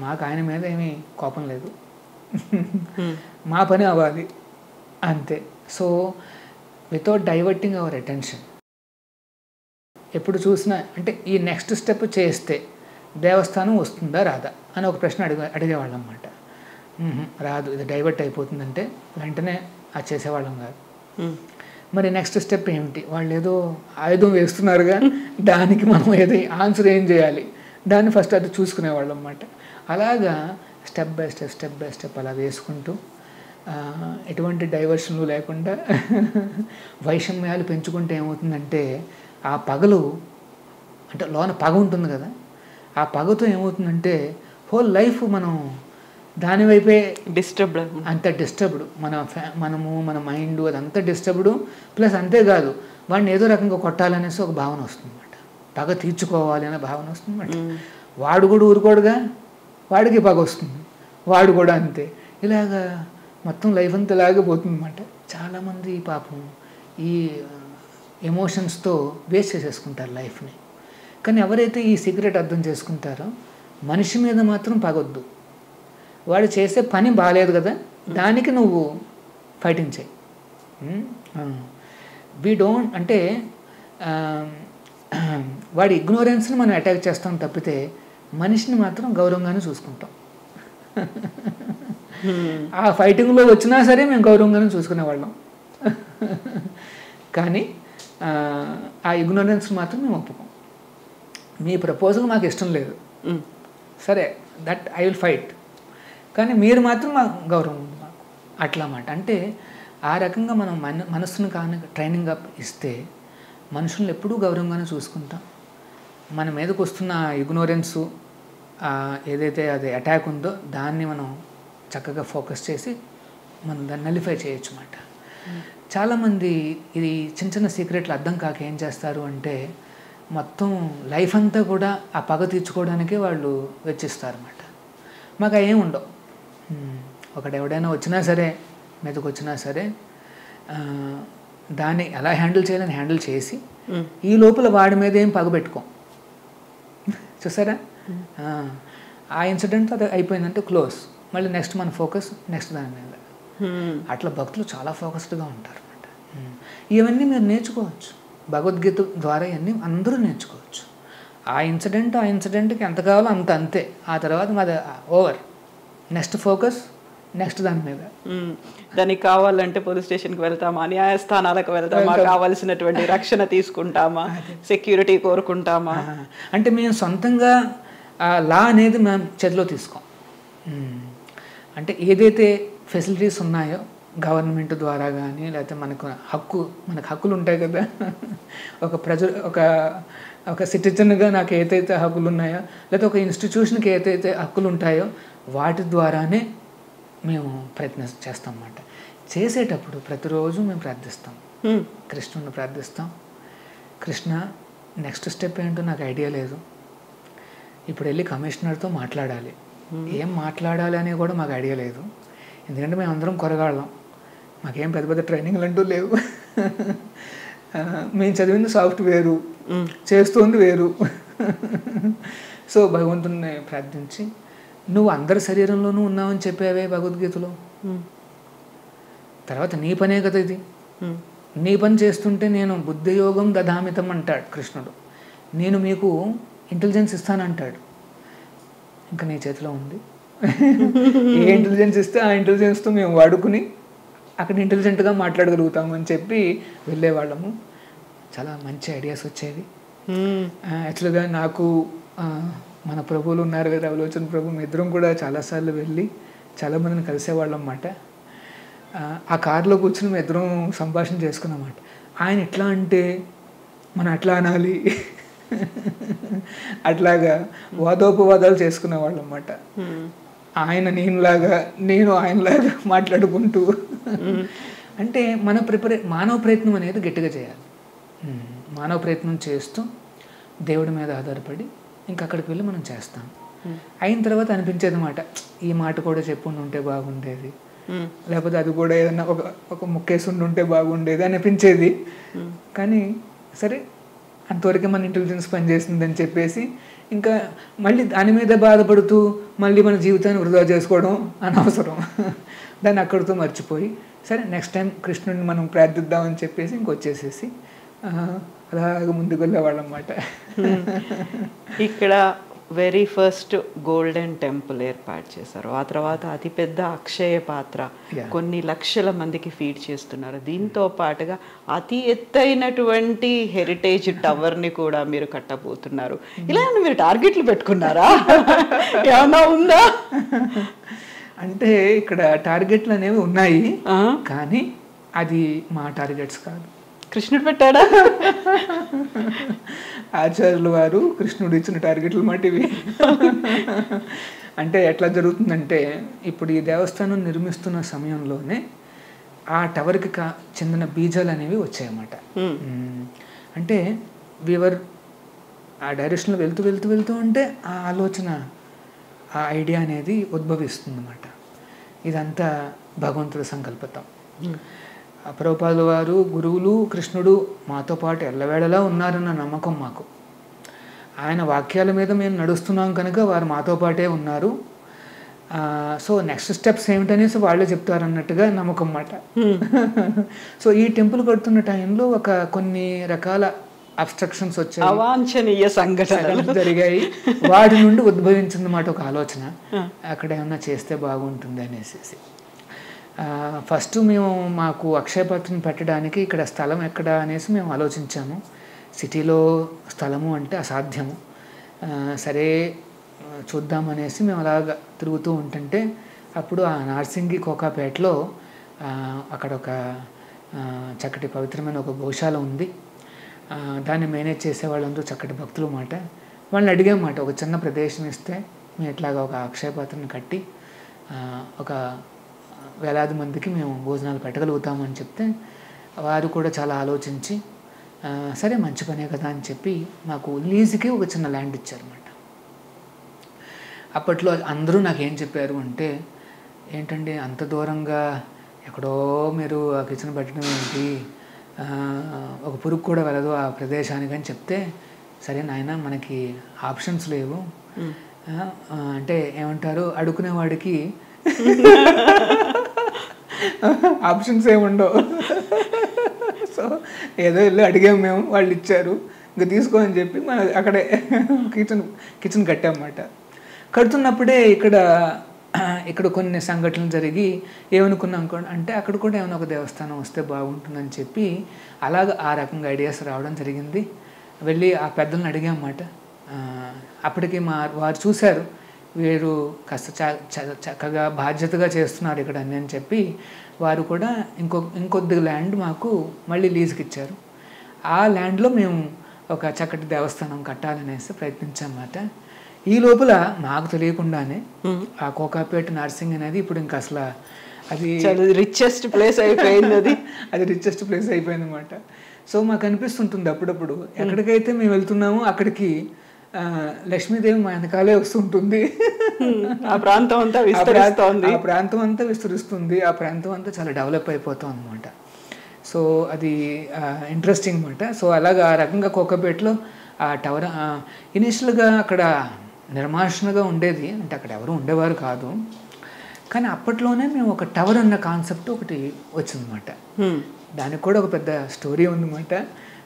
Speaker 3: మాకు ఆయన మీద ఏమీ కోపం లేదు, మా పని అవ్వాలి అంతే. So without diverting our attention, ఎప్పుడు చూసినా అంటే ఈ నెక్స్ట్ స్టెప్ చేస్తే దేవస్థానం వస్తుందా రాదా అని ఒక ప్రశ్న అడిగేవాళ్ళం అన్నమాట. రాదు, ఇది డైవర్ట్ అయిపోతుందంటే వెంటనే అది చేసేవాళ్ళం కాదు. మరి నెక్స్ట్ స్టెప్ ఏమిటి, వాళ్ళు ఏదో ఆయుధం వేస్తున్నారుగా, దానికి మనం ఏదో ఆన్సర్ ఏం చేయాలి, దాన్ని ఫస్ట్ అది చూసుకునేవాళ్ళం అన్నమాట. అలాగా స్టెప్ బై స్టెప్ అలా వేసుకుంటూ ఎటువంటి డైవర్షన్లు లేకుండా వైషమ్యాలు పెంచుకుంటే ఏమవుతుందంటే ఆ పగలు, అంటే లోన పగ ఉంటుంది కదా, ఆ పగతో ఏమవుతుందంటే హోల్ లైఫ్ మనం దాని వైపే అంత డిస్టర్బ్డ్, మన మైండ్ అదంతా డిస్టర్బ్డ్. ప్లస్ అంతేకాదు, వాడిని ఏదో రకంగా కొట్టాలనేసి ఒక భావన వస్తుందన్నమాట, పగ తీర్చుకోవాలి అనే భావన వస్తుందన్నమాట. వాడు కూడా ఊరుకోడుగా, వాడికి పగ వస్తుంది, వాడు కూడా అంతే. ఇలాగా మొత్తం లైఫ్ అంతా ఇలాగే పోతుందన్నమాట. చాలామంది పాపం ఈ ఎమోషన్స్తో వేస్ట్ చేసేసుకుంటారు లైఫ్ని. కానీ ఎవరైతే ఈ సీక్రెట్ అర్థం చేసుకుంటారో మనిషి మీద మాత్రం పగొద్దు. వాడు చేసే పని బాగాలేదు కదా, దానికి నువ్వు ఫైటింగ్ చేయి. వీ డోంట్ అంటే వాడి ఇగ్నోరెన్స్ని మనం అటాక్ చేస్తాం తప్పితే మనిషిని మాత్రం గౌరవంగానే చూసుకుంటాం. ఆ ఫైటింగ్లో వచ్చినా సరే మేము గౌరవంగానే చూసుకునేవాళ్ళం. కానీ ఆ ఇగ్నోరెన్స్ మాత్రం మేము ఒప్పుకోం. మీ ప్రపోజల్ మాకు ఇష్టం లేదు, సరే దట్ ఐ విల్ ఫైట్, కానీ మీరు మాత్రం మాకు గౌరవం ఉంది మాకు అట్లా అన్నమాట. అంటే ఆ రకంగా మనం మనస్సును కానీ ట్రైనింగ్ అప్ ఇస్తే మనుషులను ఎప్పుడూ గౌరవంగానే చూసుకుంటాం. మన మీదకి వస్తున్న ఇగ్నోరెన్సు, ఏదైతే అది అటాక్ ఉందో దాన్ని మనం చక్కగా ఫోకస్ చేసి మనం దాన్ని నలిఫై చేయొచ్చు అన్నమాట. చాలామంది ఇది చిన్న చిన్న సీక్రెట్లు అర్థం కాక ఏం చేస్తారు అంటే మొత్తం లైఫ్ అంతా కూడా ఆ పగ తీర్చుకోవడానికే వాళ్ళు వెచ్చిస్తారు అన్నమాట. మాకు ఏం ఉండవు. ఒకడు ఎవడైనా వచ్చినా సరే మీదకి వచ్చినా సరే దాన్ని ఎలా హ్యాండిల్ చేయాలని హ్యాండిల్ చేసి ఈ లోపల వాడి మీద ఏం పగ పెట్టుకోం. చూసారా, ఆ ఇన్సిడెంట్ అది అయిపోయిందంటే క్లోజ్, మళ్ళీ నెక్స్ట్ మన ఫోకస్ నెక్స్ట్ దాని మీద. అట్లా భక్తులు చాలా ఫోకస్డ్గా ఉంటారు అన్నమాట. ఇవన్నీ మీరు నేర్చుకోవచ్చు భగవద్గీత ద్వారా, ఇవన్నీ అందరూ నేర్చుకోవచ్చు. ఆ ఇన్సిడెంట్కి ఎంత కావాలో అంతే. ఆ తర్వాత మాది ఓవర్, నెక్స్ట్ ఫోకస్ నెక్స్ట్ దాని మీద.
Speaker 2: దానికి కావాలంటే పోలీస్ స్టేషన్కి వెళ్తామా, న్యాయస్థానాలకు వెళ్తామా, కావాల్సినటువంటి రక్షణ తీసుకుంటామా, సెక్యూరిటీ కోరుకుంటామా.
Speaker 3: అంటే మేము సొంతంగా లా అనేది మేము చేతిలో తీసుకోం. అంటే ఏదైతే ఫెసిలిటీస్ ఉన్నాయో గవర్నమెంట్ ద్వారా కానీ, లేకపోతే మనకు హక్కులు ఉంటాయి కదా, ఒక సిటిజన్గా నాకు ఏదైతే హక్కులు ఉన్నాయో, లేకపోతే ఒక ఇన్స్టిట్యూషన్కి ఏదైతే హక్కులు ఉంటాయో వాటి ద్వారానే మేము ప్రయత్నం చేస్తాం అన్నమాట. చేసేటప్పుడు ప్రతిరోజు మేము ప్రార్థిస్తాం, కృష్ణుని ప్రార్థిస్తాం. కృష్ణ నెక్స్ట్ స్టెప్ ఏంటో నాకు ఐడియా లేదు, ఇప్పుడు వెళ్ళి కమిషనర్తో మాట్లాడాలి, ఏం మాట్లాడాలి అని కూడా మాకు ఐడియా లేదు. ఎందుకంటే మేము అందరం కొరగాళ్ళం, మాకేం పెద్ద పెద్ద ట్రైనింగ్లు అంటూ లేవు. మేము చదివింది సాఫ్ట్వేరు, చేస్తుంది వేరు. సో భగవంతుని ప్రార్థించి, నువ్వు అందరి శరీరంలోనూ ఉన్నావని చెప్పావే భగవద్గీతలో, తర్వాత నీ పనే కదా ఇది, నీ పని చేస్తుంటే నేను బుద్ధియోగం దదామితం అంటాడు కృష్ణుడు, నేను మీకు ఇంటెలిజెన్స్ ఇస్తానంటాడు. ఇంకా నీ చేతిలో ఉంది, ఏ ఇంటెలిజెన్స్ ఇస్తే ఆ ఇంటెలిజెన్స్తో మేము వాడుకుని అక్కడ ఇంటెలిజెంట్గా మాట్లాడగలుగుతాము అని చెప్పి వెళ్ళేవాళ్ళము. చాలా మంచి ఐడియాస్ వచ్చేవి. యాక్చువల్గా నాకు మన ప్రభువులు ఉన్నారు కదా, అవలోచన ప్రభు, ఇద్దరం కూడా చాలాసార్లు వెళ్ళి చాలామందిని కలిసేవాళ్ళం అన్నమాట. ఆ కారులో కూర్చుని మేము ఇద్దరం సంభాషణ చేసుకున్నమాట. ఆయన ఎట్లా అంటే మనం అట్లా అనాలి, అట్లాగా వాదోపవాదాలు చేసుకునేవాళ్ళం అన్నమాట. ఆయన నేనులాగా, నేను ఆయనలాగా మాట్లాడుకుంటూ. అంటే మానవ ప్రయత్నం అనేది గట్టిగా చేయాలి. మానవ ప్రయత్నం చేస్తూ దేవుడి మీద ఆధారపడి ఇంకా అక్కడికి వెళ్ళి మనం చేస్తాం. అయిన తర్వాత అనిపించేది మాట, ఈ మాట కూడా చెప్పుండి ఉంటే బాగుండేది, లేకపోతే అది కూడా ఏదన్నా ఒక ముక్కేసి ఉంటే బాగుండేది అనిపించేది. కానీ సరే అంతవరకే మన ఇంటెలిజెన్స్ పనిచేసిందని చెప్పేసి ఇంకా మళ్ళీ దాని మీద బాధపడుతూ మళ్ళీ మన జీవితాన్ని వృధా చేసుకోవడం అనవసరం. దాన్ని అక్కడితో మర్చిపోయి సరే నెక్స్ట్ టైం కృష్ణుడిని మనం ప్రార్థిద్దామని చెప్పేసి ఇంకొచ్చేసేసి అలాగ ముందుకు వెళ్ళేవాళ్ళం అన్నమాట.
Speaker 2: ఇక్కడ వెరీ ఫస్ట్ గోల్డెన్ టెంపుల్ ఏర్పాటు చేశారు, ఆ తర్వాత అతిపెద్ద అక్షయ పాత్ర కొన్ని లక్షల మందికి ఫీడ్ చేస్తున్నారు. దీంతో పాటుగా అతి ఎత్తైనటువంటి హెరిటేజ్ టవర్ని కూడా మీరు కట్టబోతున్నారు. ఇలా మీరు టార్గెట్లు పెట్టుకున్నారా, ఏమన్నా ఉందా?
Speaker 3: అంటే ఇక్కడ టార్గెట్లు అనేవి ఉన్నాయి, కానీ అది మా టార్గెట్స్ కాదు,
Speaker 2: కృష్ణుడు పెట్టాడా?
Speaker 3: ఆచార్యుల వారు కృష్ణుడు ఇచ్చిన టార్గెట్లు మాటివి. అంటే ఎట్లా జరుగుతుందంటే ఇప్పుడు ఈ దేవస్థానం నిర్మిస్తున్న సమయంలోనే ఆ టవర్కి చెందిన బీజాలు అనేవి వచ్చాయన్నమాట. అంటే వీవర్ ఆ డైరెక్షన్లో వెళ్తూ ఉంటే ఆ ఆలోచన, ఆ ఐడియా అనేది ఉద్భవిస్తుంది అన్నమాట. ఇదంతా భగవంతుడి సంకల్పితం. ప్రభుపాదుల వారు, గురువులు, కృష్ణుడు మాతో పాటు ఎల్లవేళలా ఉన్నారన్న నమ్మకం మాకు. ఆయన వాక్యాల మీద మేము నడుస్తున్నాం కనుక వారు మాతో పాటే ఉన్నారు. సో నెక్స్ట్ స్టెప్స్ ఏమిటనేసి వాళ్ళే చెప్తారన్నట్టుగా నమ్మకం అన్నమాట. సో ఈ టెంపుల్ కడుతున్న టైంలో కొన్ని రకాల అబ్స్ట్రక్షన్స్ వచ్చాయి,
Speaker 2: అవాంఛనీయ సంఘటనలు జరిగాయి.
Speaker 3: వాటి నుండి ఉద్భవించింది మాట ఒక ఆలోచన, అక్కడ ఏమన్నా చేస్తే బాగుంటుంది అనేసి. ఫస్ట్ మాకు అక్షయపాత్రను పెట్టడానికి ఇక్కడ స్థలం ఎక్కడ అనేసి మేము ఆలోచించాము. సిటీలో స్థలము అంటే అసాధ్యము. సరే చూద్దామనేసి మేము అలాగ తిరుగుతూ ఉంటుంటే అప్పుడు ఆ నార్సింగి కోకాపేటలో అక్కడ ఒక చక్కటి పవిత్రమైన ఒక గోశాల ఉంది. దాన్ని మేనేజ్ చేసే వాళ్ళందరూ చక్కటి భక్తులు మాట. వాళ్ళని అడిగామాట, ఒక చిన్న ప్రదేశం ఇస్తే మేము ఇట్లాగా ఒక అక్షయపాత్రను కట్టి ఒక వేలాది మందికి మేము భోజనాలు పెట్టగలుగుతామని చెప్తే వారు కూడా చాలా ఆలోచించి సరే మంచి పనే కదా అని చెప్పి మాకు లీజుకి ఒక చిన్న ల్యాండ్ ఇచ్చారన్నమాట. అప్పట్లో అందరూ నాకేం చెప్పారు అంటే, ఏంటండి అంత దూరంగా ఎక్కడో మీరు ఆ కిచెన్ పెట్టడం ఏంటి, ఒక పురుగు కూడా వెళ్ళదు ఆ ప్రదేశానికి అని చెప్తే, సరే నాయన మనకి ఆప్షన్స్ లేవు, అంటే ఏమంటారు అడుక్కునేవాడికి ఆప్షన్స్ ఏముండవు. సో ఏదో వెళ్ళి అడిగాము మేము, వాళ్ళు ఇచ్చారు, ఇంకా తీసుకో అని చెప్పి మనం అక్కడే కిచెన్ కట్టామన్నమాట. కడుతున్నప్పుడే ఇక్కడ కొన్ని సంఘటనలు జరిగి ఏమనుకున్నాం అంటే అక్కడ కూడా ఏమైనా ఒక దేవస్థానం వస్తే బాగుంటుందని చెప్పి అలాగ ఆ రకంగా ఐడియాస్ రావడం జరిగింది. వెళ్ళి ఆ పెద్దలను అడిగామన్నమాట. అప్పటికి వారు చూశారు వీరు కాస్త చక్కగా బాధ్యతగా చేస్తున్నారు ఇక్కడ అని చెప్పి వారు కూడా ఇంకొద్ది ల్యాండ్ మాకు మళ్ళీ లీజుకి ఇచ్చారు. ఆ ల్యాండ్లో మేము ఒక చక్కటి దేవస్థానం కట్టాలనేసి ప్రయత్నించామన్నమాట. ఈ లోపల నాకు తెలియకుండానే ఆ కోకాపేట నర్సింగ్ అనేది ఇప్పుడు ఇంకా అసలు అది
Speaker 2: రిచెస్ట్ ప్లేస్ అయిపోయింది.
Speaker 3: అది రిచెస్ట్ ప్లేస్ అయిపోయింది అన్నమాట. సో మాకు అనిపిస్తుంటుంది అప్పుడప్పుడు ఎక్కడికైతే మేము వెళ్తున్నామో అక్కడికి లక్ష్మీదేవి మా వెనకాలే వస్తుంటుంది.
Speaker 2: ఆ ప్రాంతం అంతా విస్తరిస్తుంది,
Speaker 3: ఆ ప్రాంతం అంతా విస్తరిస్తుంది, ఆ ప్రాంతం అంతా చాలా డెవలప్ అయిపోతాం అనమాట. సో అది ఇంట్రెస్టింగ్ అనమాట. సో అలాగా ఆ రకంగా కోకాపేటలో ఆ టవర్ ఇనిషియల్గా అక్కడ నిర్మాషణగా ఉండేది, అంటే అక్కడ ఎవరు ఉండేవారు కాదు, కానీ అప్పట్లోనే మేము ఒక టవర్ అన్న కాన్సెప్ట్ ఒకటి వచ్చిందన్నమాట. దానికి కూడా ఒక పెద్ద స్టోరీ ఉందన్నమాట.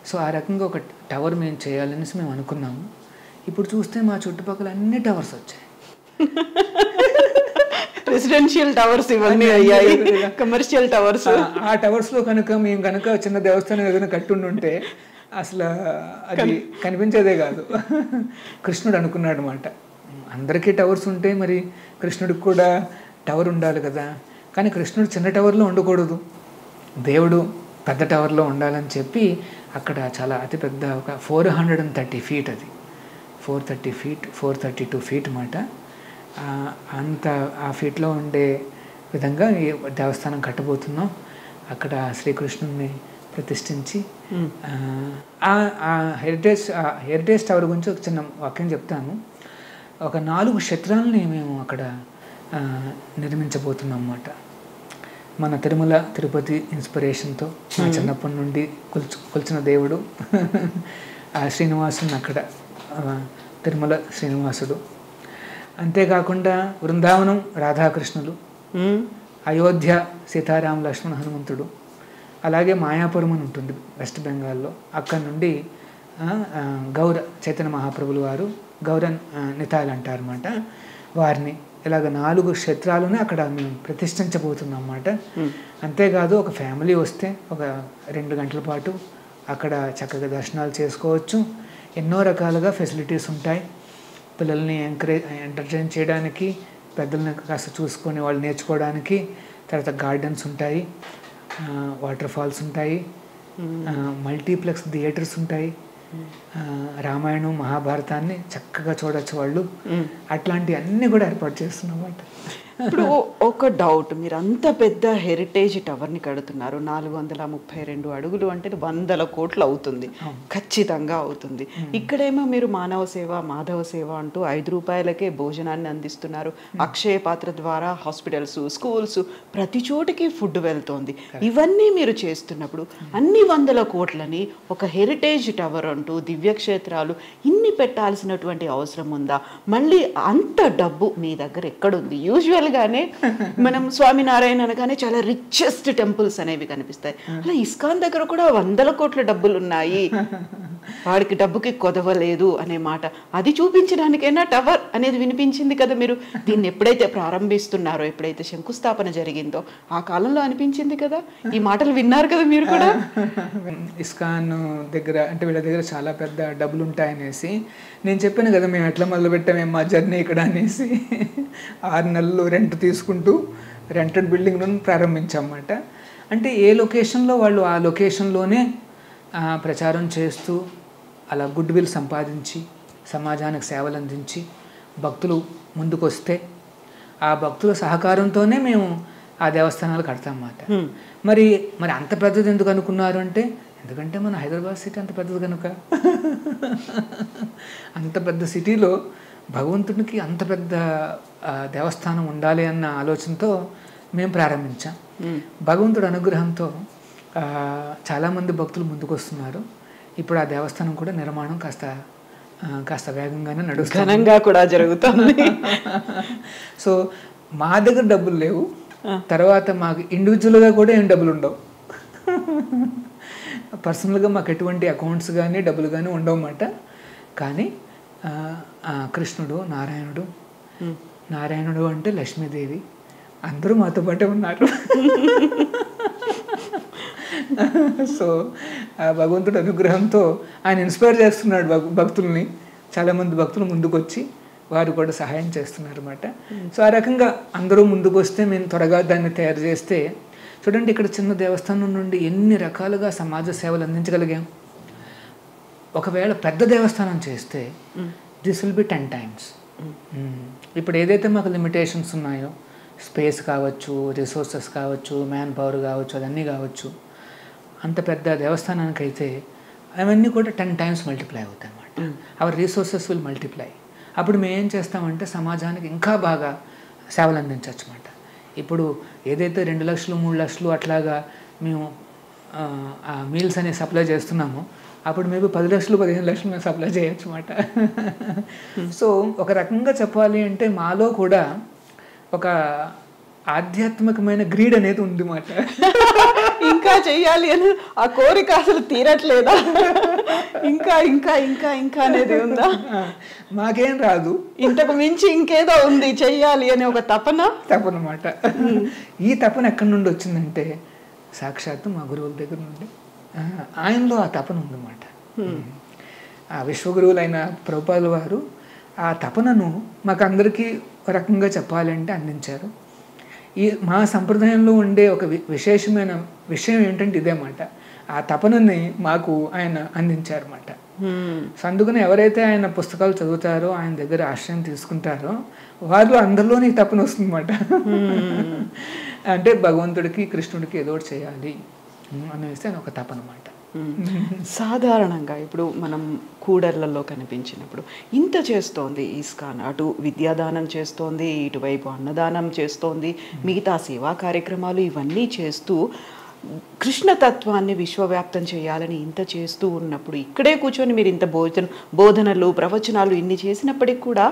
Speaker 3: సో ఆ రకంగా ఒక టవర్ మేము చేయాలనేసి మేము అనుకున్నాము. ఇప్పుడు చూస్తే మా చుట్టుపక్కల అన్ని టవర్స్ వచ్చాయి.
Speaker 2: రెసిడెన్షియల్ టవర్స్ ఇవన్నీ అయ్యాయి, కమర్షియల్ టవర్స్.
Speaker 3: ఆ టవర్స్లో మేము కనుక చిన్న దేవస్థానం ఏదైనా కట్టుండి ఉంటే అసలు అది కనిపించేదే కాదు. కృష్ణుడు అనుకున్నాడు అనమాట, అందరికీ టవర్స్ ఉంటే మరి కృష్ణుడికి కూడా టవర్ ఉండాలి కదా, కానీ కృష్ణుడు చిన్న టవర్లో ఉండకూడదు, దేవుడు పెద్ద టవర్లో ఉండాలని చెప్పి అక్కడ చాలా అతిపెద్ద ఒక 430 feet, అది 432 feet అన్నమాట. అంత ఆ ఫీట్లో ఉండే విధంగా ఈ దేవస్థానం కట్టబోతున్నాం. అక్కడ శ్రీకృష్ణుడిని ప్రతిష్ఠించి హెరిటేజ్ టవర్ గురించి ఒక చిన్న వాక్యం చెప్తాను. ఒక 4 క్షేత్రాలని మేము అక్కడ నిర్మించబోతున్నాం అన్నమాట. మన తిరుమల తిరుపతి ఇన్స్పిరేషన్తో నా చిన్నప్పటి నుండి కొలిచిన దేవుడు ఆ శ్రీనివాసుని అక్కడ, తిరుమల శ్రీనివాసుడు. అంతేకాకుండా బృందావనం రాధాకృష్ణులు, అయోధ్య సీతారామ లక్ష్మణ హనుమంతుడు, అలాగే మాయాపురం అని ఉంటుంది వెస్ట్ బెంగాల్లో, అక్కడ నుండి గౌర చైతన్య మహాప్రభులు వారు గౌర నితాయలు అంటారన్నమాట. వారిని ఇలాగ 4 క్షేత్రాలను అక్కడ మేము ప్రతిష్ఠించబోతున్నాం అన్నమాట. అంతేకాదు ఒక ఫ్యామిలీ వస్తే ఒక 2 గంటల పాటు అక్కడ చక్కగా దర్శనాలు చేసుకోవచ్చు. ఎన్నో రకాలుగా ఫెసిలిటీస్ ఉంటాయి. పిల్లల్ని ఎంటర్టైన్ చేయడానికి, పెద్దల్ని కాస్త చూసుకొని వాళ్ళు నేర్చుకోవడానికి, తర్వాత గార్డెన్స్ ఉంటాయి, వాటర్ ఫాల్స్ ఉంటాయి, మల్టీప్లెక్స్ థియేటర్స్ ఉంటాయి, రామాయణం మహాభారతాన్ని చక్కగా చూడొచ్చు వాళ్ళు. అట్లాంటి అన్నీ కూడా ఏర్పాటు చేస్తున్నాం అన్నమాట.
Speaker 2: ఇప్పుడు ఒక డౌట్, మీరు అంత పెద్ద హెరిటేజ్ టవర్ని కడుతున్నారు, 432 అడుగులు అంటే 100 కోట్లు అవుతుంది, ఖచ్చితంగా అవుతుంది. ఇక్కడేమో మీరు మానవ సేవ మాధవ సేవ అంటూ 5 రూపాయలకే భోజనాన్ని అందిస్తున్నారు. అక్షయ పాత్ర ద్వారా హాస్పిటల్స్, స్కూల్స్, ప్రతి చోటికి ఫుడ్ వెళ్తోంది. ఇవన్నీ మీరు చేస్తున్నప్పుడు అన్ని 100 కోట్లని ఒక హెరిటేజ్ టవర్ అంటూ దివ్యక్షేత్రాలు ఇన్ని పెట్టాల్సినటువంటి అవసరం ఉందా? మళ్ళీ అంత డబ్బు మీ దగ్గర ఎక్కడుంది? యూజువల్ గానే మనం స్వామినారాయణ అనగానే చాలా రిచెస్ట్ టెంపుల్స్ అనేవి కనిపిస్తాయి. అలా ఇస్కాన్ దగ్గర కూడా 100 కోట్ల డబ్బులు ఉన్నాయి, వాడికి డబ్బుకి కొదవలేదు అనే మాట, అది చూపించడానికైనా టవర్ అనేది వినిపించింది కదా. మీరు దీన్ని ఎప్పుడైతే ప్రారంభిస్తున్నారో, ఎప్పుడైతే శంకుస్థాపన జరిగిందో ఆ కాలంలో అనిపించింది కదా, ఈ మాటలు విన్నారు కదా మీరు కూడా.
Speaker 3: ఇస్కాన్ దగ్గర అంటే వీళ్ళ దగ్గర చాలా పెద్ద డబ్బులు ఉంటాయనేసి నేను చెప్పాను కదా, మేము ఎట్లా మొదలు పెట్టాము మా జర్నీ ఇక్కడ అనేసి. 6 నెలలు రెంట్ తీసుకుంటూ రెంటెడ్ బిల్డింగ్ను ప్రారంభించామన్నమాట. అంటే ఏ లొకేషన్లో వాళ్ళు ఆ లొకేషన్లోనే ప్రచారం చేస్తూ అలా గుడ్ విల్ సంపాదించి సమాజానికి సేవలు అందించి భక్తులు ముందుకొస్తే ఆ భక్తుల సహకారంతోనే మేము ఆ దేవస్థానాలు కడతాం అన్నమాట. మరి అంత పెద్దది ఎందుకు అనుకున్నారు అంటే, ఎందుకంటే మన హైదరాబాద్ సిటీ అంత పెద్దది కనుక. అంత పెద్ద సిటీలో భగవంతునికి అంత పెద్ద దేవస్థానం ఉండాలి అన్న ఆలోచనతో మేము ప్రారంభించాం. భగవంతుడి అనుగ్రహంతో చాలామంది భక్తులు ముందుకు వస్తున్నారు. ఇప్పుడు ఆ దేవస్థానం కూడా నిర్మాణం కాస్త వేగంగానే నడుస్తుంది,
Speaker 2: ఘనంగా కూడా జరుగుతుంది.
Speaker 3: సో మా దగ్గర డబ్బులు లేవు, తర్వాత మాకు ఇండివిజువల్గా కూడా ఏం డబ్బులు ఉండవు. పర్సనల్గా మాకు ఎటువంటి అకౌంట్స్ కానీ డబ్బులు కానీ ఉండవన్నమాట. కానీ కృష్ణుడు, నారాయణుడు అంటే లక్ష్మీదేవి అందరూ మాతో పాటే ఉన్నారు. సో భగవంతుడి అనుగ్రహంతో ఆయన ఇన్స్పైర్ చేస్తున్నాడు భక్తుల్ని. చాలామంది భక్తులు ముందుకొచ్చి వారు కూడా సహాయం చేస్తున్నారు అన్నమాట. సో ఆ రకంగా అందరూ ముందుకు వస్తే మేము త్వరగా దాన్ని తయారు చేస్తే, చూడండి ఇక్కడ చిన్న దేవస్థానం నుండి ఎన్ని రకాలుగా సమాజ సేవలు అందించగలిగాం. ఒకవేళ పెద్ద దేవస్థానం చేస్తే దిస్ విల్ బి 10 times. ఇప్పుడు ఏదైతే మాకు లిమిటేషన్స్ ఉన్నాయో, స్పేస్ కావచ్చు, రిసోర్సెస్ కావచ్చు, మ్యాన్ పవర్ కావచ్చు, అదన్నీ కావచ్చు, అంత పెద్ద దేవస్థానానికి అయితే అవన్నీ కూడా 10 times మల్టిప్లై అవుతాయి అన్నమాట. Our resources will multiply. అప్పుడు మేము ఏం చేస్తామంటే సమాజానికి ఇంకా బాగా సేవలు అందించవచ్చు అన్నమాట. ఇప్పుడు ఏదైతే 2 లక్షలు 3 లక్షలు అట్లాగా మేము మీల్స్ అనేవి సప్లై చేస్తున్నామో, అప్పుడు మేబీ 10 లక్షలు 15 లక్షలు మేము సప్లై చేయొచ్చు అన్నమాట. సో ఒక రకంగా చెప్పాలి అంటే మాలో కూడా ఒక ఆధ్యాత్మికమైన గ్రీడ్ అనేది ఉంది మాట.
Speaker 2: ఇంకా చెయ్యాలి అని ఆ కోరిక అసలు తీరట్లేదా? ఇంకా ఇంకా ఇంకా ఇంకా అనేది ఉందా?
Speaker 3: మాకేం రాదు,
Speaker 2: ఇంతకు మించి ఇంకేదో ఉంది చెయ్యాలి అనే ఒక
Speaker 3: తపనమాట. ఈ తపన ఎక్కడి నుండి వచ్చిందంటే సాక్షాత్తు మా గురువుల దగ్గర నుండి. ఆయనలో ఆ తపన ఉందన్నమాట. ఆ విశ్వగురువులైన ప్రభుపాదుల వారు ఆ తపనను మాకు అందరికీ ఒక రకంగా చెప్పాలంటే అందించారు. మా సంప్రదాయంలో ఉండే ఒక విశేషమైన విషయం ఏంటంటే ఇదేమాట, ఆ తపనని మాకు ఆయన అందించారన్నమాట. సో అందుకని ఎవరైతే ఆయన పుస్తకాలు చదువుతారో, ఆయన దగ్గర ఆశ్రయం తీసుకుంటారో, వారిలో అందరిలోనే ఈ తపన వస్తుందన్నమాట. అంటే భగవంతుడికి, కృష్ణుడికి ఏదో ఒకటి చేయాలి అనేసి ఒక తపన అన్నమాట.
Speaker 2: సాధారణంగా ఇప్పుడు మనం కూడర్లలో కనిపించినప్పుడు ఇంత చేస్తోంది ఇస్కాన్, అటు విద్యాదానం చేస్తోంది, ఇటువైపు అన్నదానం చేస్తోంది, మిగతా సేవా కార్యక్రమాలు ఇవన్నీ చేస్తూ కృష్ణతత్వాన్ని విశ్వవ్యాప్తం చేయాలని ఇంత చేస్తూ ఉన్నప్పుడు, ఇక్కడే కూర్చొని మీరు ఇంత బోధనలు ప్రవచనాలు ఇన్ని చేసినప్పటికి కూడా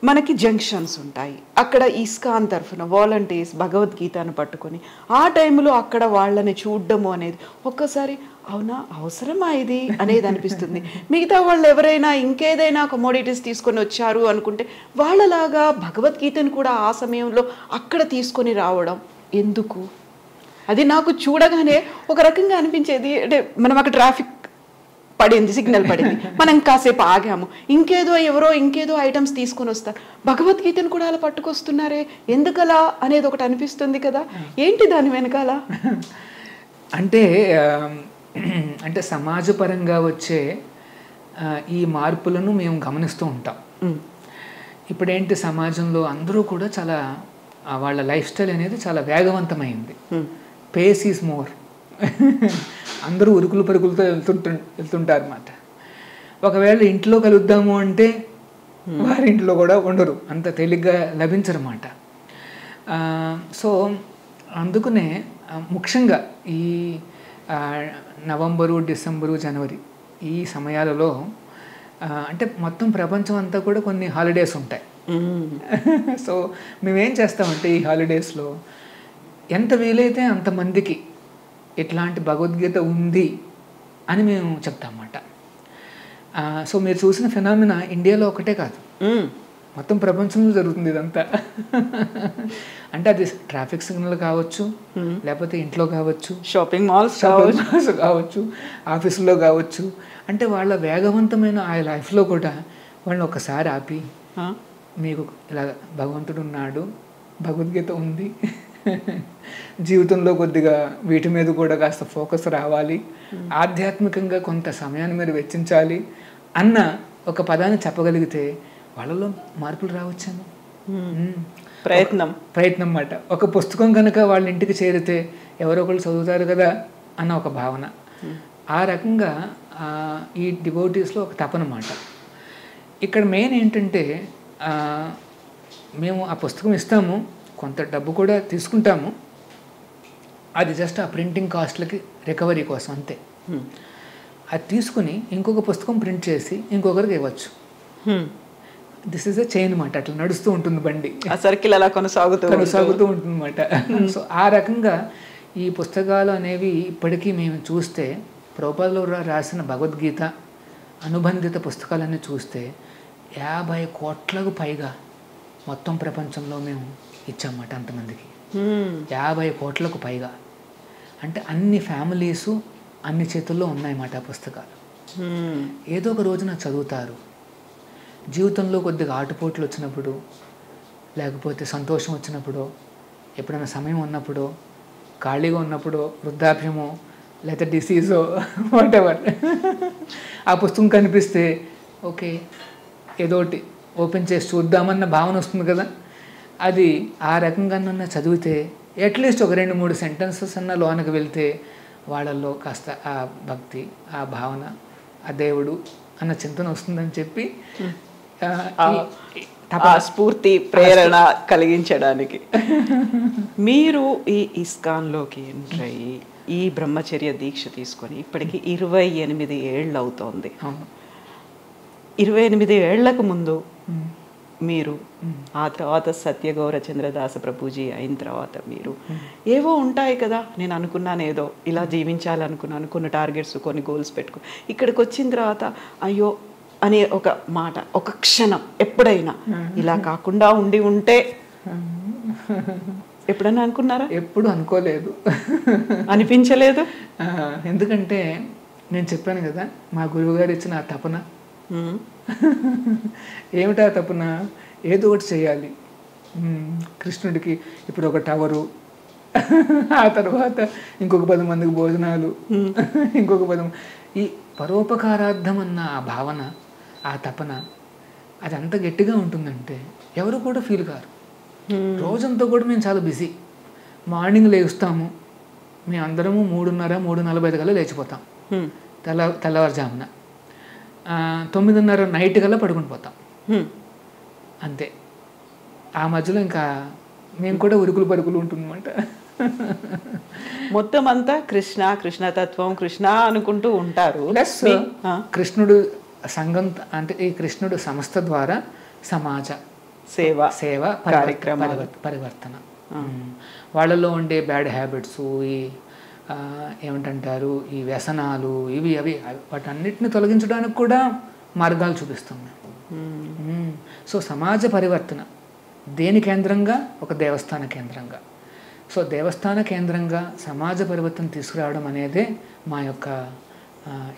Speaker 2: మనకి జంక్షన్స్ ఉంటాయి. అక్కడ ఇస్కాన్ తరఫున వాలంటీర్స్ భగవద్గీతను పట్టుకొని ఆ టైంలో అక్కడ వాళ్ళని చూడడము అనేది ఒక్కసారి అవునా అవసరమా ఇది అనేది అనిపిస్తుంది. మిగతా వాళ్ళు ఎవరైనా ఇంకేదైనా కమోడిటీస్ తీసుకొని వచ్చారు అనుకుంటే వాళ్ళలాగా భగవద్గీతను కూడా ఆ సమయంలో అక్కడ తీసుకొని రావడం ఎందుకు? అది నాకు చూడగానే ఒక రకంగా అనిపించేది. అంటే మనం అక్కడ ట్రాఫిక్ పడింది, సిగ్నల్ పడింది, మనం కాసేపు ఆగాము, ఎవరో ఇంకేదో ఐటమ్స్ తీసుకొని వస్తారు, భగవద్గీతను కూడా అలా పట్టుకొస్తున్నారే ఎందుకలా అనేది ఒకటి అనిపిస్తుంది కదా. ఏంటి దాని వెనకాల?
Speaker 3: అంటే సమాజపరంగా వచ్చే ఈ మార్పులను మేము గమనిస్తూ ఉంటాం. ఇప్పుడేంటి సమాజంలో అందరూ కూడా చాలా వాళ్ళ లైఫ్ స్టైల్ అనేది చాలా వేగవంతమైంది. Face is more. అందరూ ఉరుకులు పరుగులతో వెళ్తుంటారు అన్నమాట. ఒకవేళ ఇంట్లో కలుద్దాము అంటే వారి ఇంట్లో కూడా ఉండరు, అంత తేలిగ్గా లభించరన్నమాట. సో అందుకనే ముఖ్యంగా ఈ నవంబరు, డిసెంబరు, జనవరి ఈ సమయాలలో అంటే మొత్తం ప్రపంచం అంతా కూడా కొన్ని హాలిడేస్ ఉంటాయి. సో మేమేం చేస్తామంటే ఈ హాలిడేస్లో ఎంత వీలైతే అంతమందికి ఇట్లాంటి భగవద్గీత ఉంది అని మేము చెప్తామన్నమాట. సో మీరు చూసిన ఫినామినా ఇండియాలో ఒకటే కాదు, మొత్తం ప్రపంచంలో జరుగుతుంది ఇదంతా. అంటే అది ట్రాఫిక్ సిగ్నల్ కావచ్చు, లేకపోతే ఇంట్లో కావచ్చు,
Speaker 2: షాపింగ్ మాల్స్
Speaker 3: కావచ్చు, ఆఫీసులో కావచ్చు. అంటే వాళ్ళ వేగవంతమైన ఆ లైఫ్లో కూడా వాళ్ళని ఒకసారి ఆపి, మీకు ఇలా భగవంతుడు ఉన్నాడు, భగవద్గీత ఉంది, జీవితంలో కొద్దిగా వీటి మీద కూడా కాస్త ఫోకస్ రావాలి, ఆధ్యాత్మికంగా కొంత సమయాన్ని మీరు వెచ్చించాలి అన్న ఒక పదాన్ని చెప్పగలిగితే వాళ్ళలో మార్పులు రావచ్చేమో.
Speaker 2: ప్రయత్నం
Speaker 3: అన్నమాట. ఒక పుస్తకం కనుక వాళ్ళ ఇంటికి చేరితే ఎవరో ఒకళ్ళు చదువుతారు కదా అన్న ఒక భావన. ఆ రకంగా ఈ డివోటీస్లో ఒక తపనమాట. ఇక్కడ మెయిన్ ఏంటంటే మేము ఆ పుస్తకం ఇస్తాము, కొంత డబ్బు కూడా తీసుకుంటాము, అది జస్ట్ ఆ ప్రింటింగ్ కాస్ట్లకి రికవరీ కోసం అంతే. అది తీసుకుని ఇంకొక పుస్తకం ప్రింట్ చేసి ఇంకొకరికి ఇవ్వచ్చు. దిస్ ఈజ్ అ చైన్ అన్నమాట. అట్లా నడుస్తూ ఉంటుంది బండి,
Speaker 2: ఆ సర్కిల్ అలా కొనసాగుతూ
Speaker 3: ఉంటుంది అన్నమాట. సో ఆ రకంగా ఈ పుస్తకాలు అనేవి ఇప్పటికీ మేము చూస్తే ప్రభుపాదులు రాసిన భగవద్గీత అనుబంధిత పుస్తకాలన్నీ చూస్తే 50 కోట్లకు పైగా మొత్తం ప్రపంచంలో మేము ఇచ్చామన్నమాట అంతమందికి. 50 కోట్లకు పైగా అంటే అన్ని ఫ్యామిలీసు అన్ని చేతుల్లో ఉన్నాయన్నమాట ఆ పుస్తకాలు. ఏదో ఒక రోజున చదువుతారు. జీవితంలో కొద్దిగా ఆటుపోట్లు వచ్చినప్పుడు, లేకపోతే సంతోషం వచ్చినప్పుడు, ఎప్పుడైనా సమయం ఉన్నప్పుడు, ఖాళీగా ఉన్నప్పుడు, వృద్ధాప్యమో లేకపోతే డిసీజో వాటెవర్ ఆ పుస్తకం కనిపిస్తే ఓకే ఏదోటి ఓపెన్ చేసి చూద్దామన్న భావన వస్తుంది కదా. అది ఆ రకంగా నన్ను చదివితే అట్లీస్ట్ ఒక 2-3 సెంటెన్సెస్ అన్న లోనకి వెళ్తే వాళ్ళల్లో కాస్త ఆ భక్తి, ఆ భావన, ఆ దేవుడు అన్న చింతన వస్తుందని చెప్పి
Speaker 2: స్ఫూర్తి ప్రేరణ కలిగించడానికి మీరు ఈ ఇస్కాన్లోకి ఎంటర్ అయ్యి ఈ బ్రహ్మచర్య దీక్ష తీసుకొని ఇప్పటికి 28 ఏళ్ళు అవుతోంది. 28 ఏళ్లకు ముందు మీరు, ఆ తర్వాత సత్యగౌర చంద్రదాస ప్రభుజీ అయిన తర్వాత మీరు ఏవో ఉంటాయి కదా, నేను అనుకున్నాను ఏదో ఇలా జీవించాలనుకున్నాను, కొన్ని టార్గెట్స్ కొన్ని గోల్స్ పెట్టుకుని ఇక్కడికి వచ్చిన తర్వాత అయ్యో అనే ఒక మాట, ఒక క్షణం ఎప్పుడైనా ఇలా కాకుండా ఉంటే ఎప్పుడైనా అనుకున్నారా?
Speaker 3: ఎప్పుడు అనుకోలేదు,
Speaker 2: అనిపించలేదు.
Speaker 3: ఎందుకంటే నేను చెప్పాను కదా మా గురువుగారు ఇచ్చిన ఆ తపన. ఏమిటా తపన? ఏదో ఒకటి చేయాలి కృష్ణుడికి. ఇప్పుడు ఒక టవరు, ఆ తర్వాత ఇంకొక 10 మందికి భోజనాలు, ఇంకొక 10 ఈ పరోపకారార్థం అన్న ఆ భావన, ఆ తపన అది అంత గట్టిగా ఉంటుందంటే ఎవరు కూడా ఫీల్ కారు. రోజంతా కూడా మేము చాలా బిజీ. మార్నింగ్ లేస్తాము, మేము అందరము 3:30, 3:45 కల్లా లేచిపోతాం. తెల్లవారుజామున 9:30 నైట్ కల్లా పడుకుని పోతాం అంతే. ఆ మధ్యలో ఇంకా మేము కూడా ఉరుకులు పరుగులు ఉంటుందన్నమాట.
Speaker 2: మొత్తం అంతా కృష్ణ, కృష్ణతత్వం, కృష్ణ అనుకుంటూ ఉంటారు.
Speaker 3: ప్లస్ కృష్ణుడు సంఘం అంటే ఈ కృష్ణుడు సంస్థ ద్వారా సమాజ సేవ పరివర్తన, వాళ్ళలో ఉండే బ్యాడ్ హ్యాబిట్స్, ఈ ఏమిటంటారు ఈ వ్యసనాలు, ఇవి అవి వాటన్నిటిని తొలగించడానికి కూడా మార్గాలు చూపిస్తున్నాం. సో సమాజ పరివర్తన దేని కేంద్రంగా? ఒక దేవస్థాన కేంద్రంగా. సో దేవస్థాన కేంద్రంగా సమాజ పరివర్తన తీసుకురావడం అనేదే మా యొక్క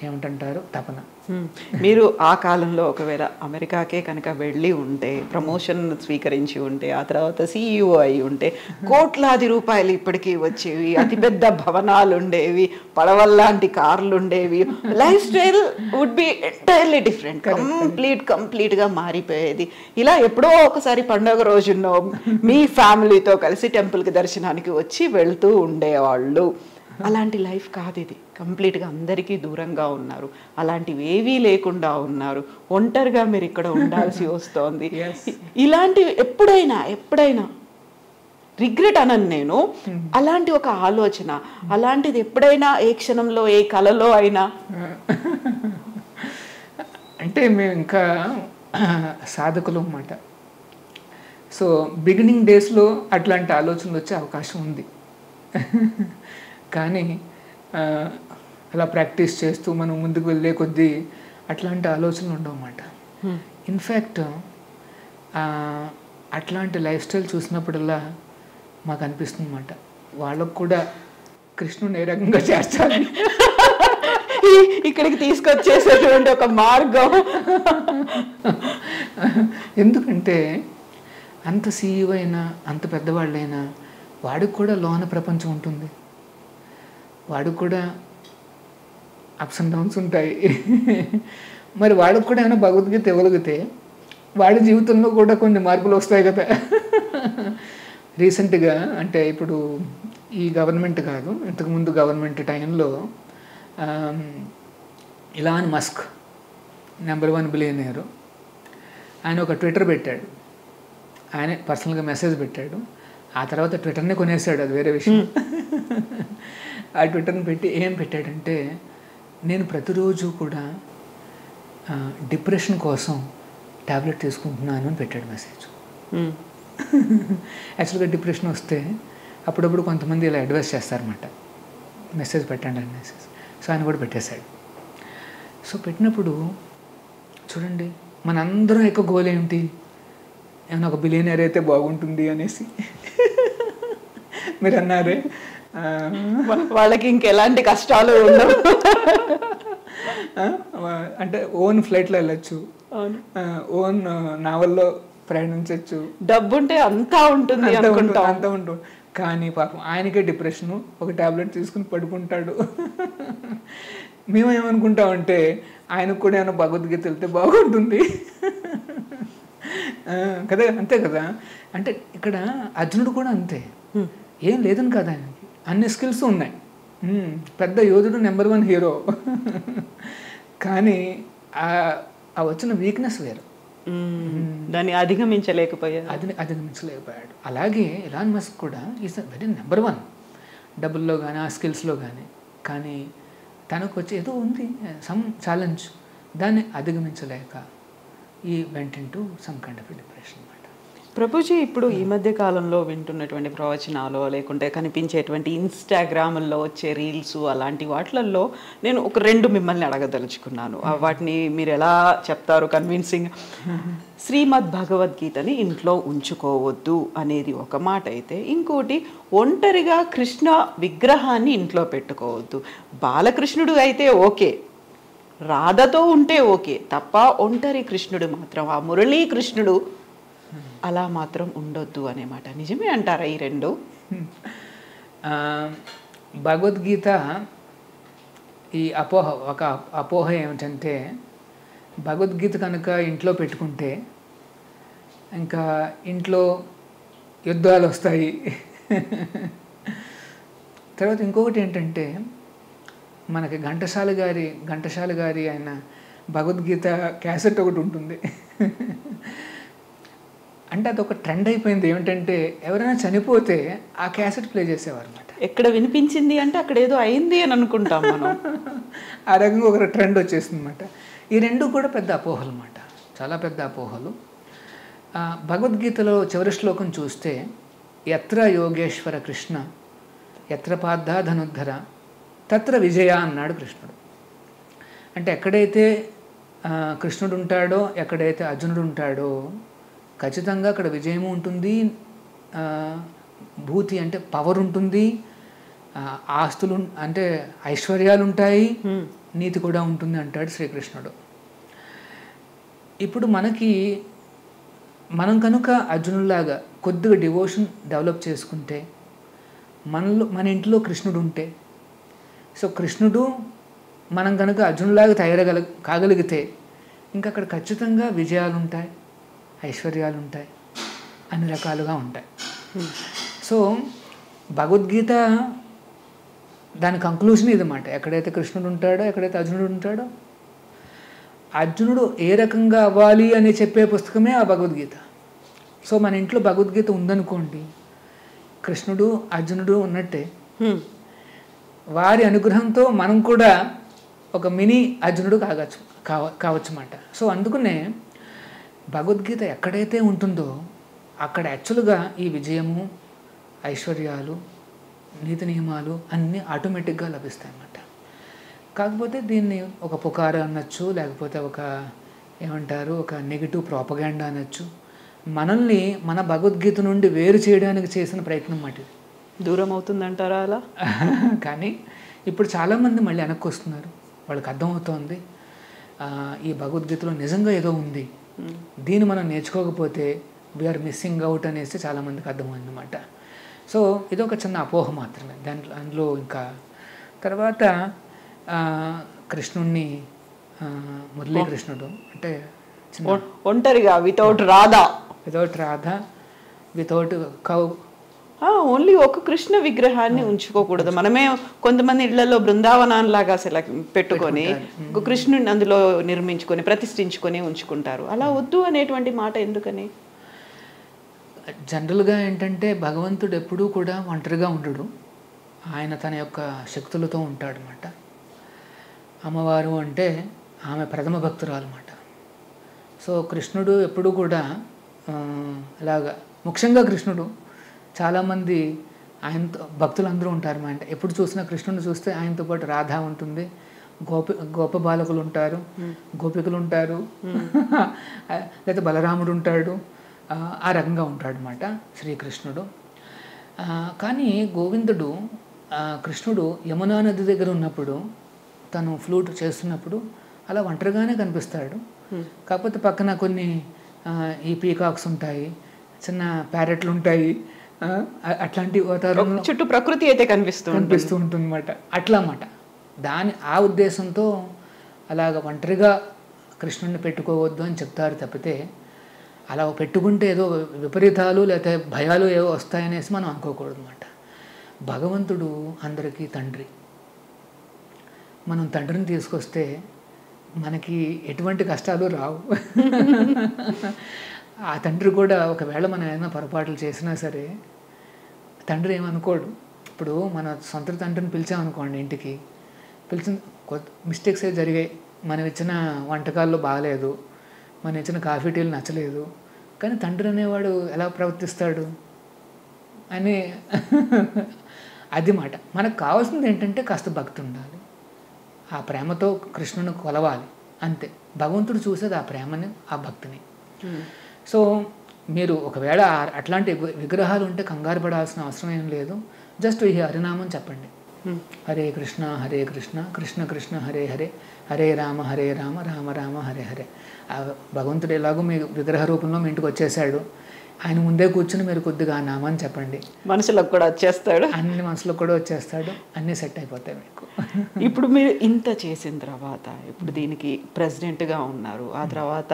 Speaker 3: ఏమిటంటారు తపన.
Speaker 2: మీరు ఆ కాలంలో ఒకవేళ అమెరికాకే కనుక వెళ్ళి ఉంటే, ప్రమోషన్ స్వీకరించి ఉంటే, ఆ తర్వాత CEO అయి ఉంటే, కోట్లాది రూపాయలు ఇప్పటికీ వచ్చేవి, అతిపెద్ద భవనాలు ఉండేవి, పడవల్లాంటి కార్లు ఉండేవి, life style would be entirely different, కంప్లీట్గా మారిపోయేది. ఇలా ఎప్పుడో ఒకసారి పండుగ రోజున్నో మీ ఫ్యామిలీతో కలిసి టెంపుల్కి దర్శనానికి వచ్చి వెళ్తూ ఉండేవాళ్ళు. అలాంటి లైఫ్ కాదు ఇది. కంప్లీట్గా అందరికీ దూరంగా ఉన్నారు, అలాంటివి ఏవీ లేకుండా ఉన్నారు, ఒంటరిగా మీరు ఇక్కడ ఉండాల్సి వస్తోంది. ఇలాంటివి ఎప్పుడైనా రిగ్రెట్ అనను నేను, అలాంటి ఒక ఆలోచన, అలాంటిది ఎప్పుడైనా ఏ క్షణంలో ఏ కలలో అయినా?
Speaker 3: అంటే మేము ఇంకా సాధకులు అన్నమాట. సో బిగినింగ్ డేస్లో అట్లాంటి ఆలోచనలు వచ్చే అవకాశం ఉంది. కానీ అలా ప్రాక్టీస్ చేస్తూ మనం ముందుకు వెళ్ళే కొద్దీ అట్లాంటి ఆలోచనలు ఉండవన్నమాట. ఇన్ఫ్యాక్ట్ అట్లాంటి లైఫ్ స్టైల్ చూసినప్పుడల్లా మాకు అనిపిస్తుంది అన్నమాట, వాళ్ళకు కూడా కృష్ణుని ఏ రకంగా చేర్చాలని
Speaker 2: ఇక్కడికి తీసుకొచ్చేసేటువంటి ఒక మార్గం.
Speaker 3: ఎందుకంటే అంత CEO అయినా, అంత పెద్దవాళ్ళైనా వాడికి కూడా లోన ప్రపంచం ఉంటుంది, వాడికి కూడా అప్స్ అండ్ డౌన్స్ ఉంటాయి. మరి వాడికి కూడా ఏమైనా భగవద్గీత ఇవ్వగలిగితే వాడి జీవితంలో కూడా కొన్ని మార్పులు వస్తాయి కదా. రీసెంట్గా అంటే ఇప్పుడు ఈ గవర్నమెంట్ కాదు, ఇంతకుముందు గవర్నమెంట్ టైంలో ఇలాన్ మస్క్ నెంబర్ 1 బిలియనీరు, ఆయన ఒక ట్విట్టర్ పెట్టాడు. ఆయనే పర్సనల్గా మెసేజ్ పెట్టాడు. ఆ తర్వాత ట్విట్టర్ని కొనేసాడు, అది వేరే విషయం. ఆ ట్విట్టర్ని పెట్టి ఏం పెట్టాడంటే, నేను ప్రతిరోజు కూడా డిప్రెషన్ కోసం ట్యాబ్లెట్ తీసుకుంటున్నాను అని పెట్టాడు మెసేజ్. యాక్చువల్గా డిప్రెషన్ వస్తే అప్పుడప్పుడు కొంతమంది ఇలా అడ్వైస్ చేస్తారన్నమాట, మెసేజ్ పెట్టండి అని మెసేజ్. సో ఆయన కూడా పెట్టేశాడు. సో పెట్టినప్పుడు చూడండి, మనందరం ఎక్కువ గోల్ ఏంటి, ఏమైనా ఒక బిలియనర్ అయితే బాగుంటుంది అనేసి. మీరు అన్నారే
Speaker 2: వాళ్ళకి ఇంకెలాంటి కష్టాలు ఉండవు,
Speaker 3: అంటే ఓన్ ఫ్లైట్లో వెళ్ళచ్చు, ఓన్ నావల్లో ప్రయాణించవచ్చు,
Speaker 2: డబ్బు ఉంటే అంతా ఉంటుంది
Speaker 3: అంతా ఉంటుంది. కానీ పాపం ఆయనకే డిప్రెషను, ఒక ట్యాబ్లెట్ తీసుకుని పడుకుంటాడు. మేమేమనుకుంటామంటే ఆయనకు కూడా ఏమైనా భగవద్గీత వెళ్తే బాగుంటుంది కదా, అంతే కదా. అంటే ఇక్కడ అర్జునుడు కూడా అంతే, ఏం లేదని కదా, ఆయనకి అన్ని స్కిల్స్ ఉన్నాయి, పెద్ద యోధుడు, నెంబర్ 1 హీరో. కానీ ఆ వచ్చిన వీక్నెస్ వేరు,
Speaker 2: దాన్ని అధిగమించలేకపోయాడు.
Speaker 3: అధిగమించలేకపోయాడు. అలాగే ఇలాన్ మస్క్ కూడా ఈజ్ వెరీ నెంబర్ 1 డబ్బుల్లో కానీ ఆ స్కిల్స్లో కానీ తనకు వచ్చి ఏదో ఉంది సమ్ ఛాలెంజ్, దాన్ని అధిగమించలేక ఈ వెంట into some kind of depression అన్నమాట.
Speaker 2: ప్రభుజీ, ఇప్పుడు ఈ మధ్య కాలంలో వింటున్నటువంటి ప్రవచనాలు లేకుంటే కనిపించేటువంటి ఇన్స్టాగ్రామ్లో వచ్చే రీల్స్ అలాంటి వాటిల్లో నేను ఒక 2 మిమ్మల్ని అడగదలుచుకున్నాను. వాటిని మీరు ఎలా చెప్తారు కన్విన్సింగ్? శ్రీమద్ భగవద్గీతని ఇంట్లో ఉంచుకోవద్దు అనేది ఒక మాట అయితే, ఇంకోటి ఒంటరిగా కృష్ణ విగ్రహాన్ని ఇంట్లో పెట్టుకోవద్దు. బాలకృష్ణుడు అయితే ఓకే, రాధతో ఉంటే ఓకే, తప్ప ఒంటరి కృష్ణుడు మాత్రం, ఆ మురళీకృష్ణుడు అలా మాత్రం ఉండొద్దు అనే మాట నిజమే అంటారా ఈ 2?
Speaker 3: భగవద్గీత ఈ ఒక అపోహ ఏమిటంటే, భగవద్గీత కనుక ఇంట్లో పెట్టుకుంటే ఇంకా ఇంట్లో యుద్ధాలు వస్తాయి. తర్వాత ఇంకొకటి ఏంటంటే, మనకి ఘంటసాల గారి ఆయన భగవద్గీత క్యాసెట్ ఒకటి ఉంటుంది. అంటే అదొక ట్రెండ్ అయిపోయింది. ఏమిటంటే, ఎవరైనా చనిపోతే ఆ క్యాసెట్ ప్లే చేసేవారు అనమాట.
Speaker 2: ఎక్కడ వినిపించింది అంటే అక్కడ ఏదో అయింది అని అనుకుంటాం మనం.
Speaker 3: ఆ రకంగా ఒక ట్రెండ్ వచ్చేసింది అనమాట. ఈ 2 కూడా పెద్ద అపోహలు అన్నమాట, చాలా పెద్ద అపోహలు. భగవద్గీతలో చివరి శ్లోకం చూస్తే, యత్ర యోగేశ్వర కృష్ణ యత్ర పార్థ ధనుద్ధర తత్ర విజయ అన్నాడు కృష్ణుడు. అంటే ఎక్కడైతే కృష్ణుడు ఉంటాడో, ఎక్కడైతే అర్జునుడు ఉంటాడో ఖచ్చితంగా అక్కడ విజయము ఉంటుంది, భూతి అంటే పవర్ ఉంటుంది, ఆస్తులు అంటే ఐశ్వర్యాలు ఉంటాయి, నీతి కూడా ఉంటుంది అంటాడు శ్రీకృష్ణుడు. ఇప్పుడు మనం కనుక అర్జునులాగా కొద్దిగా డివోషన్ డెవలప్ చేసుకుంటే, మన ఇంట్లో కృష్ణుడు ఉంటే, సో కృష్ణుడు మనం కనుక అర్జునులాగా కాగలిగితే ఇంకా అక్కడ ఖచ్చితంగా విజయాలు ఉంటాయి, ఐశ్వర్యాలు ఉంటాయి, అన్ని రకాలుగా ఉంటాయి. సో భగవద్గీత దాని కంక్లూజన్ ఇదన్నమాట. ఎక్కడైతే కృష్ణుడు ఉంటాడో, ఎక్కడైతే అర్జునుడు ఉంటాడో, అర్జునుడు ఏ రకంగా అవ్వాలి అని చెప్పే పుస్తకమే ఆ భగవద్గీత. సో మన ఇంట్లో భగవద్గీత ఉందనుకోండి, కృష్ణుడు అర్జునుడు ఉన్నట్టే. వారి అనుగ్రహంతో మనం కూడా ఒక మినీ అర్జునుడు కావచ్చు అన్నమాట. సో అందుకనే భగవద్గీత ఎక్కడైతే ఉంటుందో అక్కడ యాక్చువల్గా ఈ విజయము, ఐశ్వర్యాలు, నీతి నియమాలు అన్నీ ఆటోమేటిక్గా లభిస్తాయి అన్నమాట. కాకపోతే దీన్ని ఒక పుకారు అనొచ్చు, లేకపోతే ఒక నెగిటివ్ ప్రాపగాండా అనొచ్చు. మనల్ని మన భగవద్గీత నుండి వేరు చేయడానికి చేసిన ప్రయత్నం మాట.
Speaker 2: దూరం అవుతుందంటారా అలా?
Speaker 3: కానీ ఇప్పుడు చాలామంది మళ్ళీ వెనక్కి వస్తున్నారు, వాళ్ళకి అర్థమవుతోంది ఈ భగవద్గీతలో నిజంగా ఏదో ఉంది, దీన్ని మనం నేర్చుకోకపోతే వీఆర్ మిస్సింగ్ అవుట్ అనేసి చాలామందికి అర్థమైందన్నమాట. సో ఇది ఒక చిన్న అపోహ మాత్రమే. అందులో ఇంకా తర్వాత కృష్ణుణ్ణి మురళీకృష్ణుడు అంటే
Speaker 2: ఒంటరిగా without Radha,
Speaker 3: without Radha, without cow.
Speaker 2: Only ఒక కృష్ణ విగ్రహాన్ని ఉంచుకోకూడదు. మనమే కొంతమంది ఇళ్లలో బృందావనాలాగా పెట్టుకొని కృష్ణుడిని అందులో నిర్మించుకొని ప్రతిష్ఠించుకొని ఉంచుకుంటారు. అలా వద్దు అనేటువంటి మాట ఎందుకని?
Speaker 3: జనరల్గా ఏంటంటే భగవంతుడు ఎప్పుడూ కూడా ఒంటరిగా ఉండడు, ఆయన తన యొక్క శక్తులతో ఉంటాడు అన్నమాట. అమ్మవారు అంటే ఆమె ప్రథమ భక్తురాలు అన్నమాట. సో కృష్ణుడు ఎప్పుడూ కూడా అలాగా, ముఖ్యంగా కృష్ణుడు చాలామంది ఆయనతో భక్తులందరూ ఉంటారు మా అంటే. ఎప్పుడు చూసినా కృష్ణుడిని చూస్తే ఆయనతో పాటు రాధ ఉంటుంది, గోప బాలకులు ఉంటారు, గోపికలు ఉంటారు, లేదా బలరాముడు ఉంటాడు, ఆ రకంగా ఉంటాడు అన్నమాట శ్రీకృష్ణుడు. కానీ గోవిందుడు, కృష్ణుడు యమునా నది దగ్గర ఉన్నప్పుడు తను ఫ్లూట్ చేస్తున్నప్పుడు అలా ఒంటరిగానే కనిపిస్తాడు. కాకపోతే పక్కన కొన్ని ఈ పీకాక్స్ ఉంటాయి, చిన్న ప్యారెట్లు ఉంటాయి, అట్లాంటి వాతావరణంలో
Speaker 2: చుట్టూ ప్రకృతి అయితే కనిపిస్తూ
Speaker 3: ఉంటుంది అన్నమాట. అట్లా అన్నమాట. ఆ ఉద్దేశంతో అలాగ ఒంటరిగా కృష్ణుడిని పెట్టుకోవద్దు అని చెప్తారు తప్పితే అలా పెట్టుకుంటే ఏదో విపరీతాలు లేకపోతే భయాలు ఏవో వస్తాయనేసి మనం అనుకోకూడదు అన్నమాట. భగవంతుడు అందరికీ తండ్రి. మనం తండ్రిని తీసుకొస్తే మనకి ఎటువంటి కష్టాలు రావు. ఆ తండ్రి కూడా ఒకవేళ మనం ఏదైనా పొరపాట్లు చేసినా సరే తండ్రి ఏమనుకోడు. ఇప్పుడు మన సొంత తండ్రిని పిలిచామనుకోండి, ఇంటికి పిలిచిన మిస్టేక్స్ ఏ జరిగాయి, మనం ఇచ్చిన వంటకాల్లో బాగాలేదు, మనం ఇచ్చిన కాఫీ టీలు నచ్చలేదు, కానీ తండ్రి అనేవాడు ఎలా ప్రవర్తిస్తాడు అని అది మాట. మనకు కావాల్సింది ఏంటంటే కాస్త భక్తి ఉండాలి, ఆ ప్రేమతో కృష్ణుని కొలవాలి అంతే. భగవంతుడు చూసేది ఆ ప్రేమని, ఆ భక్తిని. సో మీరు ఒకవేళ అట్లాంటి విగ్రహాలు ఉంటే కంగారు పడాల్సిన అవసరం ఏం లేదు. జస్ట్ ఈ హరినామం చెప్పండి, హరే కృష్ణ హరే కృష్ణ కృష్ణ కృష్ణ హరే హరే, హరే రామ రామ రామ హరే హరే. భగవంతుడు ఎలాగో మీ విగ్రహ రూపంలో మీ ఇంటికి వచ్చేసాడు, ఆయన ముందే కూర్చుని మీరు కొద్దిగా ఆ నామాన్ని చెప్పండి,
Speaker 2: మనసులోకి కూడా వచ్చేస్తాడు,
Speaker 3: అన్ని మనసులో కూడా వచ్చేస్తాడు, అన్నీ సెట్ అయిపోతాయి మీకు.
Speaker 2: ఇప్పుడు మీరు ఇంత చేసిన తర్వాత ఇప్పుడు దీనికి ప్రెసిడెంట్గా ఉన్నారు, ఆ తర్వాత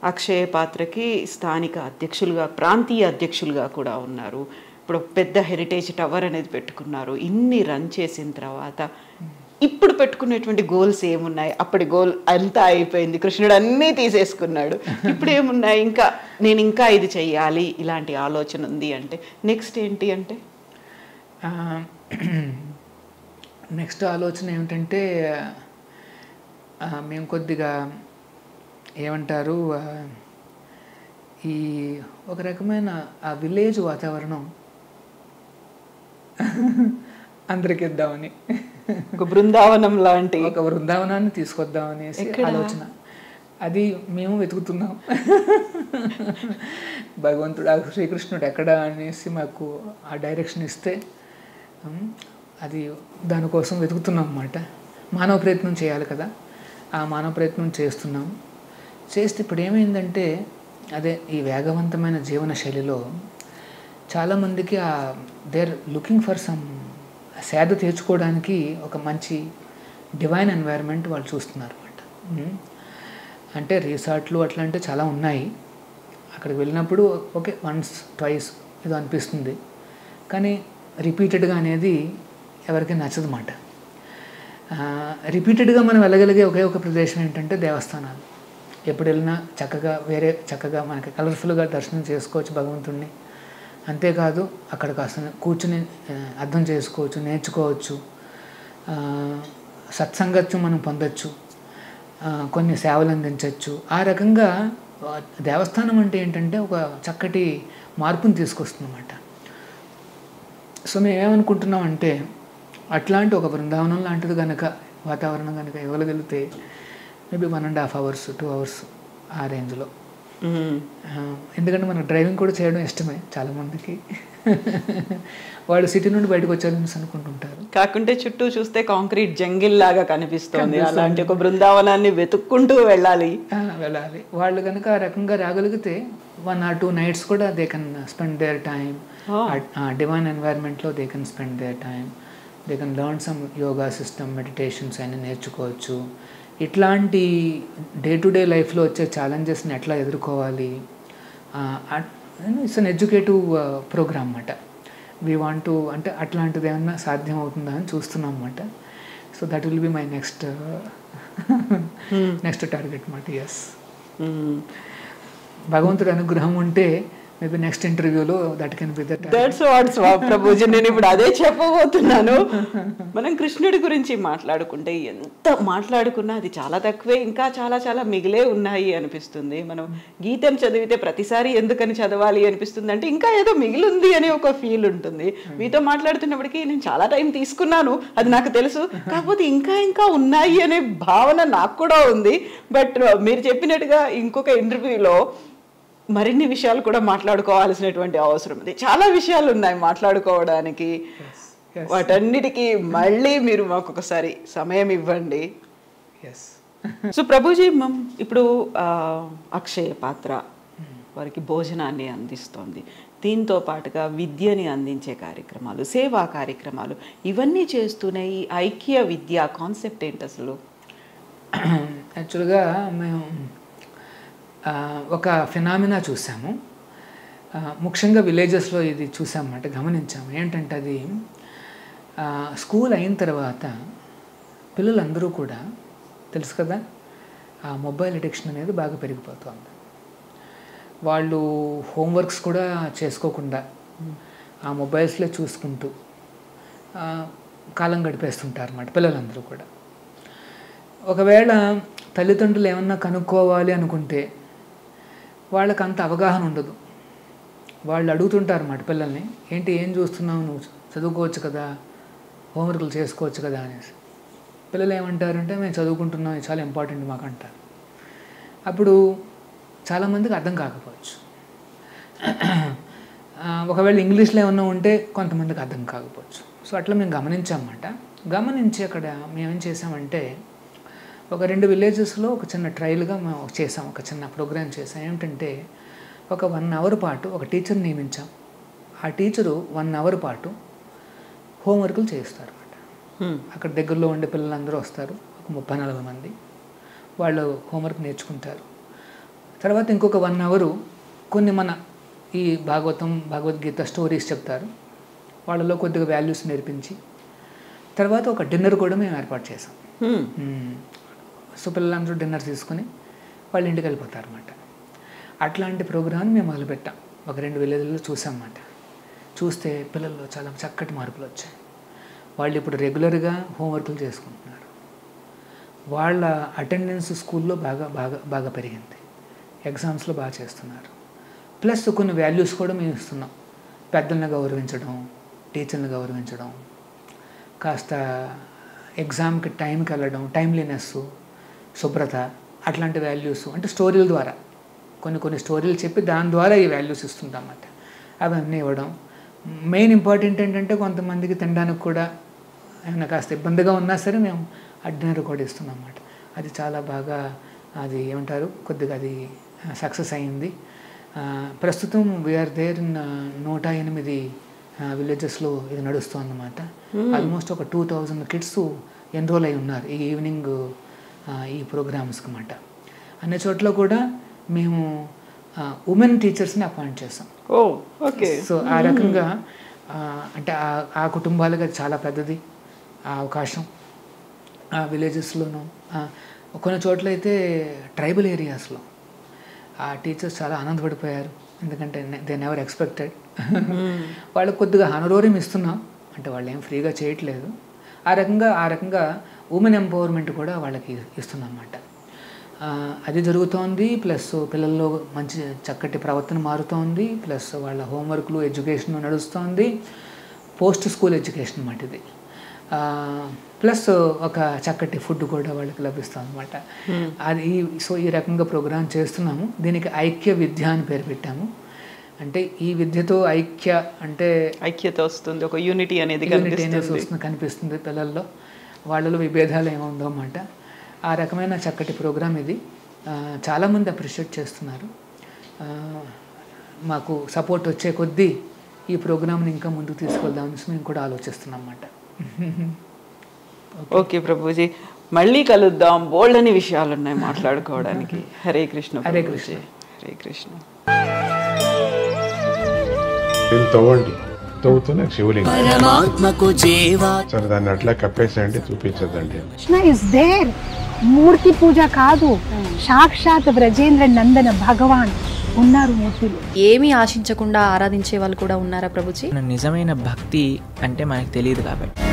Speaker 2: అక్షయ పాత్రకి స్థానిక అధ్యక్షులుగా, ప్రాంతీయ అధ్యక్షులుగా కూడా ఉన్నారు, ఇప్పుడు పెద్ద హెరిటేజ్ టవర్ అనేది పెట్టుకున్నారు. ఇన్ని రన్ చేసిన తర్వాత ఇప్పుడు పెట్టుకునేటువంటి గోల్స్ ఏమున్నాయి? అప్పటి గోల్ అంతా అయిపోయింది, కృష్ణుడు అన్నీ తీసేసుకున్నాడు, ఇప్పుడు ఏమున్నాయి? నేను ఇంకా ఇది చెయ్యాలి, ఇలాంటి ఆలోచన ఉంది అంటే నెక్స్ట్ ఏంటి అంటే?
Speaker 3: నెక్స్ట్ ఆలోచన ఏమిటంటే మేము కొద్దిగా ఏమంటారు, ఈ ఒక రకమైన ఆ విలేజ్ వాతావరణం అందరికి ఇద్దామని,
Speaker 2: ఒక బృందావనం లాంటి
Speaker 3: ఒక బృందావనాన్ని తీసుకొద్దామనేసి ఆలోచన. అది మేము వెతుకుతున్నాం. భగవంతుడు శ్రీకృష్ణుడు ఎక్కడ అనేసి మాకు ఆ డైరెక్షన్ ఇస్తే అది దానికోసం వెతుకుతున్నాం అన్నమాట. మానవ ప్రయత్నం చేయాలి కదా, ఆ మానవ ప్రయత్నం చేస్తున్నాం. చేస్తే ఇప్పుడు ఏమైందంటే అదే ఈ వేగవంతమైన జీవన శైలిలో చాలామందికి దేర్ లుకింగ్ ఫర్ సమ్ సేద తీర్చుకోవడానికి ఒక మంచి డివైన్ ఎన్వైర్న్మెంట్ వాళ్ళు చూస్తున్నారు అన్నమాట. అంటే రిసార్ట్లు అట్లాంటివి చాలా ఉన్నాయి, అక్కడికి వెళ్ళినప్పుడు ఓకే వన్స్ ట్వైస్ ఏదో అనిపిస్తుంది, కానీ రిపీటెడ్గా అనేది ఎవరికి నచ్చదు అన్నమాట. రిపీటెడ్గా మనం వెళ్ళగలిగే ఒకే ఒక ప్రదేశం ఏంటంటే దేవస్థానాలు. ఎప్పుడు వెళ్ళినా చక్కగా మనకి కలర్ఫుల్గా దర్శనం చేసుకోవచ్చు భగవంతుడిని. అంతేకాదు అక్కడ కాస్త కూర్చుని అర్థం చేసుకోవచ్చు, నేర్చుకోవచ్చు, సత్సంగత్యం మనం పొందొచ్చు, కొన్ని సేవలు అందించవచ్చు. ఆ రకంగా దేవస్థానం అంటే ఏంటంటే ఒక చక్కటి మార్పుని తీసుకొస్తుందన్నమాట. సో మేమేమనుకుంటున్నాం అంటే అట్లాంటి ఒక బృందావనం లాంటిది కనుక వాతావరణం కనుక ఇవ్వగలిగితే మేబీ 1.5 hours 2 hours ఆ రేంజ్లో. ఎందుకంటే మనకు డ్రైవింగ్ కూడా చేయడం ఇష్టమే చాలామందికి. వాళ్ళు సిటీ నుండి బయటకు వచ్చారని అనుకుంటుంటారు,
Speaker 2: కాకుంటే చుట్టూ చూస్తే కాంక్రీట్ జంగిల్ లాగా కనిపిస్తుంది. అలాంటి ఒక బృందావనాన్ని వెతుక్కుంటూ వెళ్ళాలి.
Speaker 3: వాళ్ళు కనుక ఆ రకంగా రాగలిగితే 1 or 2 nights కూడా they can spend their time divine ఎన్వైర్న్మెంట్లో. They can spend their time, they can learn some yoga system, meditations అన్నీ నేర్చుకోవచ్చు. ఇట్లాంటి డే టు డే లైఫ్లో వచ్చే ఛాలెంజెస్ని ఎట్లా ఎదుర్కోవాలి, ఇట్స్ అన్ ఎడ్యుకేటివ్ ప్రోగ్రామ్ అన్నమాట. వీ వాంట్ టు అంటే అట్లాంటిది ఏమన్నా సాధ్యం అవుతుందా అని చూస్తున్నాం అన్నమాట. So that will be my next target అన్నమాట. ఎస్, భగవంతుడి అనుగ్రహం ఉంటే మేబీ నెక్స్ట్ ఇంటర్వ్యూలో that can be
Speaker 2: that's what Prabhuji, నేను ఇప్పుడు అదే చెప్పబోతున్నాను. మనం కృష్ణుడి గురించి మాట్లాడుకుంటే ఎంత మాట్లాడుకున్నా అది చాలా తక్కువే, ఇంకా చాలా చాలా మిగిలే ఉన్నాయి అనిపిస్తుంది. మనం గీతం చదివితే ప్రతిసారి ఎందుకని చదవాలి అనిపిస్తుంది అంటే ఇంకా ఏదో మిగిలింది అనే ఒక ఫీల్ ఉంటుంది. మీతో మాట్లాడుతున్నప్పటికీ నేను చాలా టైం తీసుకున్నాను, అది నాకు తెలుసు, కాకపోతే ఇంకా ఇంకా ఉన్నాయి అనే భావన నాకు కూడా ఉంది. బట్ మీరు చెప్పినట్టుగా ఇంకొక ఇంటర్వ్యూలో మరిన్ని విషయాలు కూడా మాట్లాడుకోవాల్సినటువంటి అవసరం ఉంది. చాలా విషయాలు ఉన్నాయి మాట్లాడుకోవడానికి. వాటన్నిటికీ మళ్ళీ మీరు మాకు ఒకసారి సమయం ఇవ్వండి. సో ప్రభుజీ, ఇప్పుడు అక్షయ పాత్ర వారికి భోజనాన్ని అందిస్తోంది, దీంతో పాటుగా విద్యని అందించే కార్యక్రమాలు, సేవా కార్యక్రమాలు ఇవన్నీ చేస్తూనే ఈ ఐక్య విద్య కాన్సెప్ట్ ఏంటి అసలు?
Speaker 3: యాక్చువల్గా మేము ఒక ఫినామినా చూసాము, ముఖ్యంగా విలేజెస్లో ఇది చూసామన్నమాట, గమనించాము. ఏంటంటే అది స్కూల్ అయిన తర్వాత పిల్లలందరూ కూడా తెలుసు కదా, ఆ మొబైల్ అడిక్షన్ అనేది బాగా పెరిగిపోతుంది. వాళ్ళు హోంవర్క్స్ కూడా చేసుకోకుండా ఆ మొబైల్స్లో చూసుకుంటూ కాలం గడిపేస్తుంటారు అన్నమాట పిల్లలందరూ కూడా. ఒకవేళ తల్లిదండ్రులు ఏమన్నా కనుక్కోవాలి అనుకుంటే వాళ్ళకి అంత అవగాహన ఉండదు. వాళ్ళు అడుగుతుంటారు అన్నమాట పిల్లల్ని, ఏంటి ఏం చూస్తున్నావు, నువ్వు చదువుకోవచ్చు కదా, హోంవర్క్లు చేసుకోవచ్చు కదా అనేసి. పిల్లలు ఏమంటారంటే మేము చదువుకుంటున్నాం, ఇది చాలా ఇంపార్టెంట్ మాకు అంటారు. అప్పుడు చాలామందికి అర్థం కాకపోవచ్చు. ఒకవేళ ఇంగ్లీష్లో ఏమన్నా ఉంటే కొంతమందికి అర్థం కాకపోవచ్చు. సో అట్లా మేము గమనించామన్నమాట. గమనించి అక్కడ మేమేం చేసామంటే ఒక 2 విలేజెస్లో ఒక చిన్న ట్రయల్గా మేము చేసాం, ఒక చిన్న ప్రోగ్రామ్ చేసాం. ఏమిటంటే ఒక 1 అవర్ పాటు ఒక టీచర్ నియమించాం. ఆ టీచరు 1 అవర్ పాటు హోంవర్క్లు చేయిస్తారు అన్నమాట. అక్కడ దగ్గరలో ఉండే పిల్లలందరూ వస్తారు, ఒక 30-40 మంది. వాళ్ళు హోంవర్క్ నేర్చుకుంటారు. తర్వాత ఇంకొక 1 అవరు కొన్ని మన ఈ భగవద్గీత స్టోరీస్ చెప్తారు, వాళ్ళలో కొద్దిగా వాల్యూస్ నేర్పించి తర్వాత ఒక డిన్నర్ కూడా మేము ఏర్పాటు చేసాం. సో పిల్లలందరూ డిన్నర్ తీసుకుని వాళ్ళ ఇంటికి వెళ్ళిపోతారు అన్నమాట. అట్లాంటి ప్రోగ్రామ్ని మేము మొదలుపెట్టాం, ఒక 2 విలేజ్లో చూసామన్నమాట. చూస్తే పిల్లల్లో చాలా చక్కటి మార్పులు వచ్చాయి. వాళ్ళు ఇప్పుడు రెగ్యులర్గా హోంవర్క్లు చేసుకుంటున్నారు. వాళ్ళ అటెండెన్స్ స్కూల్లో బాగా పెరిగింది. ఎగ్జామ్స్లో బాగా చేస్తున్నారు. ప్లస్ కొన్ని వాల్యూస్ కూడా మేము ఇస్తున్నాం. పెద్దల్ని గౌరవించడం, టీచర్ని గౌరవించడం, కాస్త ఎగ్జామ్కి టైంకి వెళ్ళడం, టైమ్లీనెస్, శుభ్రత, అట్లాంటి వాల్యూస్ అంటే స్టోరీల ద్వారా కొన్ని స్టోరీలు చెప్పి దాని ద్వారా ఈ వాల్యూస్ ఇస్తుంటాం అన్నమాట. అవన్నీ ఇవ్వడం. మెయిన్ ఇంపార్టెంట్ ఏంటంటే కొంతమందికి తినడానికి కూడా ఏమైనా కాస్త ఇబ్బందిగా ఉన్నా సరే మేము ఆ డిన్నర్ కూడా ఇస్తున్నాం అన్నమాట. అది చాలా బాగా అది ఏమంటారు కొద్దిగా అది సక్సెస్ అయింది. ప్రస్తుతం వీఆర్ దేర్ ఇన్ 108 విలేజెస్లో ఇది నడుస్తుంది అన్నమాట. ఆల్మోస్ట్ ఒక 2000 కిడ్స్ ఎన్రోల్ అయి ఉన్నారు ఈ ఈవినింగ్ ఈ ప్రోగ్రామ్స్కి అన్నమాట. అన్ని చోట్ల కూడా మేము ఉమెన్ టీచర్స్ని అపాయింట్ చేసాం.
Speaker 2: ఓకే.
Speaker 3: సో ఆ రకంగా అంటే ఆ కుటుంబాలకి అది చాలా పెద్దది ఆ అవకాశం. ఆ విలేజెస్లోనూ కొన్ని చోట్ల అయితే ట్రైబల్ ఏరియాస్లో ఆ టీచర్స్ చాలా ఆనందపడిపోయారు, ఎందుకంటే దే నెవర్ ఎక్స్పెక్టెడ్. వాళ్ళకి కొద్దిగా హానరోరియం ఇస్తున్నాం, అంటే వాళ్ళు ఏం ఫ్రీగా చేయట్లేదు. ఆ రకంగా ఉమెన్ ఎంపవర్మెంట్ కూడా వాళ్ళకి ఇస్తున్నాం అన్నమాట. అది జరుగుతోంది. ప్లస్ పిల్లల్లో మంచి చక్కటి ప్రవర్తన మారుతోంది. ప్లస్ వాళ్ళ హోంవర్క్లు, ఎడ్యుకేషన్ నడుస్తోంది. పోస్ట్ స్కూల్ ఎడ్యుకేషన్ అన్నమాట ఇది. ప్లస్ ఒక చక్కటి ఫుడ్ కూడా వాళ్ళకి లభిస్తుంది అన్నమాట. అది సో ఈ రకంగా ప్రోగ్రాం చేస్తున్నాము. దీనికి ఐక్య విద్య అని పేరు పెట్టాము. అంటే ఈ విద్యతో ఐక్యత
Speaker 2: వస్తుంది, ఒక యూనిటీ అనేది
Speaker 3: కనిపిస్తుంది పిల్లల్లో. వాళ్ళలో విభేదాలు ఏముందో అన్నమాట. ఆ రకమైన చక్కటి ప్రోగ్రాం ఇది. చాలామంది అప్రిషియేట్ చేస్తున్నారు. మాకు సపోర్ట్ వచ్చే కొద్దీ ఈ ప్రోగ్రామ్ని ఇంకా ముందుకు తీసుకెళ్దామని మేము కూడా ఆలోచిస్తున్నాం అన్నమాట.
Speaker 2: ఓకే ప్రభుజీ, మళ్ళీ కలుద్దాం, బోల్డని విషయాలు ఉన్నాయి మాట్లాడుకోవడానికి. హరే కృష్ణ.
Speaker 3: హరే కృష్ణ.
Speaker 2: హరే కృష్ణ.
Speaker 4: తవ్వండి, తవ్వుతూనే శివలింగం. సరే దాన్ని అట్లా కప్పేసేయండి, చూపించదండి.
Speaker 5: Krishna is there. మూర్తి పూజ కాదు, సాక్షాత్ బ్రజేంద్ర నందన భగవాన్ ఉన్నారు మూర్తిలో.
Speaker 6: ఏమీ ఆశించకుండా ఆరాధించే వాళ్ళు కూడా ఉన్నారా ప్రభుజీ?
Speaker 7: నిజమైన భక్తి అంటే మనకు తెలియదు కాబట్టి